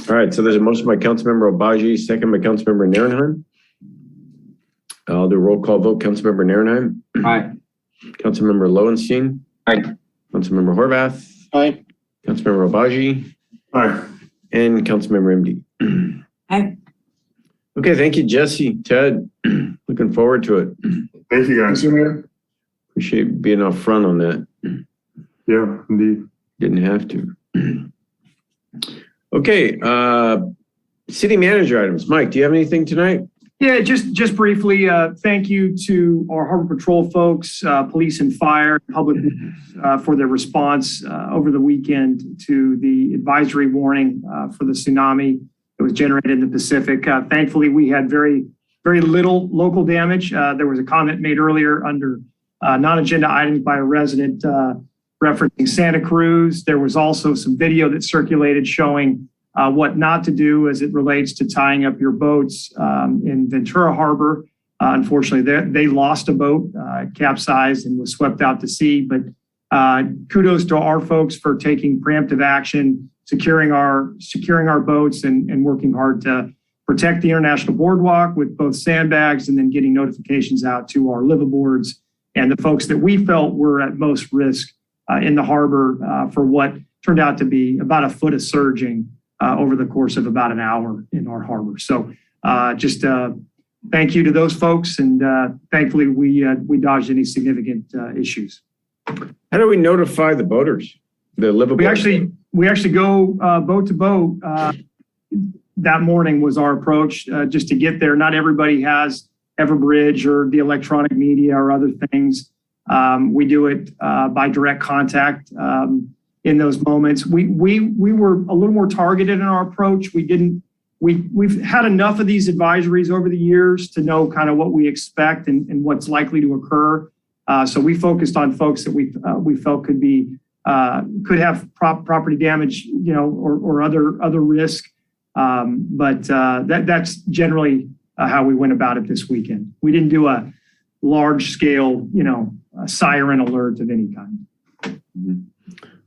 All right, so there's a motion by Councilmember Obaji, second by Councilmember Narenheim. I'll do a roll call vote. Councilmember Narenheim. Aye. Councilmember Lowenstein. Aye. Councilmember Horvath. Aye. Councilmember Obaji. Aye. And Councilmember MD. Aye. Okay, thank you, Jesse, Ted. Looking forward to it. Thank you, guys. Appreciate being up front on that. Yeah, indeed. Didn't have to. Okay, city manager items. Mike, do you have anything tonight? Yeah, just briefly, thank you to our Harbor Patrol folks, police and fire, public for their response over the weekend to the advisory warning for the tsunami that was generated in the Pacific. Thankfully, we had very little local damage. There was a comment made earlier under non-agenda items by a resident referencing Santa Cruz. There was also some video that circulated showing what not to do as it relates to tying up your boats in Ventura Harbor. Unfortunately, they lost a boat, capsized and was swept out to sea. But kudos to our folks for taking preemptive action, securing our boats and working hard to protect the International Boardwalk with both sandbags and then getting notifications out to our liveaboards and the folks that we felt were at most risk in the harbor for what turned out to be about a foot of surging over the course of about an hour in our harbor. So just thank you to those folks, and thankfully we dodged any significant issues. How do we notify the boaters? The liveaboard? We actually go boat to boat. That morning was our approach just to get there. Not everybody has Everbridge or the electronic media or other things. We do it by direct contact in those moments. We were a little more targeted in our approach. We've had enough of these advisories over the years to know kind of what we expect and what's likely to occur. So we focused on folks that we felt could be could have property damage, or other risk. But that's generally how we went about it this weekend. We didn't do a large scale, a siren alert of any kind.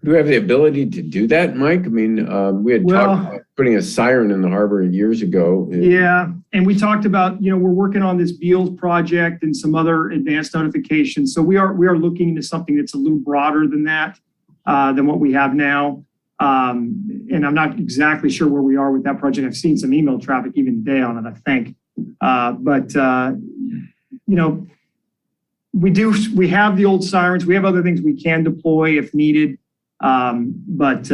Do we have the ability to do that, Mike? I mean, we had talked about putting a siren in the harbor years ago. Yeah, and we talked about, we're working on this Beals project and some other advanced notifications. So we are looking into something that's a little broader than that, than what we have now. And I'm not exactly sure where we are with that project. I've seen some email traffic even today on it, I think. We have the old sirens. We have other things we can deploy if needed. But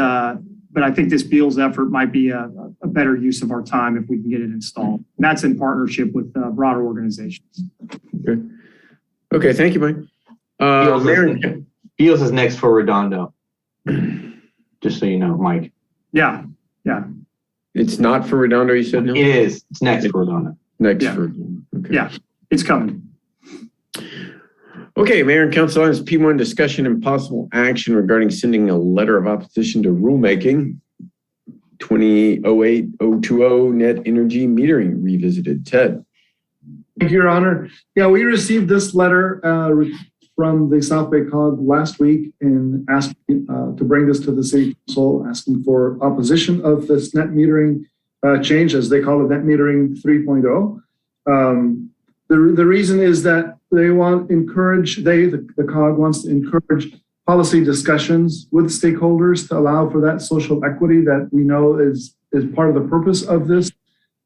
I think this Beals effort might be a better use of our time if we can get it installed. And that's in partnership with broader organizations. Okay, thank you, Mike. Beals is next for Redondo. Just so you know, Mike. Yeah. It's not for Redondo, you said? No? It is. It's next for Redondo. Okay. Yeah, it's coming. Okay, Mayor and Council items P1, discussion and possible action regarding sending a letter of opposition to rulemaking 2008-020 net energy metering revisited. Ted. Thank you, Your Honor. Yeah, we received this letter from the South Bay COG last week and asked to bring this to the City Council, asking for opposition of this net metering change, as they call it, net metering 3.0. The reason is that they want to encourage, the COG wants to encourage policy discussions with stakeholders to allow for that social equity that we know is part of the purpose of this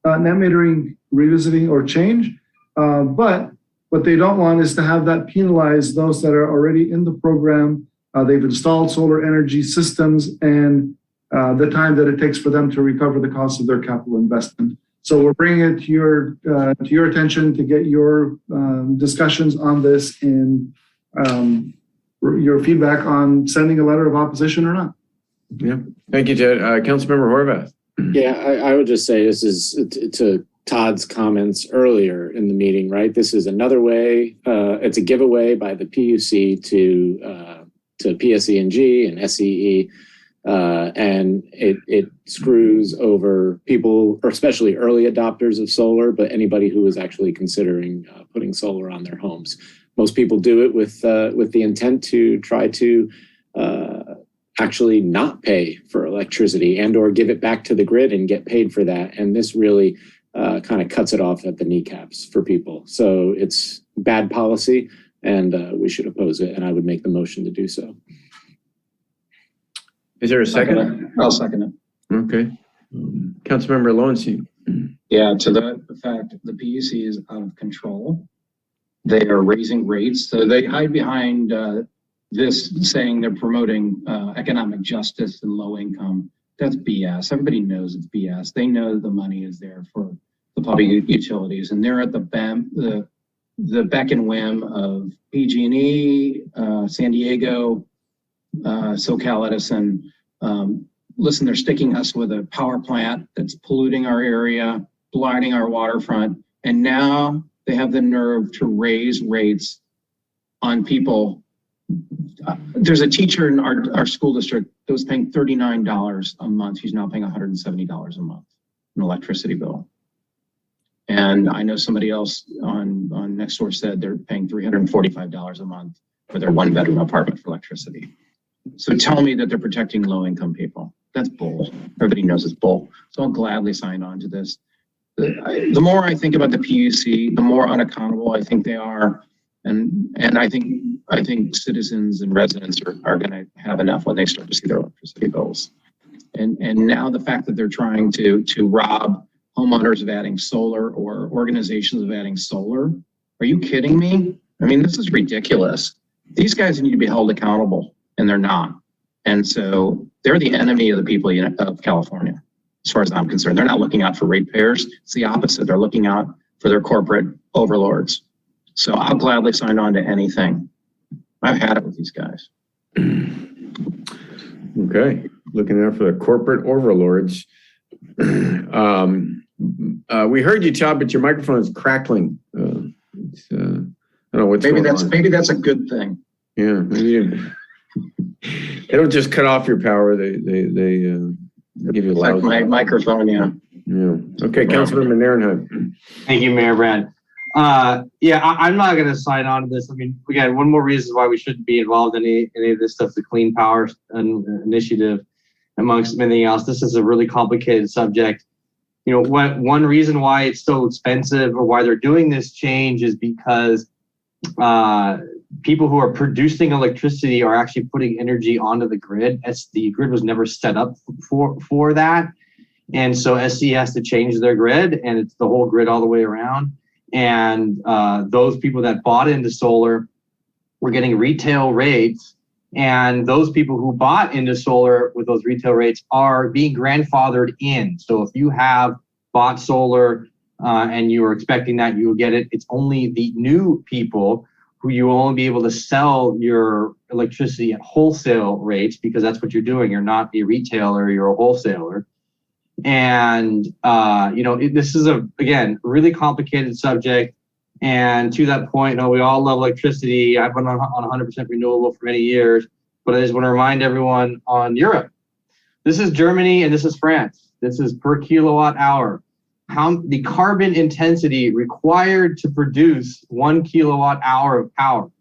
net metering revisiting or change. But what they don't want is to have that penalize those that are already in the program. They've installed solar energy systems and the time that it takes for them to recover the cost of their capital investment. So we're bringing it to your attention to get your discussions on this and your feedback on sending a letter of opposition or not. Yeah, thank you, Ted. Councilmember Horvath. Yeah, I would just say this is to Todd's comments earlier in the meeting, right? This is another way. It's a giveaway by the PUC to PSE&G and SEE. And it screws over people, or especially early adopters of solar, but anybody who is actually considering putting solar on their homes. Most people do it with the intent to try to actually not pay for electricity and or give it back to the grid and get paid for that. And this really kind of cuts it off at the kneecaps for people. So it's bad policy, and we should oppose it. And I would make the motion to do so. Is there a second? I'll second it. Okay. Councilmember Lowenstein. Yeah, to the fact the PUC is out of control. They are raising rates. So they hide behind this saying they're promoting economic justice and low income. That's BS. Everybody knows it's BS. They know the money is there for the public utilities, and they're at the beck and whim of PG&E, San Diego, SoCal Edison. Listen, they're sticking us with a power plant that's polluting our area, blighting our waterfront, and now they have the nerve to raise rates on people. There's a teacher in our school district that was paying $39 a month. He's now paying $170 a month in electricity bill. And I know somebody else on next door said they're paying $345 a month for their one bedroom apartment for electricity. So tell me that they're protecting low income people. That's bull. Everybody knows it's bull. So I'll gladly sign on to this. The more I think about the PUC, the more unaccountable I think they are. And I think citizens and residents are going to have enough when they start to see their electricity bills. And now the fact that they're trying to rob homeowners of adding solar or organizations of adding solar. Are you kidding me? I mean, this is ridiculous. These guys need to be held accountable, and they're not. And so they're the enemy of the people of California, as far as I'm concerned. They're not looking out for ratepayers. It's the opposite. They're looking out for their corporate overlords. So I'll gladly sign on to anything. I've had it with these guys. Okay, looking out for the corporate overlords. We heard you, Todd, but your microphone is crackling. I don't know what's maybe going on. Maybe that's a good thing. Yeah, maybe. They don't just cut off your power, they give you Like loud. my microphone, yeah. Yeah. Okay, Councilman Ehrenheim. Thank you, Mayor Brand. I'm not going to sign on to this. I mean, again, one more reason why we shouldn't be involved in any of this stuff, the Clean Power Initiative, amongst anything else. This is a really complicated subject. You know, one reason why it's so expensive or why they're doing this change is because people who are producing electricity are actually putting energy onto the grid. The grid was never set up for that. And so SC has to change their grid, and it's the whole grid all the way around. And those people that bought into solar were getting retail rates. And those people who bought into solar with those retail rates are being grandfathered in. So if you have bought solar and you were expecting that you will get it, it's only the new people who you will only be able to sell your electricity at wholesale rates, because that's what you're doing. You're not a retailer, you're a wholesaler. And, this is again, really complicated subject. And to that point, we all love electricity. I've been on 100% renewable for many years, but I just want to remind everyone on Europe. This is Germany and this is France. This is per kilowatt hour. How the carbon intensity required to produce 1 kilowatt hour of power.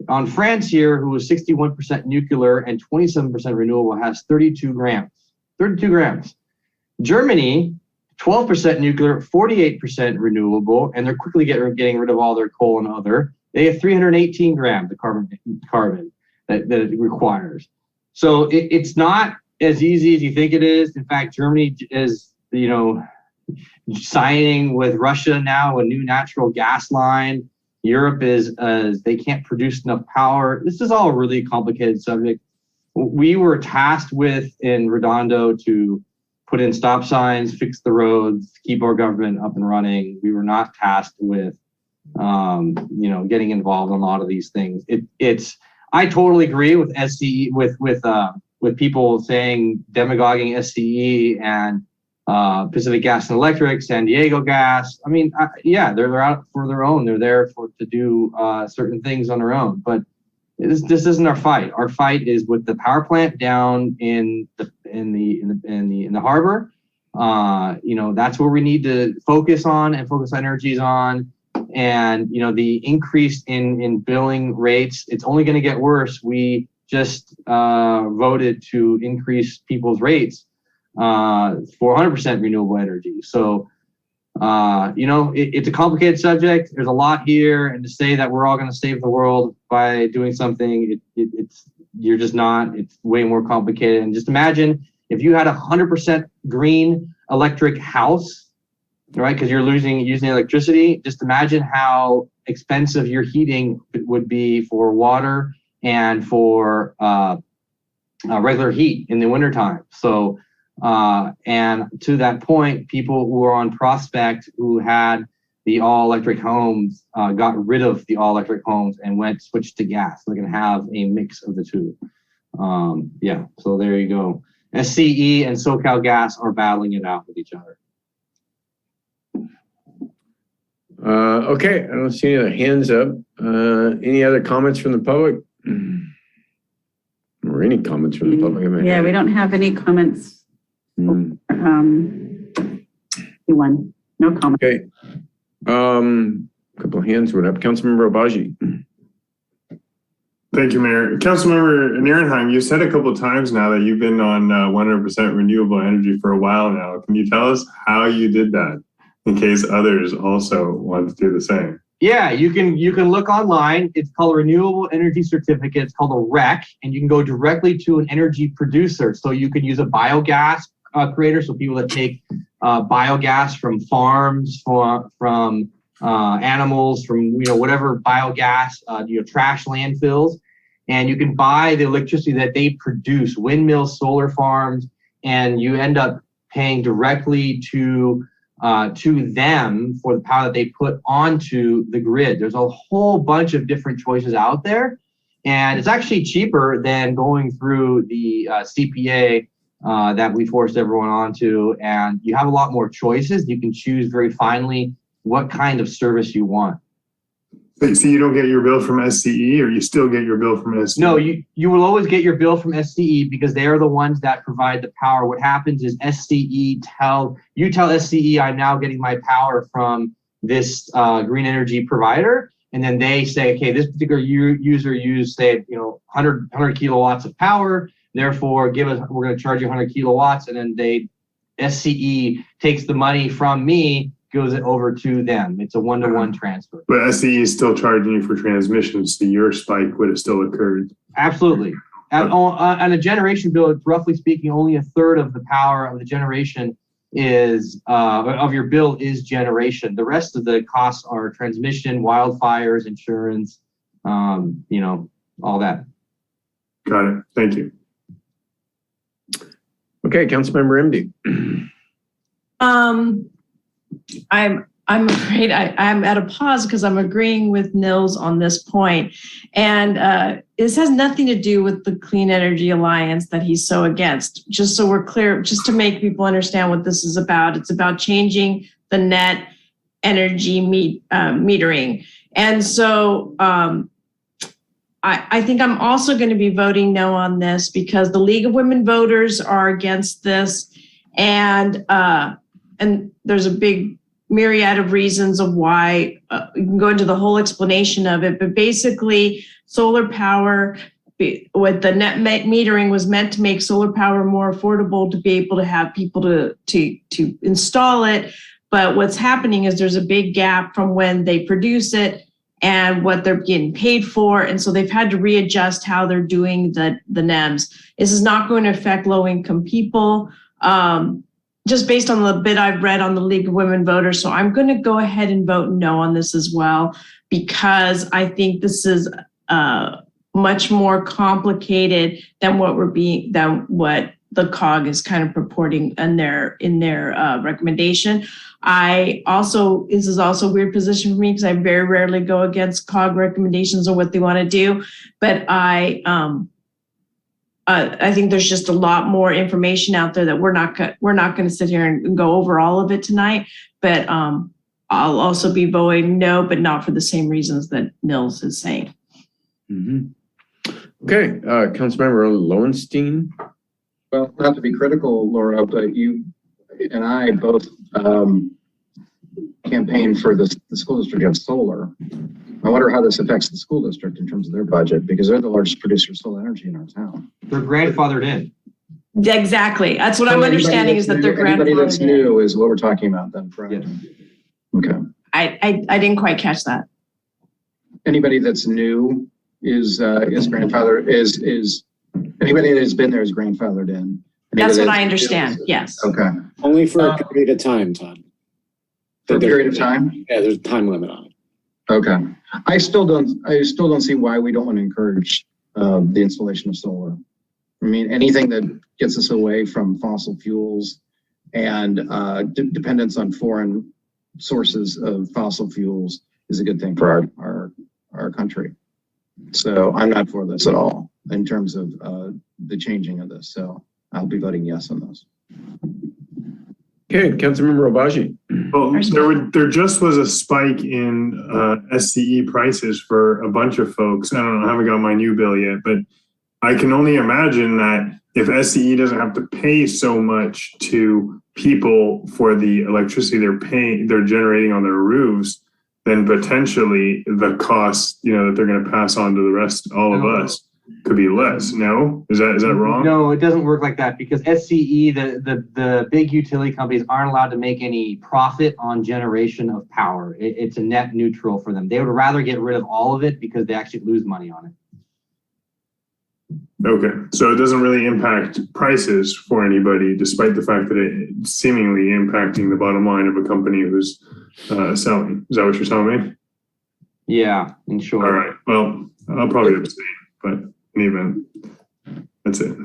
On France here, who was 61% nuclear and 27% renewable, has 32 grams. 32 grams. Germany, 12% nuclear, 48% renewable, and they're quickly getting rid of all their coal and other. They have 318 grams of carbon that it requires. So it's not as easy as you think it is. In fact, Germany is, signing with Russia now a new natural gas line. Europe is, they can't produce enough power. This is all a really complicated subject. We were tasked with in Redondo to put in stop signs, fix the roads, keep our government up and running. We were not tasked with, getting involved in a lot of these things. I totally agree with SCE, with people saying demagoguing SCE and Pacific Gas and Electric, San Diego Gas. I mean, they're out for their own. They're there to do certain things on their own. But this isn't our fight. Our fight is with the power plant down in the harbor. That's where we need to focus on and focus energies on. And the increase in billing rates, it's only going to get worse. We just voted to increase people's rates for 100% renewable energy. So, it's a complicated subject. There's a lot here, and to say that we're all going to save the world by doing something, you're just not. It's way more complicated. And just imagine if you had 100% green electric house, right? Because you're using electricity. Just imagine how expensive your heating would be for water and for regular heat in the wintertime. So. And to that point, people who are on Prospect who had the all-electric homes got rid of the all-electric homes and switched to gas. They're going to have a mix of the two. So there you go. SCE and SoCal Gas are battling it out with each other. Okay, I don't see any other hands up. Any other comments from the public? Or any comments from the public? Yeah, we don't have any comments. No comment. Okay. Couple of hands went up. Councilmember Obaji. Thank you, Mayor. Councilmember Ehrenheim, you said a couple of times now that you've been on 100% renewable energy for a while now. Can you tell us how you did that in case others also want to do the same? Yeah, you can look online. It's called a renewable energy certificate. It's called a REC, and you can go directly to an energy producer. So you can use a biogas creator, so people that take biogas from farms, from animals, from whatever biogas, trash landfills, and you can buy the electricity that they produce, windmills, solar farms, and you end up paying directly to them for the power that they put onto the grid. There's a whole bunch of different choices out there, and it's actually cheaper than going through the CPA that we forced everyone onto, and you have a lot more choices. You can choose very finely what kind of service you want. So you don't get your bill from SCE, or you still get your bill from SCE? No, you will always get your bill from SCE because they are the ones that provide the power. What happens is SCE tell SCE I'm now getting my power from this green energy provider, and then they say, okay, this particular user used, say, 100 kilowatts of power. Therefore, we're going to charge you 100 kilowatts, and then SCE takes the money from me, goes it over to them. It's a one-to-one transfer. But SCE is still charging you for transmission, so your spike would have still occurred. Absolutely. On a generation bill, roughly speaking, only a third of the power of the generation of your bill is generation. The rest of the costs are transmission, wildfires, insurance, all that. Got it. Thank you. Okay, Councilmember MD. I'm afraid I'm at a pause because I'm agreeing with Nils on this point. And this has nothing to do with the Clean Energy Alliance that he's so against. Just so we're clear, just to make people understand what this is about. It's about changing the net energy metering. And so I think I'm also going to be voting no on this because the League of Women Voters are against this. And there's a big myriad of reasons of why. You can go into the whole explanation of it, but basically solar power with the net metering was meant to make solar power more affordable to be able to have people to install it. But what's happening is there's a big gap from when they produce it and what they're getting paid for. And so they've had to readjust how they're doing the NEMs. This is not going to affect low-income people. Just based on the bit I've read on the League of Women Voters. So I'm going to go ahead and vote no on this as well, because I think this is much more complicated than what the COG is kind of purporting in their recommendation. This is also a weird position for me because I very rarely go against COG recommendations or what they want to do, but I think there's just a lot more information out there that we're not going to sit here and go over all of it tonight. But I'll also be voting no, but not for the same reasons that Nils is saying. Mm-hmm. Okay, Councilmember Lowenstein. Well, not to be critical, Laura, but you and I both campaigned for the school district to have solar. I wonder how this affects the school district in terms of their budget, because they're the largest producer of solar energy in our town. They're grandfathered in. Exactly. That's what I'm understanding is that they're grandfathered in. Anybody that's new is what we're talking about then, correct? Yeah. Okay. I didn't quite catch that. Anybody that's new is grandfathered, is anybody that has been there is grandfathered in. That's what I understand. Yes. Okay. Only for a period of time, Todd. For a period of time? Yeah, there's a time limit on it. Okay. I still don't see why we don't want to encourage the installation of solar. I mean, anything that gets us away from fossil fuels and dependence on foreign sources of fossil fuels is a good thing for our country. So I'm not for this at all in terms of the changing of this. So I'll be voting yes on this. Okay, Councilmember Obaji. Well, there just was a spike in SCE prices for a bunch of folks. I don't know, I haven't got my new bill yet, but I can only imagine that if SCE doesn't have to pay so much to people for the electricity they're generating on their roofs, then potentially the cost, that they're going to pass on to the rest, all of us, could be less. No? Is that wrong? No, it doesn't work like that because SCE, the big utility companies aren't allowed to make any profit on generation of power. It's a net neutral for them. They would rather get rid of all of it because they actually lose money on it. Okay, so it doesn't really impact prices for anybody, despite the fact that it's seemingly impacting the bottom line of a company who's selling. Is that what you're telling me? Yeah, in short. All right, well, I'll probably abstain, but in the event, that's it.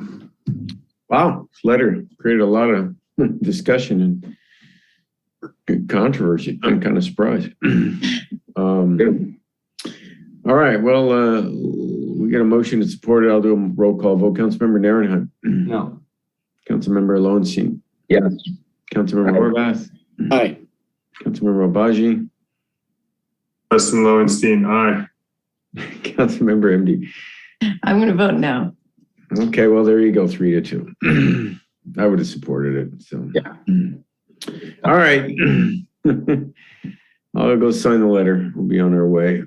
Wow, this letter created a lot of discussion and controversy. I'm kind of surprised. All right, well, we got a motion to support it. I'll do a roll call vote. Councilmember Narenheim. No. Councilmember Lowenstein. Yes. Councilmember Horvath. Aye. Councilmember Obaji. Preston Lowenstein, aye. Councilmember MD. I'm going to vote no. Okay, well, there you go, 3-2. I would have supported it, so. Yeah. All right. I'll go sign the letter. We'll be on our way.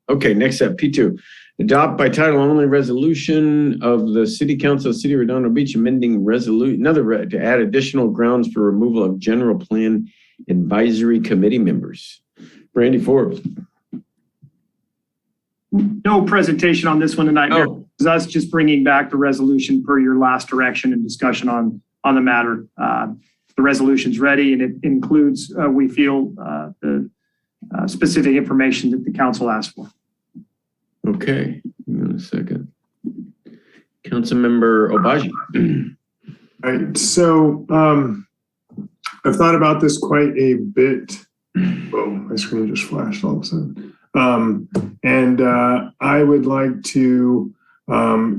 Okay, next up, P2. Adopt by title only resolution of the City Council of City of Redondo Beach amending resolution, to add additional grounds for removal of general plan advisory committee members. Brandy Forbes. No presentation on this one tonight. Oh. That's just bringing back the resolution per your last direction and discussion on the matter. The resolution's ready and it includes, we feel, the specific information that the council asked for. Okay, hang on a second. Councilmember Obaji. All right, so I've thought about this quite a bit. Oh, my screen just flashed all of a sudden. And I would like to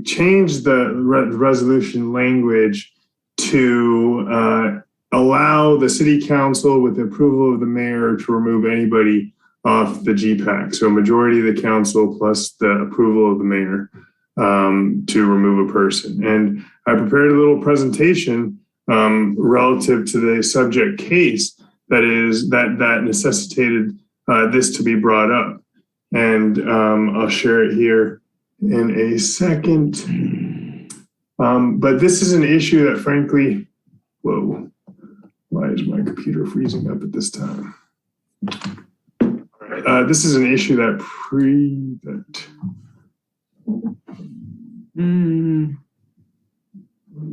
change the resolution language to allow the city council with the approval of the mayor to remove anybody off the GPAC. So a majority of the council plus the approval of the mayor to remove a person. And I prepared a little presentation relative to the subject case that necessitated this to be brought up. And I'll share it here in a second. But this is an issue that frankly, whoa, why is my computer freezing up at this time? This is an issue that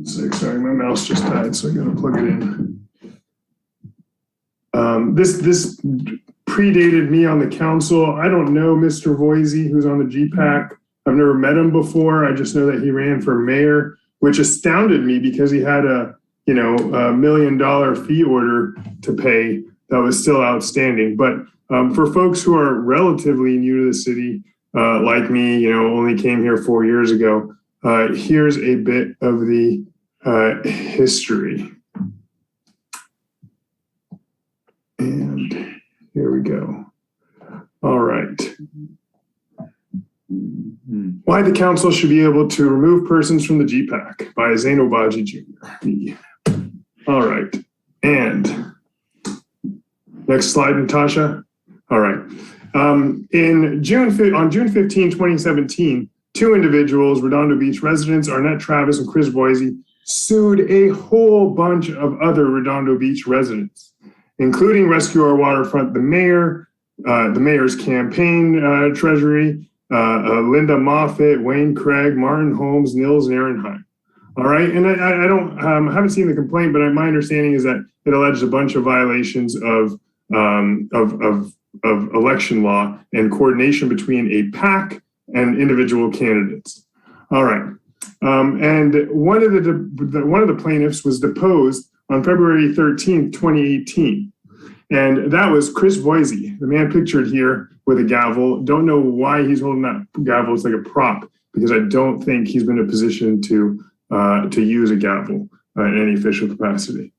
sorry, my mouse just died, so I gotta plug it in. This predated me on the council. I don't know Mr. Voisey, who's on the GPAC. I've never met him before. I just know that he ran for mayor, which astounded me because he had a $1 million fee order to pay that was still outstanding. But for folks who are relatively new to the city, like me, only came here 4 years ago, here's a bit of the history. And here we go. All right. Why the council should be able to remove persons from the GPAC by Zane Obaji Jr. All right. And next slide, Natasha. All right. On June 15, 2017, two individuals, Redondo Beach residents, Arnett Travis and Chris Voisey, sued a whole bunch of other Redondo Beach residents, including Rescue Our Waterfront, the mayor, the mayor's campaign treasury, Linda Moffitt, Wayne Craig, Martin Holmes, Nils Ehrenheim. All right, and I haven't seen the complaint, but my understanding is that it alleged a bunch of violations of election law and coordination between a PAC and individual candidates. All right, and one of the plaintiffs was deposed on February 13th, 2018. And that was Chris Voisey, the man pictured here with a gavel. Don't know why he's holding that gavel. It's like a prop because I don't think he's been in a position to use a gavel in any official capacity.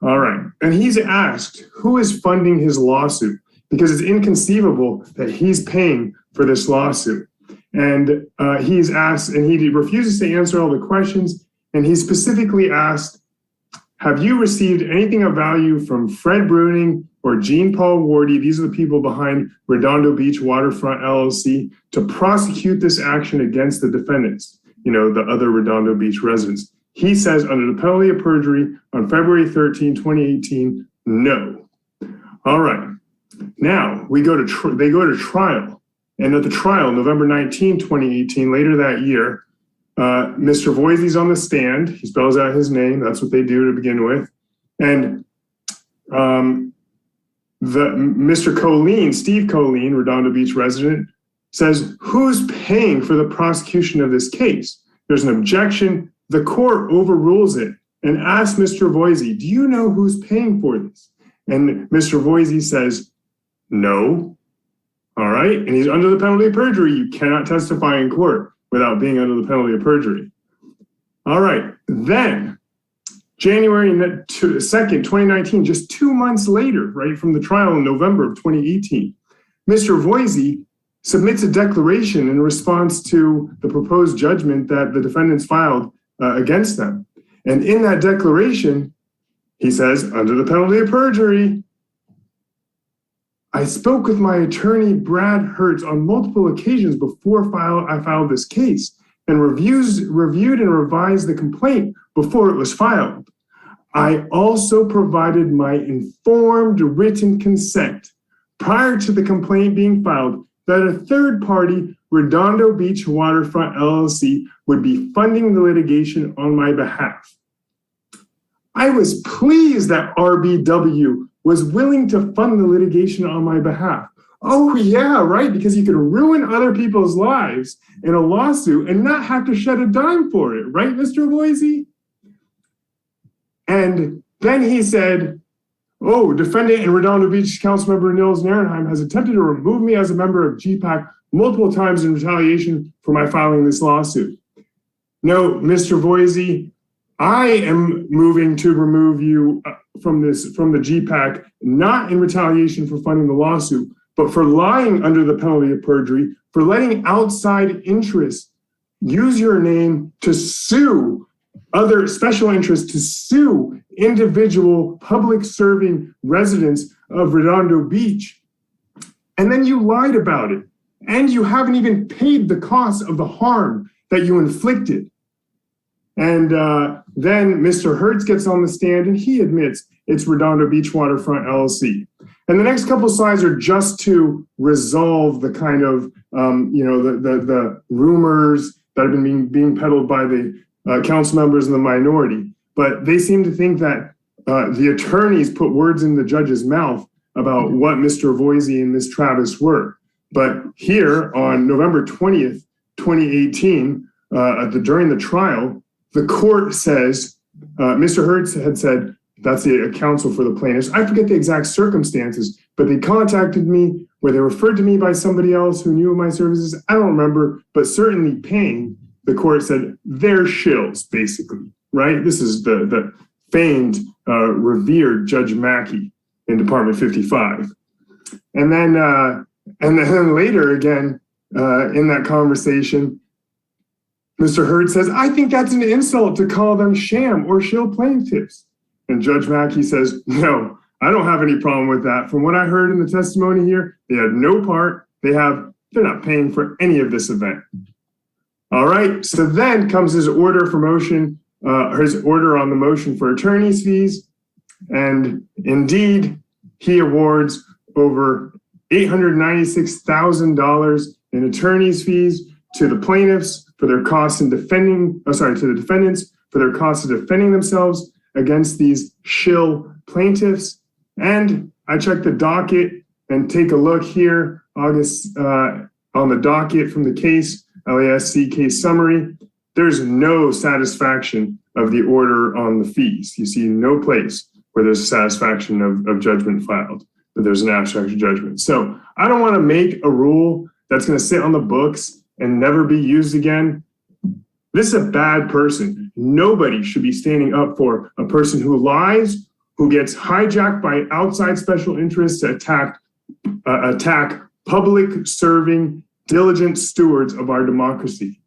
All right. And he's asked who is funding his lawsuit because it's inconceivable that he's paying for this lawsuit. And he's asked, and he refuses to answer all the questions. And he specifically asked, have you received anything of value from Fred Bruning or Jean Paul Wardy? These are the people behind Redondo Beach Waterfront LLC to prosecute this action against the defendants, the other Redondo Beach residents. He says under the penalty of perjury on February 13, 2018, no. All right. Now they go to trial. And at the trial, November 19, 2018, later that year, Mr. Voisey's on the stand. He spells out his name. That's what they do to begin with. And Mr. Colleen, Steve Colleen, Redondo Beach resident, says, who's paying for the prosecution of this case? There's an objection. The court overrules it and asks Mr. Voisey, do you know who's paying for this? And Mr. Voisey says, no. All right. And he's under the penalty of perjury. You cannot testify in court without being under the penalty of perjury. All right. Then January 2nd, 2019, just 2 months later, right, from the trial in November of 2018, Mr. Voisey submits a declaration in response to the proposed judgment that the defendants filed against them. And in that declaration, he says, under the penalty of perjury, I spoke with my attorney, Brad Hertz, on multiple occasions before I filed this case and reviewed and revised the complaint before it was filed. I also provided my informed written consent prior to the complaint being filed that a third party, Redondo Beach Waterfront LLC, would be funding the litigation on my behalf. I was pleased that RBW was willing to fund the litigation on my behalf. Oh yeah, right, because you could ruin other people's lives in a lawsuit and not have to shed a dime for it, right, Mr. Voisey? And then he said, oh, defendant and Redondo Beach Councilmember Nils Narenheim has attempted to remove me as a member of GPAC multiple times in retaliation for my filing this lawsuit. No, Mr. Voisey, I am moving to remove you from the GPAC, not in retaliation for funding the lawsuit, but for lying under the penalty of perjury, for letting outside interests use your name to sue other special interests, to sue individual public serving residents of Redondo Beach. And then you lied about it. And you haven't even paid the cost of the harm that you inflicted. And then Mr. Hertz gets on the stand and he admits it's Redondo Beach Waterfront LLC. And the next couple slides are just to resolve the kind of, the rumors that have been being peddled by the council members in the minority. But they seem to think that the attorneys put words in the judge's mouth about what Mr. Voisey and Ms. Travis were. But here on November 20th, 2018, during the trial, the court says, Mr. Hertz had said, that's the counsel for the plaintiffs. I forget the exact circumstances, but they contacted me where they referred to me by somebody else who knew of my services. I don't remember, but certainly paying, the court said, they're shills, basically, right? This is the famed, revered Judge Mackey in Department 55. And then later again, in that conversation, Mr. Hertz says, I think that's an insult to call them sham or shill plaintiffs. And Judge Mackey says, no, I don't have any problem with that. From what I heard in the testimony here, they had no part. They're not paying for any of this event. All right, so then comes his order for motion, his order on the motion for attorney's fees. And indeed, he awards over $896,000 in attorney's fees to the plaintiffs for their costs in to the defendants for their costs of defending themselves against these shill plaintiffs. And I checked the docket and take a look here, August, on the docket from the case, LASC case summary. There's no satisfaction of the order on the fees. You see no place where there's a satisfaction of judgment filed, but there's an abstract of judgment. So I don't want to make a rule that's going to sit on the books and never be used again. This is a bad person. Nobody should be standing up for a person who lies, who gets hijacked by outside special interests to attack public serving, diligent stewards of our democracy.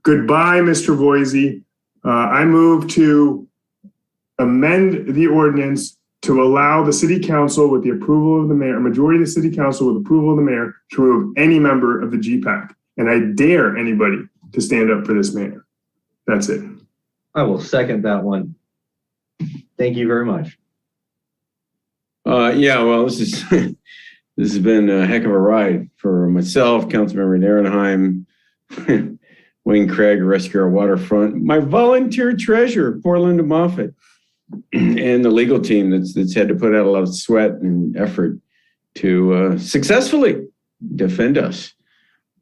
Goodbye, Mr. Voisey. I move to amend the ordinance to allow the city council with the approval of the mayor, a majority of the city council with approval of the mayor, to remove any member of the GPAC. And I dare anybody to stand up for this man. That's it. I will second that one. Thank you very much. Yeah, well, this has been a heck of a ride for myself, Councilmember Narenheim, Wayne Craig, Rescue Our Waterfront, my volunteer treasurer, poor Linda Moffitt, and the legal team that's had to put out a lot of sweat and effort to successfully defend us.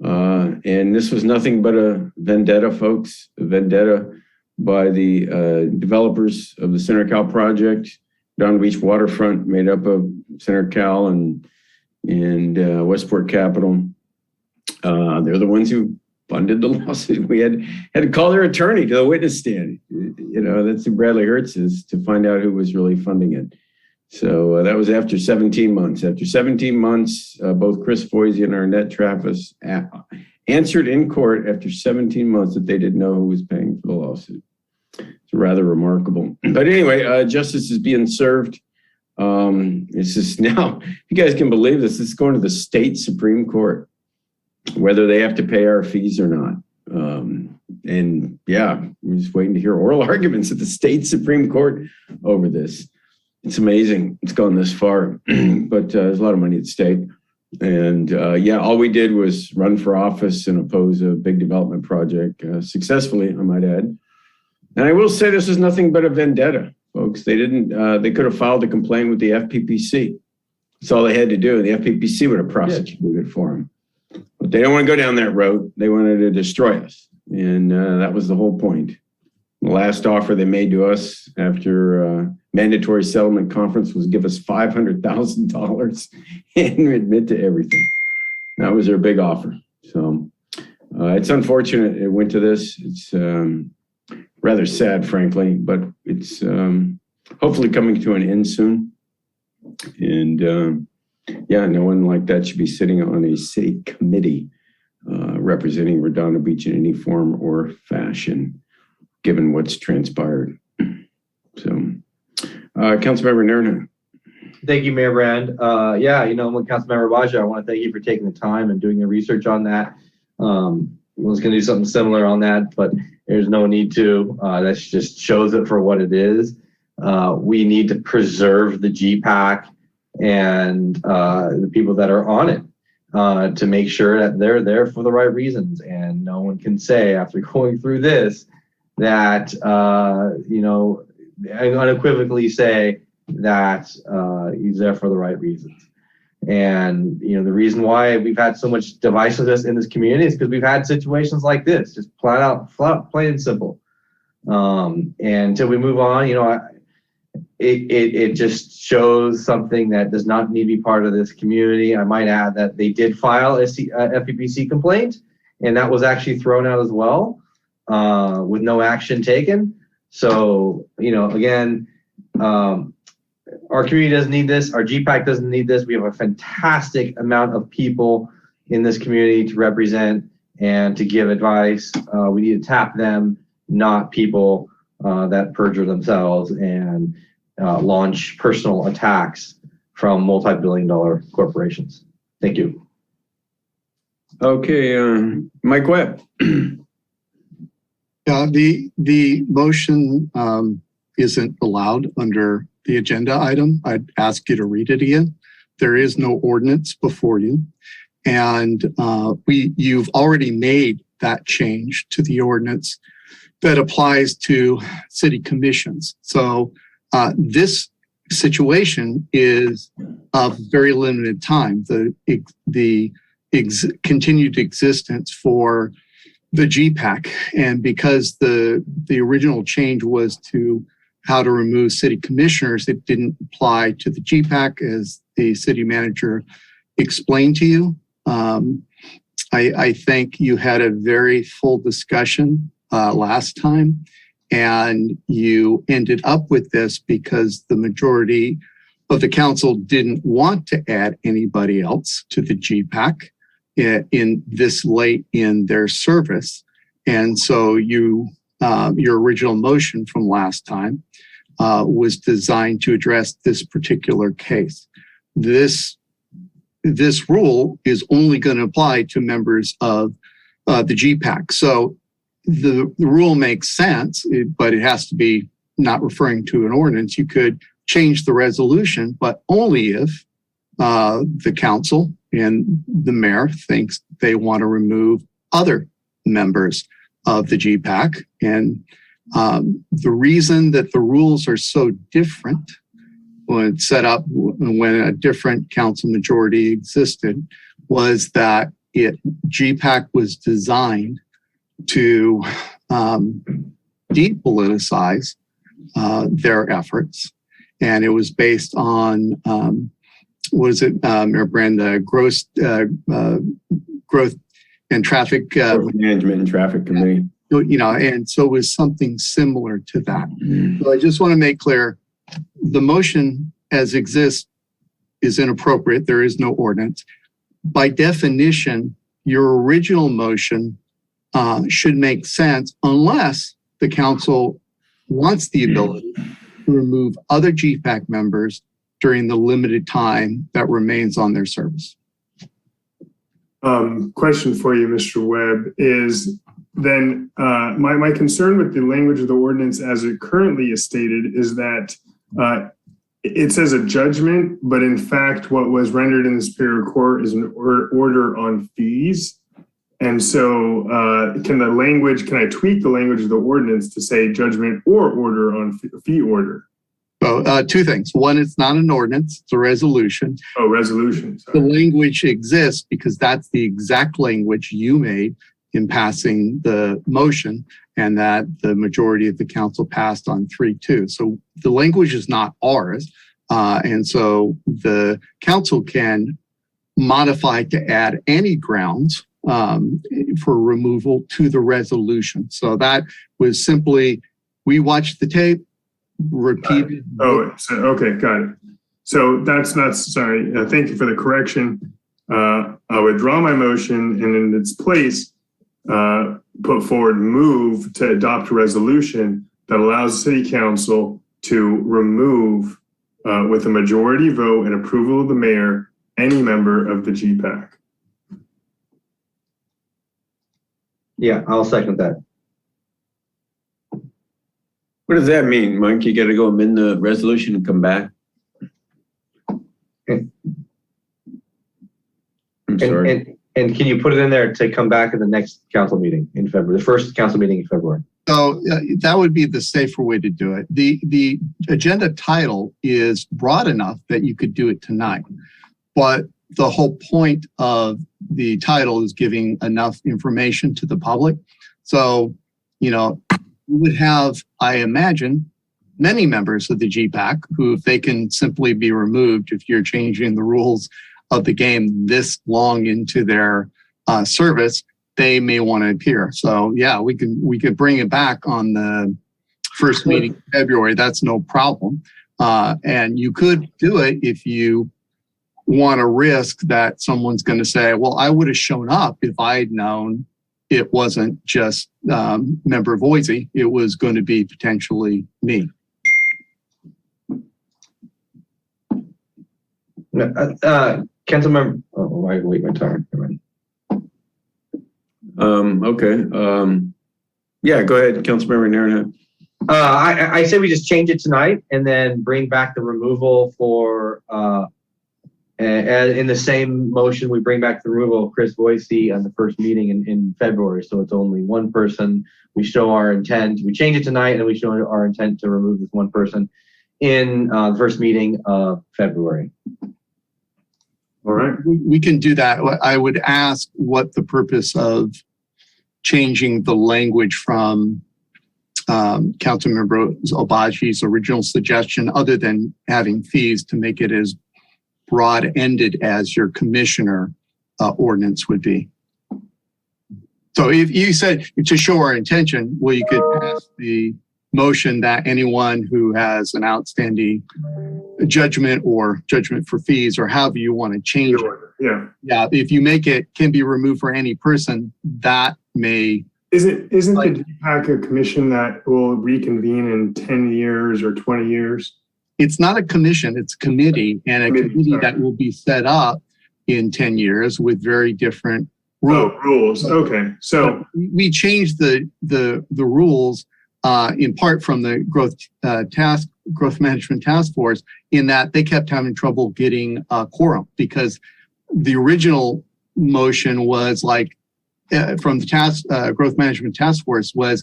And this was nothing but a vendetta, folks, a vendetta by the developers of the Center Cal project, Redondo Beach Waterfront, made up of Center Cal and Westport Capital. They're the ones who funded the lawsuit. We had to call their attorney to the witness stand. That's who Bradley Hertz is, to find out who was really funding it. So that was after 17 months. After 17 months, both Chris Foisey and Arnett Travis answered in court after 17 months that they didn't know who was paying for the lawsuit. It's rather remarkable. But anyway, justice is being served. It's just now, if you guys can believe this, it's going to the state Supreme Court, whether they have to pay our fees or not. And yeah, we're just waiting to hear oral arguments at the state Supreme Court over this. It's amazing it's gone this far, but there's a lot of money at stake. And yeah, all we did was run for office and oppose a big development project successfully, I might add. And I will say this is nothing but a vendetta, folks. They could have filed a complaint with the FPPC. That's all they had to do. The FPPC would have prosecuted it for them. But they don't want to go down that road. They wanted to destroy us. And that was the whole point. The last offer they made to us after mandatory settlement conference was give us $500,000 and admit to everything. That was their big offer. So it's unfortunate it went to this. It's rather sad, frankly, but it's hopefully coming to an end soon. And yeah, no one like that should be sitting on a city committee representing Redondo Beach in any form or fashion, given what's transpired. So, Councilmember Nerna. Thank you, Mayor Brand. Yeah, Councilmember Baja, I want to thank you for taking the time and doing the research on that. I was going to do something similar on that, but there's no need to. That just shows it for what it is. We need to preserve the GPAC and the people that are on it to make sure that they're there for the right reasons. And no one can say after going through this that, unequivocally say that he's there for the right reasons. And, the reason why we've had so much divisiveness in this community is because we've had situations like this, just plain and simple. And until we move on, it just shows something that does not need to be part of this community. I might add that they did file a FPPC complaint, and that was actually thrown out as well with no action taken. So, again, our community doesn't need this. Our GPAC doesn't need this. We have a fantastic amount of people in this community to represent and to give advice. We need to tap them, not people that perjure themselves and launch personal attacks from multi-billion-dollar corporations. Thank you. Okay, Mike Webb. The motion isn't allowed under the agenda item. I'd ask you to read it again. There is no ordinance before you. And you've already made that change to the ordinance that applies to city commissions. So this situation is of very limited time. The continued existence for the GPAC, and because the original change was to how to remove city commissioners, it didn't apply to the GPAC as the city manager explained to you. I think you had a very full discussion last time, and you ended up with this because the majority of the council didn't want to add anybody else to the GPAC in this late in their service. And so your original motion from last time was designed to address this particular case. This rule is only going to apply to members of the GPAC. So the rule makes sense, but it has to be not referring to an ordinance. You could change the resolution, but only if the council and the mayor thinks they want to remove other members of the GPAC. And the reason that the rules are so different when it's set up when a different council majority existed was that GPAC was designed to depoliticize their efforts. And it was based on Mayor Brand, growth and traffic management and traffic committee. And so it was something similar to that. So I just want to make clear, the motion as exists is inappropriate. There is no ordinance. By definition, your original motion should make sense unless the council wants the ability to remove other GPAC members during the limited time that remains on their service. Question for you, Mr. Webb, is then my concern with the language of the ordinance as it currently is stated is that it says a judgment, but in fact, what was rendered in the Superior Court is an order on fees. And so can I tweak the language of the ordinance to say judgment or order on fee order? So two things. One, it's not an ordinance, it's a resolution. Oh, resolution. Sorry. The language exists because that's the exact language you made in passing the motion, and that the majority of the council passed on 3-2. So the language is not ours. And so the council can modify to add any grounds for removal to the resolution. So that was simply, we watched the tape, repeated. Okay, got it. So that's not, sorry, thank you for the correction. I withdraw my motion and in its place, put forward move to adopt a resolution that allows the city council to remove with a majority vote and approval of the mayor, any member of the GPAC. Yeah, I'll second that. What does that mean, Mike? You got to go amend the resolution and come back? I'm sorry. And can you put it in there to come back at the next council meeting in February, the first council meeting in February? So that would be the safer way to do it. The agenda title is broad enough that you could do it tonight, but the whole point of the title is giving enough information to the public. So, you would have, I imagine, many members of the GPAC who, if they can simply be removed, if you're changing the rules of the game this long into their service, they may want to appear. So yeah, we could bring it back on the first meeting in February. That's no problem. And you could do it if you want to risk that someone's going to say, well, I would have shown up if I'd known it wasn't just member Voisey, it was going to be potentially me. Councilmember, wait, my turn. Okay. Yeah, go ahead, Councilmember Nairn. I say we just change it tonight and then bring back the removal for, in the same motion, we bring back the removal of Chris Voisey on the first meeting in February. So it's only one person. We show our intent. We change it tonight and we show our intent to remove this one person in the first meeting of February. All right. We can do that. I would ask what the purpose of changing the language from Councilmember Obaji's original suggestion, other than having fees, to make it as broad-ended as your commissioner ordinance would be. So if you said to show our intention, well, you could pass the motion that anyone who has an outstanding judgment or judgment for fees, or however you want to change it. Yeah. If you make it can be removed for any person, that may. Isn't the GPAC a commission that will reconvene in 10 years or 20 years? It's not a commission, it's a committee, and a committee that will be set up in 10 years with very different rules. Oh, rules. Okay. So we changed the rules in part from the growth management task force, in that they kept having trouble getting quorum, because the original motion was like from the growth management task force was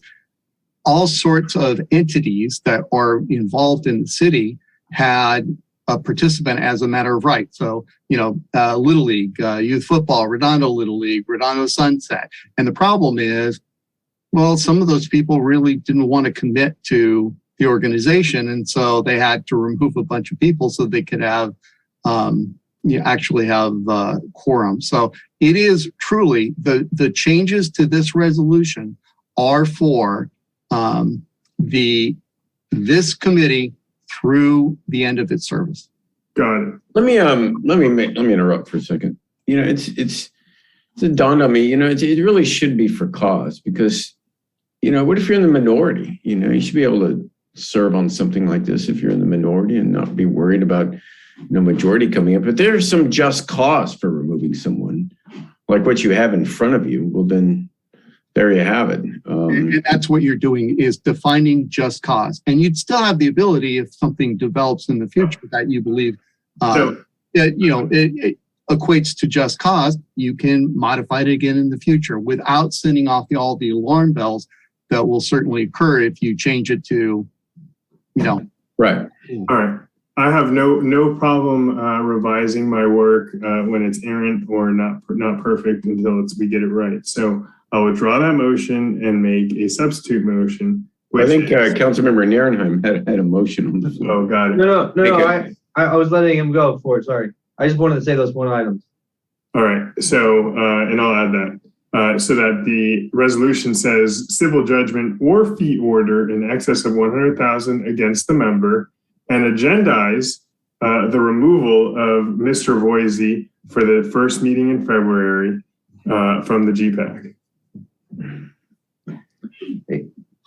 all sorts of entities that are involved in the city had a participant as a matter of right. So, Little League, youth football, Redondo Little League, Redondo Sunset. And the problem is, well, some of those people really didn't want to commit to the organization. And so they had to remove a bunch of people so they could have, actually have quorum. So it is truly the changes to this resolution are for this committee through the end of its service. Got it. Let me interrupt for a second. It's dawned on me, it really should be for cause, because, what if you're in the minority? You should be able to serve on something like this if you're in the minority and not be worried about, majority coming up. But there's some just cause for removing someone, like what you have in front of you. Well, then there you have it. And that's what you're doing, is defining just cause. And you'd still have the ability, if something develops in the future that you believe, it equates to just cause, you can modify it again in the future without sending off all the alarm bells that will certainly occur if you change it to, Right. All right. I have no problem revising my work when it's errant or not perfect until we get it right. So I'll withdraw that motion and make a substitute motion. I think Councilmember Nierenheim had a motion on the floor. Oh, got it. No. I was letting him go for it. Sorry. I just wanted to say those one items. All right. So, and I'll add that. So that the resolution says civil judgment or fee order in excess of 100,000 against the member, and agendize the removal of Mr. Voisey for the first meeting in February from the GPAC.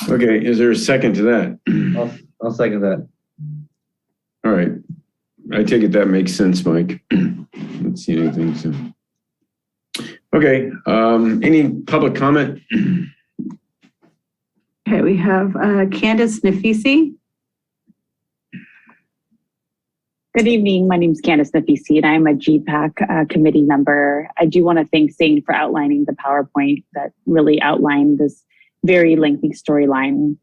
Okay, is there a second to that? I'll second that. All right. I take it that makes sense, Mike. Let's see anything. So, okay. Any public comment? Okay, we have Candace Nafisi. Good evening. My name is Candace Nafisi, and I'm a GPAC committee member. I do want to thank Zane for outlining the PowerPoint that really outlined this very lengthy storyline.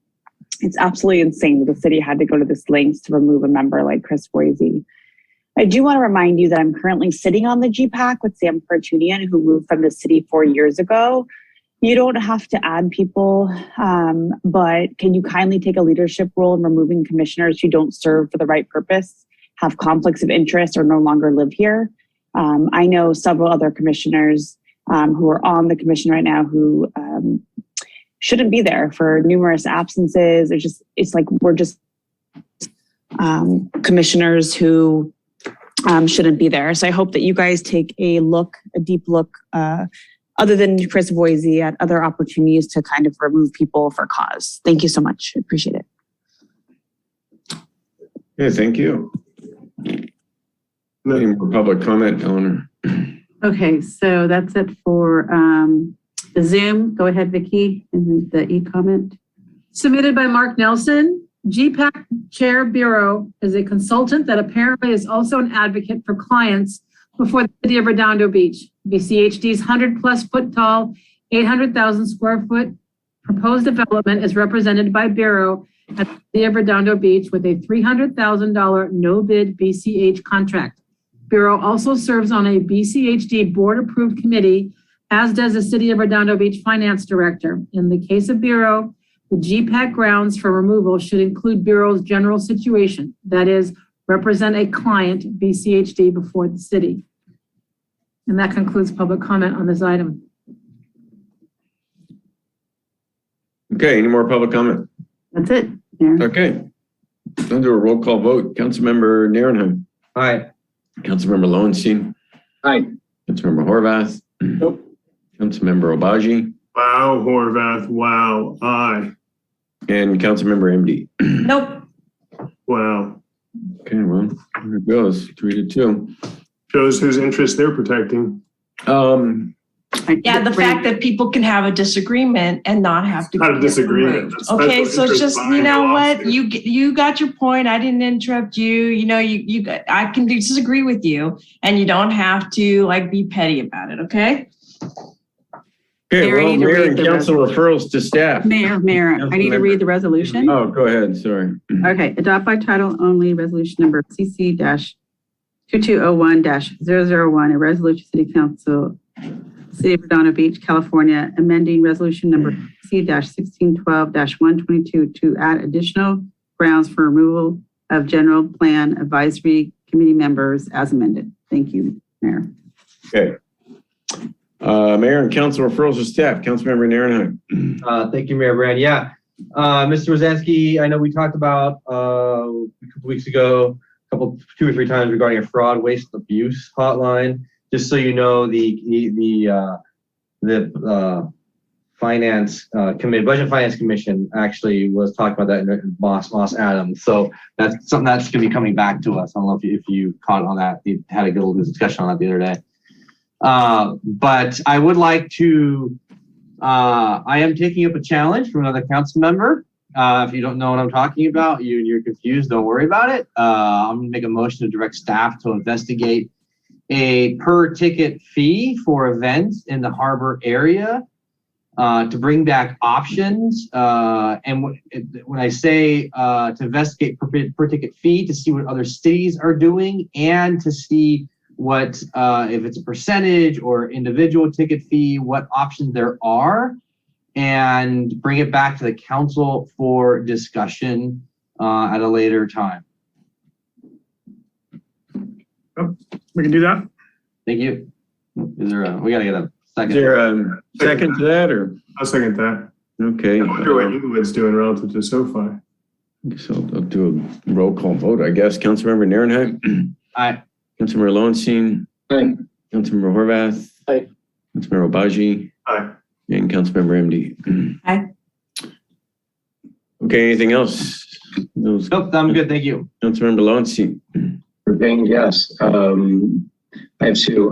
It's absolutely insane that the city had to go to this lengths to remove a member like Chris Voisey. I do want to remind you that I'm currently sitting on the GPAC with Sam Pertunian, who moved from the city 4 years ago. You don't have to add people, but can you kindly take a leadership role in removing commissioners who don't serve for the right purpose, have conflicts of interest, or no longer live here? I know several other commissioners who are on the commission right now who shouldn't be there for numerous absences. It's like we're just commissioners who shouldn't be there. So I hope that you guys take a deep look, other than Chris Voisey, at other opportunities to kind of remove people for cause. Thank you so much. I appreciate it. Yeah, thank you. Any more public comment, Eleanor? Okay, so that's it for the Zoom. Go ahead, Vicki, and the e-comment. Submitted by Mark Nelson. GPAC Chair Bureau is a consultant that apparently is also an advocate for clients before the city of Redondo Beach. BCHD's 100+ foot tall, 800,000 square foot proposed development is represented by Bureau at the city of Redondo Beach with a $300,000 no bid BCH contract. Bureau also serves on a BCHD board approved committee, as does the city of Redondo Beach finance director. In the case of Bureau, the GPAC grounds for removal should include Bureau's general situation, that is, represent a client, BCHD, before the city. And that concludes public comment on this item. Okay, any more public comment? That's it, Mayor. Okay. I'll do a roll call vote. Councilmember Nierenheim. Aye. Councilmember Lowenstein. Aye. Councilmember Horvath. Nope. Councilmember Obaji. Wow, Horvath. Wow. Aye. And Councilmember MD. Nope. Wow. Okay, well, there it goes. 3-2. Shows whose interests they're protecting. Yeah, the fact that people can have a disagreement and not have to. Not a disagreement. Okay, so it's just, you know what, you got your point. I didn't interrupt you. I can disagree with you, and you don't have to be petty about it. Okay. Okay, Mayor, I well, need to Mayor read and the council referrals to staff. Mayor, I need to read the resolution. Oh, go ahead. Sorry. Okay, adopt by title only resolution number CC-2201-001, a resolution City Council, City of Redondo Beach, California, amending resolution number C-1612-122 to add additional grounds for removal of general plan advisory committee members as amended. Thank you, Mayor. Okay. Mayor and council referrals to staff. Councilmember Narenheim. Thank you, Mayor Brand. Yeah, Mr. Rosansky, I know we talked about a couple weeks ago, two or three times regarding a fraud, waste, and abuse hotline. Just so you know, the finance committee, budget and finance commission actually was talking about that in Moss Adams. So that's something that's going to be coming back to us. I don't know if you caught on that. You had a good discussion on that the other day. But I would like to, I am taking up a challenge from another council member. If you don't know what I'm talking about, you're confused, don't worry about it. I'm going to make a motion to direct staff to investigate a per ticket fee for events in the harbor area, to bring back options. And when I say to investigate per ticket fee, to see what other cities are doing and to see what, if it's a percentage or individual ticket fee, what options there are, and bring it back to the council for discussion at a later time. Oh, we can do that. Thank you. Is there we gotta get a second. Is there a second to that, or? I'll second that. Okay. I wonder what Inglewood's doing relative to SoFi. So I'll do a roll call vote, I guess. Councilmember Narenheim. Aye. Councilmember Lowenstein. Aye. Councilmember Horvath. Aye. Councilmember Obaji. Aye. And Councilmember MD. Aye. Okay, anything else? Those, Nope, I'm good, thank you. Councilmember Lowenstein. Yes. I have two.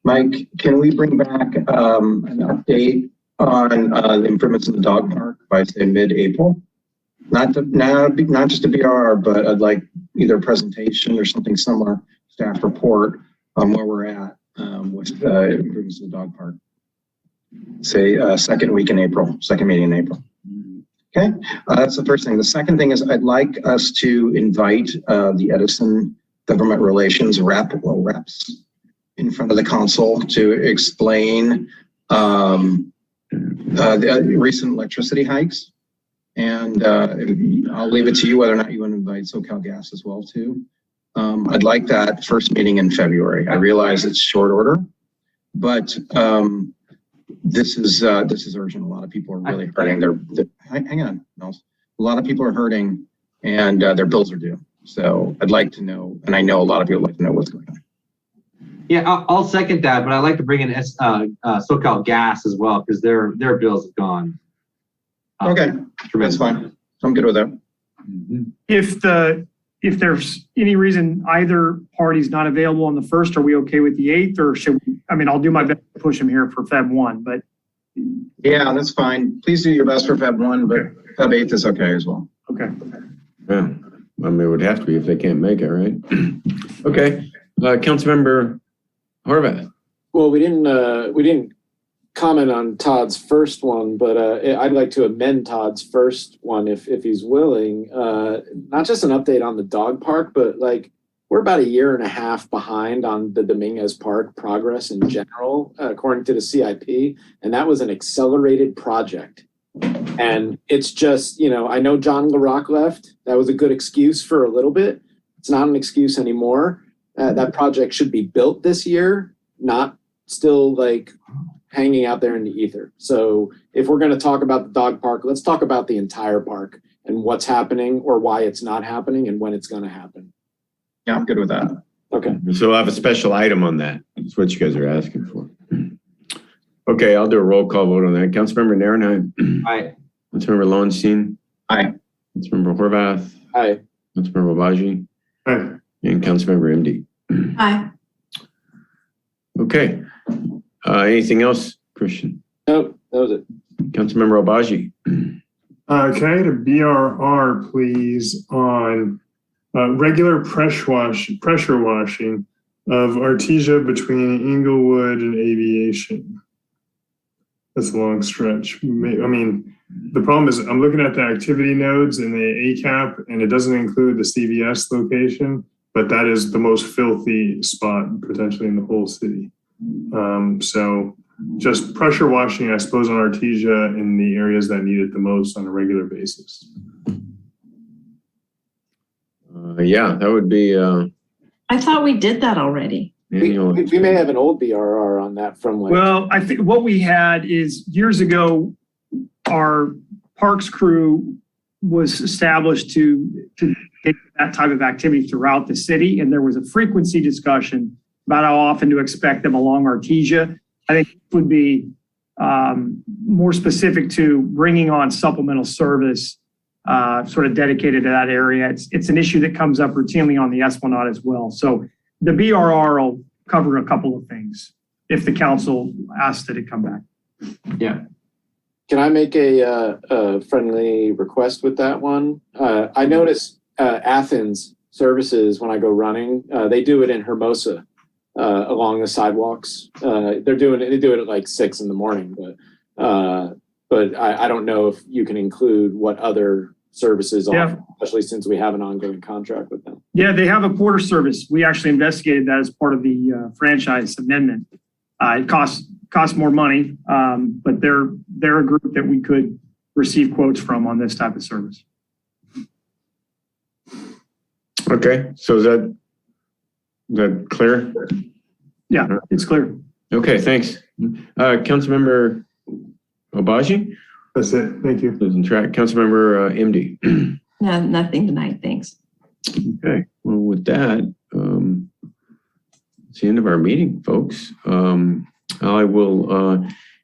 Mike, can we bring back an update on the improvements in the dog park by say mid-April? Not just a BR, but I'd like either a presentation or something similar, staff report on where we're at with improvements in the dog park. Say second week in April, second meeting in April. Okay, that's the first thing. The second thing is I'd like us to invite the Edison government relations reps in front of the council to explain the recent electricity hikes. And I'll leave it to you whether or not you want to invite SoCal Gas as well too. I'd like that first meeting in February. I realize it's short order, but this is urgent. A lot of people are really hurting. Hang on, Nels. A lot of people are hurting and their bills are due. So I'd like to know, and I know a lot of people like to know what's going on. Yeah, I'll second that, but I'd like to bring in SoCal Gas as well because their bills have gone. Okay, that's fine. I'm good with that. If there's any reason either party's not available on the 1st, are we okay with the 8th, or should we? I mean, I'll do my best to push them here for Feb 1, but. Yeah, that's fine. Please do your best for Feb 1, but Feb 8th is okay as well. Okay. Yeah, I mean, it would have to be if they can't make it, right? Okay, Councilmember Horvath. Well, we didn't comment on Todd's first one, but I'd like to amend Todd's first one if he's willing. Not just an update on the dog park, but like we're about 1.5 years behind on the Dominguez Park progress in general, according to the CIP, and that was an accelerated project. And it's just, I know John LaRock left. That was a good excuse for a little bit. It's not an excuse anymore. That project should be built this year, not still like hanging out there in the ether. So if we're going to talk about the dog park, let's talk about the entire park and what's happening or why it's not happening and when it's going to happen. Yeah, I'm good with that. Okay. So I'll have a special item on that. That's what you guys are asking for. Okay, I'll do a roll call vote on that. Councilmember Narenheim. Aye. Councilmember Lowenstein. Aye. Councilmember Horvath. Aye. Councilmember Obaji. Aye. And Councilmember MD. Aye. Okay. Anything else, Christian? Nope, that was it. Can Councilmember Obaji. I get a BRR, please, on regular pressure washing of Artesia between Inglewood and Aviation? That's a long stretch. I mean, the problem is I'm looking at the activity nodes in the ACAP, and it doesn't include the CVS location, but that is the most filthy spot potentially in the whole city. So just pressure washing, I suppose, on Artesia in the areas that need it the most on a regular basis. Yeah, that would be. I thought we did that already. manual. We may have an old BRR on that from like. Well, I think what we had is years ago, our parks crew was established to take that type of activity throughout the city. And there was a frequency discussion about how often to expect them along Artesia. I think it would be more specific to bringing on supplemental service sort of dedicated to that area. It's an issue that comes up routinely on the Esplanade as well. So the BRR will cover a couple of things if the council asks that it come back. Yeah. Can I make a friendly request with that one? I notice Athens services when I go running, they do it in Hermosa along the sidewalks. They do it at like 6 a.m, but I don't know if you can include what other services offer, especially since we have an ongoing contract with them. Yeah, they have a porter service. We actually investigated that as part of the franchise amendment. It costs more money, but they're a group that we could receive quotes from on this type of service. Okay, so is that clear? Yeah, it's clear. Okay, thanks. Councilmember Obaji? That's it. Thank you. Losing track. Councilmember MD. No, nothing tonight. Thanks. Okay, well, with that, it's the end of our meeting, folks. I will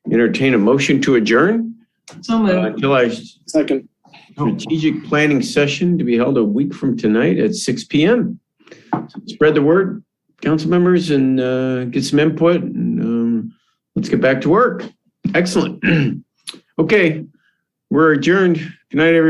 entertain a motion to adjourn. So moved. Until Second. Strategic planning session to be held a week from tonight at 6 p.m. So spread the word, council members, and get some input. And let's get back to work. Excellent. Okay, we're adjourned. Good night, everybody.